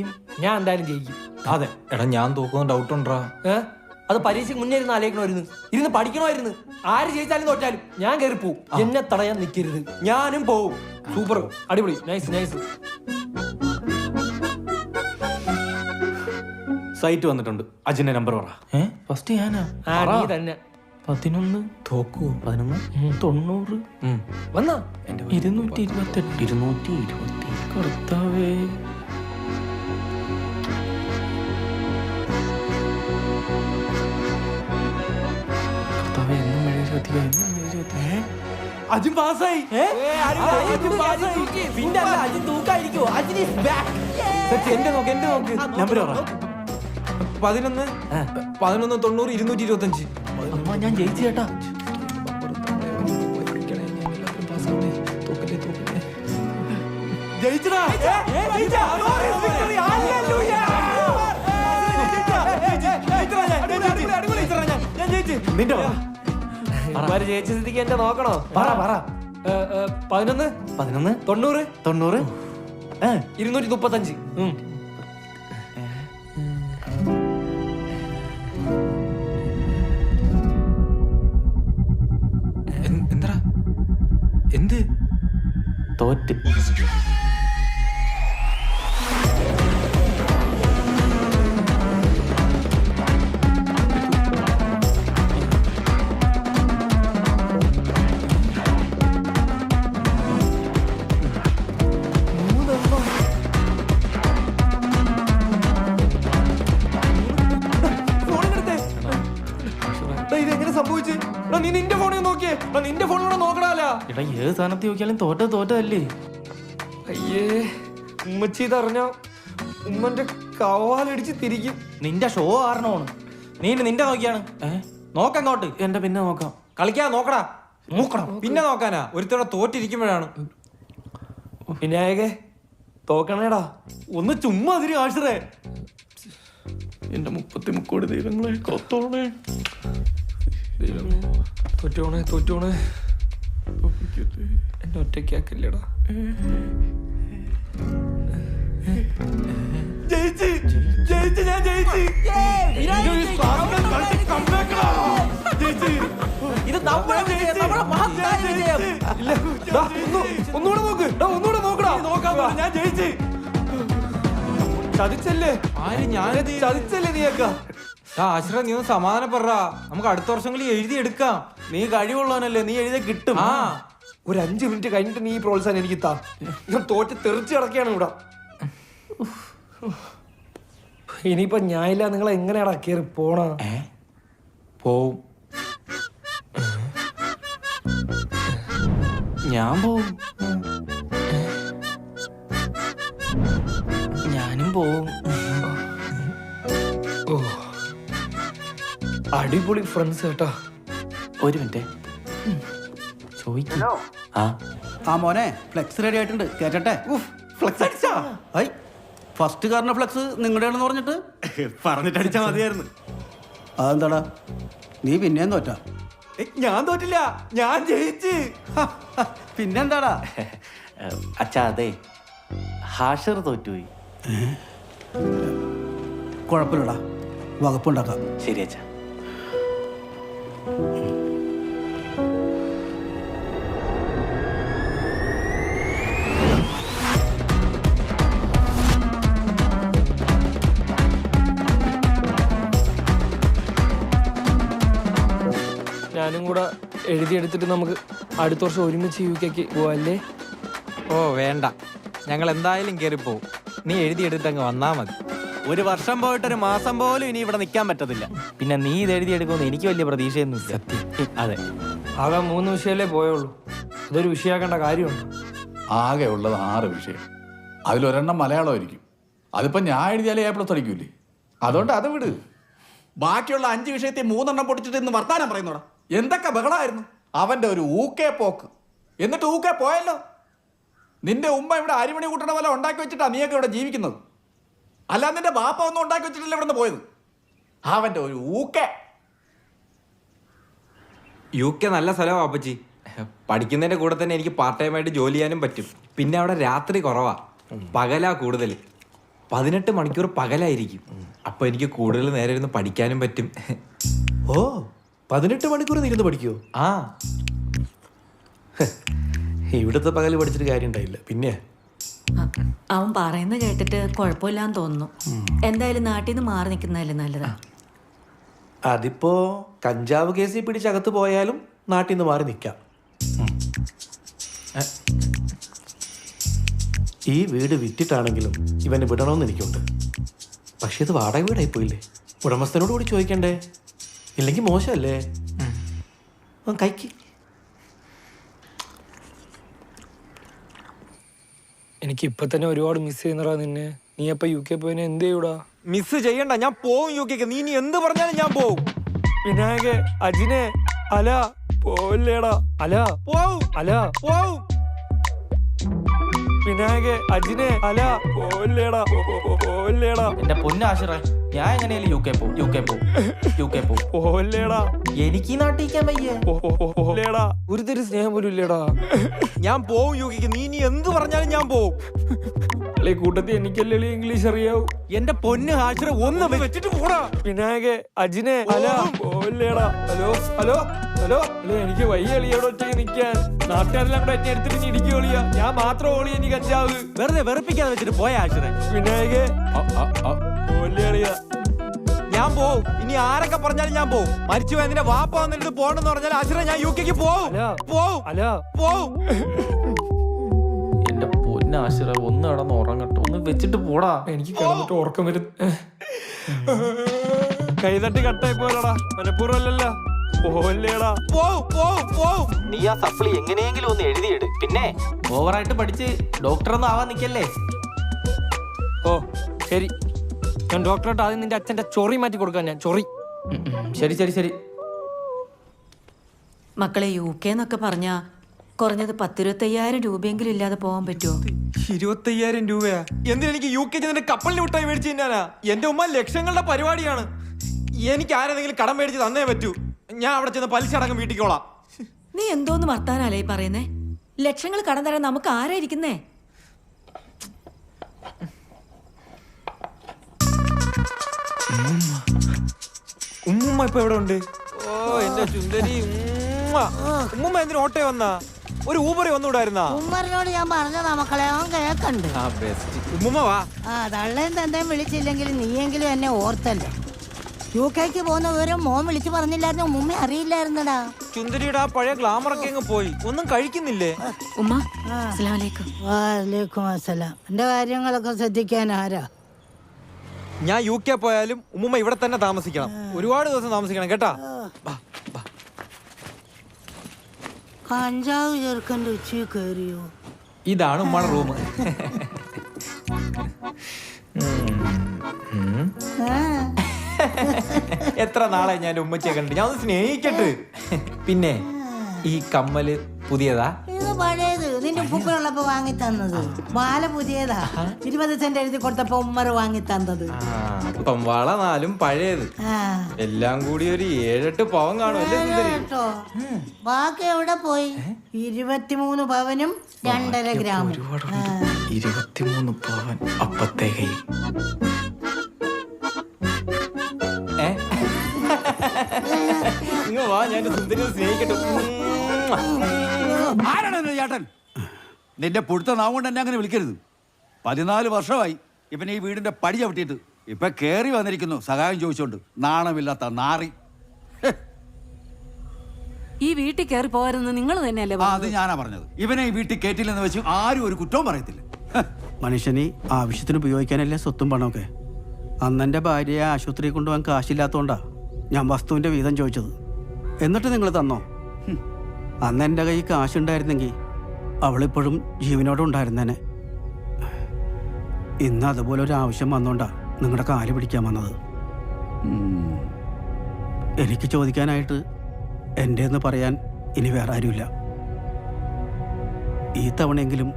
ഞാൻ എന്തായാലും ജയിക്കും. അതെ എടാ ഞാൻ തോക്കുന്ന ഡൗട്ട് ഉണ്ടാ. അത് പരീക്ഷയ്ക്ക് മുന്നേ ഇരുന്ന് ആലോചിക്കണമായിരുന്നു, ഇരുന്ന് പഠിക്കണമായിരുന്നു. ആര് ജയിച്ചാലും തോറ്റാലും ഞാൻ കയറി പോവും. എന്നെ തടയാൻ നിൽക്കരുത്. ഞാനും പോവും. സൂപ്പർ, അടിപൊളി, നൈസ് നൈസ്. സൈറ്റ് വന്നിട്ടുണ്ട്. അജിന്റെ നമ്പർ പറ. ഫസ്റ്റ് ഞാനാ. നീ തന്നെ. 11 തോക്കൂ 11 90 വന്നാ 228 220 കർത്താവേ. കർത്താവേ എന്നും മെഴുകി ശ്രദ്ധിക്കുക, എന്നും മെഴുകി ശ്രദ്ധിക്കുക. അജിൻ പാസ്സായി. പിന്നെ അല്ല, അജിൻ തൂക്കായിരിക്കുവോ? Ajin is back. എന്റെ നോക്ക് നമ്പർ പറ. 11 11 90 225. അമ്മ ഞാൻ ജയിച്ചു ചേട്ടാ. ജയിച്ചടാ. നിന്റെ ജയിച്ച സ്ഥിതിക്ക് എന്റെ നോക്കണോ? പറ 11 11 90 90 235. എന്താ എന്ത് തോറ്റ്. ഇതെങ്ങനെ സംഭവിച്ചു? നീ നിന്റെ ഫോണിൽ നോക്കിയേ. നിന്റെ ഫോണിലൂടെ നോക്കണല്ല. എടാ ഏത് സ്ഥാനത്ത് നോക്കിയാലും തോറ്റതല്ലേ. അയ്യേ, ഉമ്മച്ചി ഇതറിഞ്ഞ ഉമ്മന്റെ കവാലടിച്ച് തിരിക്കും. നിന്റെ ഷോ കാരണമാണ്. നീ നിന്റെ നോക്കിയാണ്. നോക്കങ്ങോട്ട്. എന്റെ പിന്നെ നോക്കാം. കളിക്കാ നോക്കടാ. നോക്കണം പിന്നെ നോക്കാനാ. ഒരുത്തവിടെ തോറ്റിരിക്കുമ്പോഴാണ്. വിനായകെ തോക്കണേടാ. ഒന്ന് ചുമ്മാ അതിന് ആശ്രേ. എന്റെ 33 ദൈവങ്ങളെ കൊത്തോണേ. തോറ്റോണേ എന്നെ ഒറ്റയ്ക്കാക്കില്ലടാ. ജയിച്ച് ഞാൻ ജയിച്ച്. ഇത് ഒന്നുകൂടെ നോക്കടാ. ഞാൻ ജയിച്ച്. ചതിച്ചല്ലേ? ചതിച്ചല്ലേ നീയൊക്കെ? ആശ്ര നീ ഒന്ന് സമാധാനപ്പെടാ. നമുക്ക് അടുത്ത വർഷങ്ങളിൽ എഴുതിയെടുക്കാം. നീ കഴിവുള്ളവനല്ലേ, നീ എഴുതി കിട്ടും. ഒരു 5 മിനിറ്റ് കഴിഞ്ഞിട്ട് നീ പ്രോത്സാഹനം എനിക്ക് താ. ഞാൻ തോറ്റ് തെറിച്ച് കിടക്കുകയാണ് ഇവിടെ. ഇനിയിപ്പൊ ഞാനില്ല, നിങ്ങൾ എങ്ങനെയാടാ കേറി പോണ? പോവും. ഞാൻ പോവും. ഞാനും പോവും. ഓ, അടിപൊളി ഫ്രണ്ട്സ് കേട്ടാ. ഒരു മിനിറ്റ് ചോദിക്കും. ആ മോനെ, ഫ്ലെക്സ് റെഡി ആയിട്ടുണ്ട്, കേറ്റട്ടെ. ഫ്ലെക്സ് അടിച്ചാ? ഫസ്റ്റ് കാറിന്റെ ഫ്ലെക്സ് നിങ്ങളുടെയാണെന്ന് പറഞ്ഞിട്ട് പറഞ്ഞിട്ട് അടിച്ചാ മതിയായിരുന്നു. അതെന്താടാ, നീ പിന്നെയും തോറ്റ? ഞാൻ തോറ്റില്ല, ഞാൻ ജയിച്ച്. പിന്നെന്താടാ? അച്ഛാ അതെ, ഹാഷർ തോറ്റുപോയി. കുഴപ്പമില്ലടാ, വകുപ്പുണ്ടാക്കാം. ശരി അച്ഛാ. ഞാനും കൂടെ എഴുതിയെടുത്തിട്ട് നമുക്ക് അടുത്ത വർഷം ഒരുമിച്ച് UK പോവല്ലേ? ഓ വേണ്ട, ഞങ്ങൾ എന്തായാലും കയറിപ്പോവും. നീ എഴുതിയെടുത്ത് അങ്ങ് വന്നാ മതി. ഒരു വർഷം പോയിട്ട് ഒരു മാസം പോലും ഇനി ഇവിടെ നിൽക്കാൻ പറ്റത്തില്ല. പിന്നെ നീ ഇത് എഴുതിയെടുക്കുമെന്ന് എനിക്ക് വലിയ പ്രതീക്ഷയൊന്നുമില്ല. അതെ, ആകെ 3 വിഷയമല്ലേ പോയുള്ളൂ. അതൊരു വിഷയമാക്കേണ്ട കാര്യമുണ്ട്. ആകെ ഉള്ളത് 6 വിഷയം. അതിലൊരെണ്ണം മലയാളമായിരിക്കും. അതിപ്പോ ഞാൻ എഴുതിയാലേ A+ അടിക്കൂലേ. അതുകൊണ്ട് അത് വിട്. ബാക്കിയുള്ള 5 വിഷയത്തെ 3 എണ്ണം പൊട്ടിച്ചിട്ട് ഇന്ന് വർത്താനം പറയുന്നോടാ. എന്തൊക്കെ ബഹളമായിരുന്നു. അവന്റെ ഒരു ഊക്കേ പോക്ക്. എന്നിട്ട് ഊക്കേ പോയല്ലോ. നിന്റെ ഉമ്മ ഇവിടെ അരിമണി കൂട്ടണ പോലെ ഉണ്ടാക്കി വെച്ചിട്ടാ നീയൊക്കെ ഇവിടെ ജീവിക്കുന്നത്. അല്ല നിന്റെ ബാപ്പ ഒന്നും ഉണ്ടാക്കി വെച്ചിട്ടില്ല ഇവിടെ നിന്ന് പോയത്. അവന്റെ ഒരു ഊക്കെ. UK നല്ല സ്ഥലമാണ് അപ്പച്ചി. പഠിക്കുന്നതിന്റെ കൂടെ തന്നെ എനിക്ക് പാർട്ട് ടൈം ആയിട്ട് ജോലി ചെയ്യാനും പറ്റും. പിന്നെ അവിടെ രാത്രി കുറവാ, പകലാ കൂടുതൽ. 18 മണിക്കൂർ പകലായിരിക്കും. അപ്പൊ എനിക്ക് കൂടുതൽ നേരം ഇരുന്ന് പഠിക്കാനും പറ്റും. ഓ 18 മണിക്കൂർ ഇരുന്ന് പഠിക്കുവോ? ആ ഇവിടുത്തെ പകല് പഠിച്ചിട്ട് കാര്യം ഉണ്ടായില്ല. പിന്നെ അവൻ പറയുന്നത് കേട്ടിട്ട് കുഴപ്പമില്ലാന്ന് തോന്നുന്നു. എന്തായാലും നാട്ടിൽ നിന്ന് മാറി നിൽക്കുന്നതല്ലേ നല്ലതാ. അതിപ്പോ കഞ്ചാവ് കേസിൽ പിടിച്ചകത്ത് പോയാലും നാട്ടിൽ നിന്ന് മാറി നിൽക്കാം. ഈ വീട് വിറ്റിട്ടാണെങ്കിലും ഇവനെ വിടണമെന്ന് എനിക്കുണ്ട്. പക്ഷെ ഇത് വാടക വീടായി പോയില്ലേ? ഉടമസ്ഥനോട് കൂടി ചോദിക്കണ്ടേ? ഇല്ലെങ്കിൽ മോശമല്ലേ? കൈക്ക് എനിക്ക് ഇപ്പൊ തന്നെ ഒരുപാട് മിസ് ചെയ്യുന്നടാ നിന്നെ. നീ അപ്പൊ UK പോയിനെ എന്ത് ചെയ്യൂടാ? മിസ് ചെയ്യണ്ട, ഞാൻ പോവും UK. നീ ഇനി എന്ത് പറഞ്ഞാലും ഞാൻ പോവും. വിനായകെ, അജിനെ, അല പോവില്ലേടാ. അല പോവും, അല പോവും. വിനായകെ, അജിനെ, അല പോവില്ലേടാ, പോവില്ലേടാ. എന്റെ പൊന്നാശിറേ, ഞാൻ എങ്ങനെയാലും UK പോവും. പോവില്ലേടാ. എനിക്ക് ഈ നാട്ടിക്കാൻ വയ്യേ. പോവില്ലേടാ. ഒരു തരി സ്നേഹം പോലും ഇല്ലേടാ. ഞാൻ പോവും UK. നീ ഇനി എന്ത് പറഞ്ഞാലും ഞാൻ പോവും. അല്ലെ കൂട്ടത്തിൽ എനിക്കല്ലേ ഇംഗ്ലീഷ് അറിയാവൂ. എന്റെ പൊന്ന് ഹാഷിറ ഒന്ന് വെച്ചിട്ട് പോടാ. വിനായകെ, അജിനെ, അല പോവില്ലേടാ. Hello hello hello. അല്ലേ എനിക്ക് വയ്യ എളിയോടെ ഒറ്റയ്ക്ക് നിൽക്കാൻ. നാട്ടുകാരെല്ലാം കൂടെ എന്നെ എടുത്തിട്ട് നീ ഇടിക്കുക ഒളിയാ. ഞാൻ മാത്രം ഓളി എനിക്ക് കഞ്ചാവ്. വെറുതെ വെറുപ്പിക്കാതെ വെച്ചിട്ട് പോയ ഹാഷിറെ. വിനായകെ പോവില്ലേ എളിയാ. ഞാൻ പോവും. ഇനി ആരൊക്കെ പറഞ്ഞാലും ഞാൻ പോവും. മരിച്ചു പോയ നിന്റെ വാപ്പ വന്നിട്ട് പോണെന്ന് പറഞ്ഞാൽ ഹാഷിറെ ഞാൻ UK പോവും. പോവും. എന്റെ പൊന്നാശിറ, ഒന്ന് കിടന്ന് ഉറങ്ങട്ടെ, ഒന്ന് വെച്ചിട്ട് പോടാ. എനിക്ക് കിടന്നിട്ട് ഉറക്കം വരും. കൈതട്ടി കട്ടായി പോലടാ, മനഃപൂർവ്വമല്ലല്ലോ. പോവല്ലേടാ. നീ ആ സപ്ലി എങ്ങനെയെങ്കിലും ഒന്ന് എഴുതിയിട്. പിന്നെ ഓവറായിട്ട് പഠിച്ച് ഡോക്ടറൊന്നും ആവാൻ നിക്കല്ലേ. ഓ ശരി, ഞാൻ ഡോക്ടറായിട്ട് ആദ്യം നിന്റെ അച്ഛന്റെ ചൊറി മാറ്റി കൊടുക്കാൻ. ഞാൻ ചൊറി. ശരി. മക്കളെ UK എന്നൊക്കെ പറഞ്ഞാ കുറഞ്ഞത് 10-25,000 രൂപയെങ്കിലും ഇല്ലാതെ പോകാൻ പറ്റുമോ? 25,000 രൂപയാ? എന്തിനെനിക്ക് UK ചെന്നിട്ട് കപ്പലിന് വിട്ടായി മേടിച്ചു തന്നാനാ? എന്റെ ഉമ്മ ലക്ഷങ്ങളുടെ പരിപാടിയാണ്. എനിക്ക് ആരെങ്കിലും കടം മേടിച്ച് തന്നേ പറ്റൂ. ഞാൻ അവിടെ ചെന്ന് പലിശ അടക്കം വീട്ടിക്കോളാം. നീ എന്തോന്ന് വർത്താനല്ലേ പറയുന്നേ? ലക്ഷങ്ങൾ കടം തരാൻ നമുക്ക് ആരായിരിക്കുന്നേ? ഉമ്മ ഇപ്പൊ എവിടെ ഉണ്ട്? ഓ എന്റെ ചുന്ദരി ഉമ്മ എന്തിനു ഓട്ടോ വന്നാ? ഒരു ഊബറി വന്നുകൂടായിരുന്നാ? ഉമ്മറിനോട് ഞാൻ പറഞ്ഞതാ മക്കളെ, അവൻ കേക്കണ്ട്. ഉമ്മ വാ. തള്ളേം തന്തേം വിളിച്ചില്ലെങ്കിൽ നീയെങ്കിലും എന്നെ ഓർത്തല്ലേ. UK പോകുന്ന വിവരം മോൻ വിളിച്ചു പറഞ്ഞില്ലായിരുന്നു. ഉമ്മ അറിയില്ലായിരുന്നടാ. ചുന്ദരിയുടെ ആ പഴയ ഗ്ലാമറൊക്കെ അങ്ങ് പോയി. ഒന്നും കഴിക്കുന്നില്ലേ? ഉമ്മ അസ്സലാമലൈക്കും. വലൈക്കും അസ്സലാം. എന്റെ കാര്യങ്ങളൊക്കെ ശ്രദ്ധിക്കാൻ ആരാ? ഞാൻ UK പോയാലും ഉമ്മ ഇവിടെ തന്നെ താമസിക്കണം. ഒരുപാട് ദിവസം താമസിക്കണം കേട്ടാ. കഞ്ചാവ് ചെറുക്കൻ്റെ ഉച്ച കയറിയോ? ഇതാണ് ഉമ്മയുടെ റൂം. എത്ര നാളെ ഞാൻ ഉമ്മച്ചിയെ കണ്ടിട്ട്. ഞാൻ ഒന്ന് സ്നേഹിക്കട്ടെ. പിന്നെ ഈ കമ്മല് പുതിയതാ? ഇത് പഴയത്. നിന്റെ ഉപ്പുള്ളപ്പോ വാങ്ങി തന്നത്. മാല പുതിയതാ. 20 സെന്റ് എഴുതി കൊടുത്തപ്പോ ഉമ്മറ് വാങ്ങി തന്നത്. അപ്പം വള 4 പഴയത്. എല്ലാം കൂടി ഒരു 7-8 പവൻ കാണുമല്ലേ സുന്ദരി? കേട്ടോ, ബാക്കി എവിടെ പോയി? 23 പവനും 2.5 ഗ്രാമും. 23 പവൻ അപ്പത്തെ കൈ. വാ, ഞാൻ സുന്ദരിയെ സ്നേഹിക്കട്ടെ. ആരാണ് ചേട്ടൻ? നിന്റെ പുഴുത്ത നാവ് കൊണ്ട് എന്നെ അങ്ങനെ വിളിക്കരുത്. 14 വർഷമായി ഇവൻ ഈ വീടിന്റെ പടി ചവിട്ടിയിട്ട്. ഇപ്പൊ കേറി വന്നിരിക്കുന്നു സഹായം ചോദിച്ചോണ്ട്. നാണമില്ലാത്ത നാറി. ഈ വീട്ടിൽ കയറി പോകാരെന്ന് നിങ്ങൾ തന്നെയല്ലേ? അത് ഞാനാ പറഞ്ഞത്. ഇവനെ ഈ വീട്ടിൽ കേട്ടില്ലെന്ന് വെച്ച് ആരും ഒരു കുറ്റവും പറയത്തില്ല. മനുഷ്യന് ആവശ്യത്തിന് ഉപയോഗിക്കാനല്ലേ സ്വത്തും പണമൊക്കെ. അന്നെൻ്റെ ഭാര്യയെ ആശുപത്രിയിൽ കൊണ്ടുപോകാൻ കാശില്ലാത്തതുകൊണ്ടാ ഞാൻ വസ്തുവിൻ്റെ വീതം ചോദിച്ചത്. എന്നിട്ട് നിങ്ങൾ തന്നോ? അന്ന് എൻ്റെ കയ്യിൽ കാശുണ്ടായിരുന്നെങ്കിൽ അവളിപ്പോഴും ജീവനോടെ ഉണ്ടായിരുന്നേനെ. ഇന്ന് അതുപോലെ ഒരു ആവശ്യം വന്നോണ്ടാ നിങ്ങളുടെ കാല് പിടിക്കാൻ വന്നത്. എനിക്ക് ചോദിക്കാനായിട്ട് എൻ്റെ എന്ന് പറയാൻ ഇനി വേറെ ആരുമില്ല. ഈ തവണയെങ്കിലും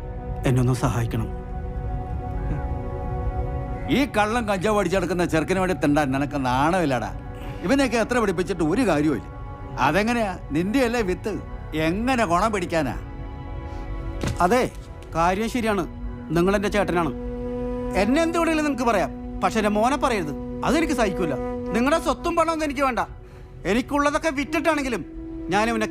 എന്നെ ഒന്ന് സഹായിക്കണം. ഈ കള്ളം കഞ്ചാവ് അടിച്ചെടുക്കുന്ന ചെറുക്കിന് വേണ്ടി തിണ്ടാൻ നിനക്ക് നാണമില്ലടാ. ഇവനെയൊക്കെ എത്ര പിടിപ്പിച്ചിട്ട് ഒരു കാര്യമില്ല. അതെങ്ങനെയാ? നിന്റെ അല്ലേ വിത്ത്, എങ്ങനെ ഗുണം പിടിക്കാനാ? അതെ, കാര്യം ശരിയാണ്. നിങ്ങൾ എൻ്റെ ചേട്ടനാണ്. എന്നെ എന്ത് വേണമെങ്കിലും നിങ്ങൾക്ക് പറയാം, പക്ഷെ എൻ്റെ മോനെ പറയരുത്. അതെനിക്ക് സഹിക്കൂല. നിങ്ങളുടെ സ്വത്തും പണമൊന്നും എനിക്ക് വേണ്ട. എനിക്കുള്ളതൊക്കെ വിറ്റിട്ടാണെങ്കിലും ഞാൻ ഇവനെ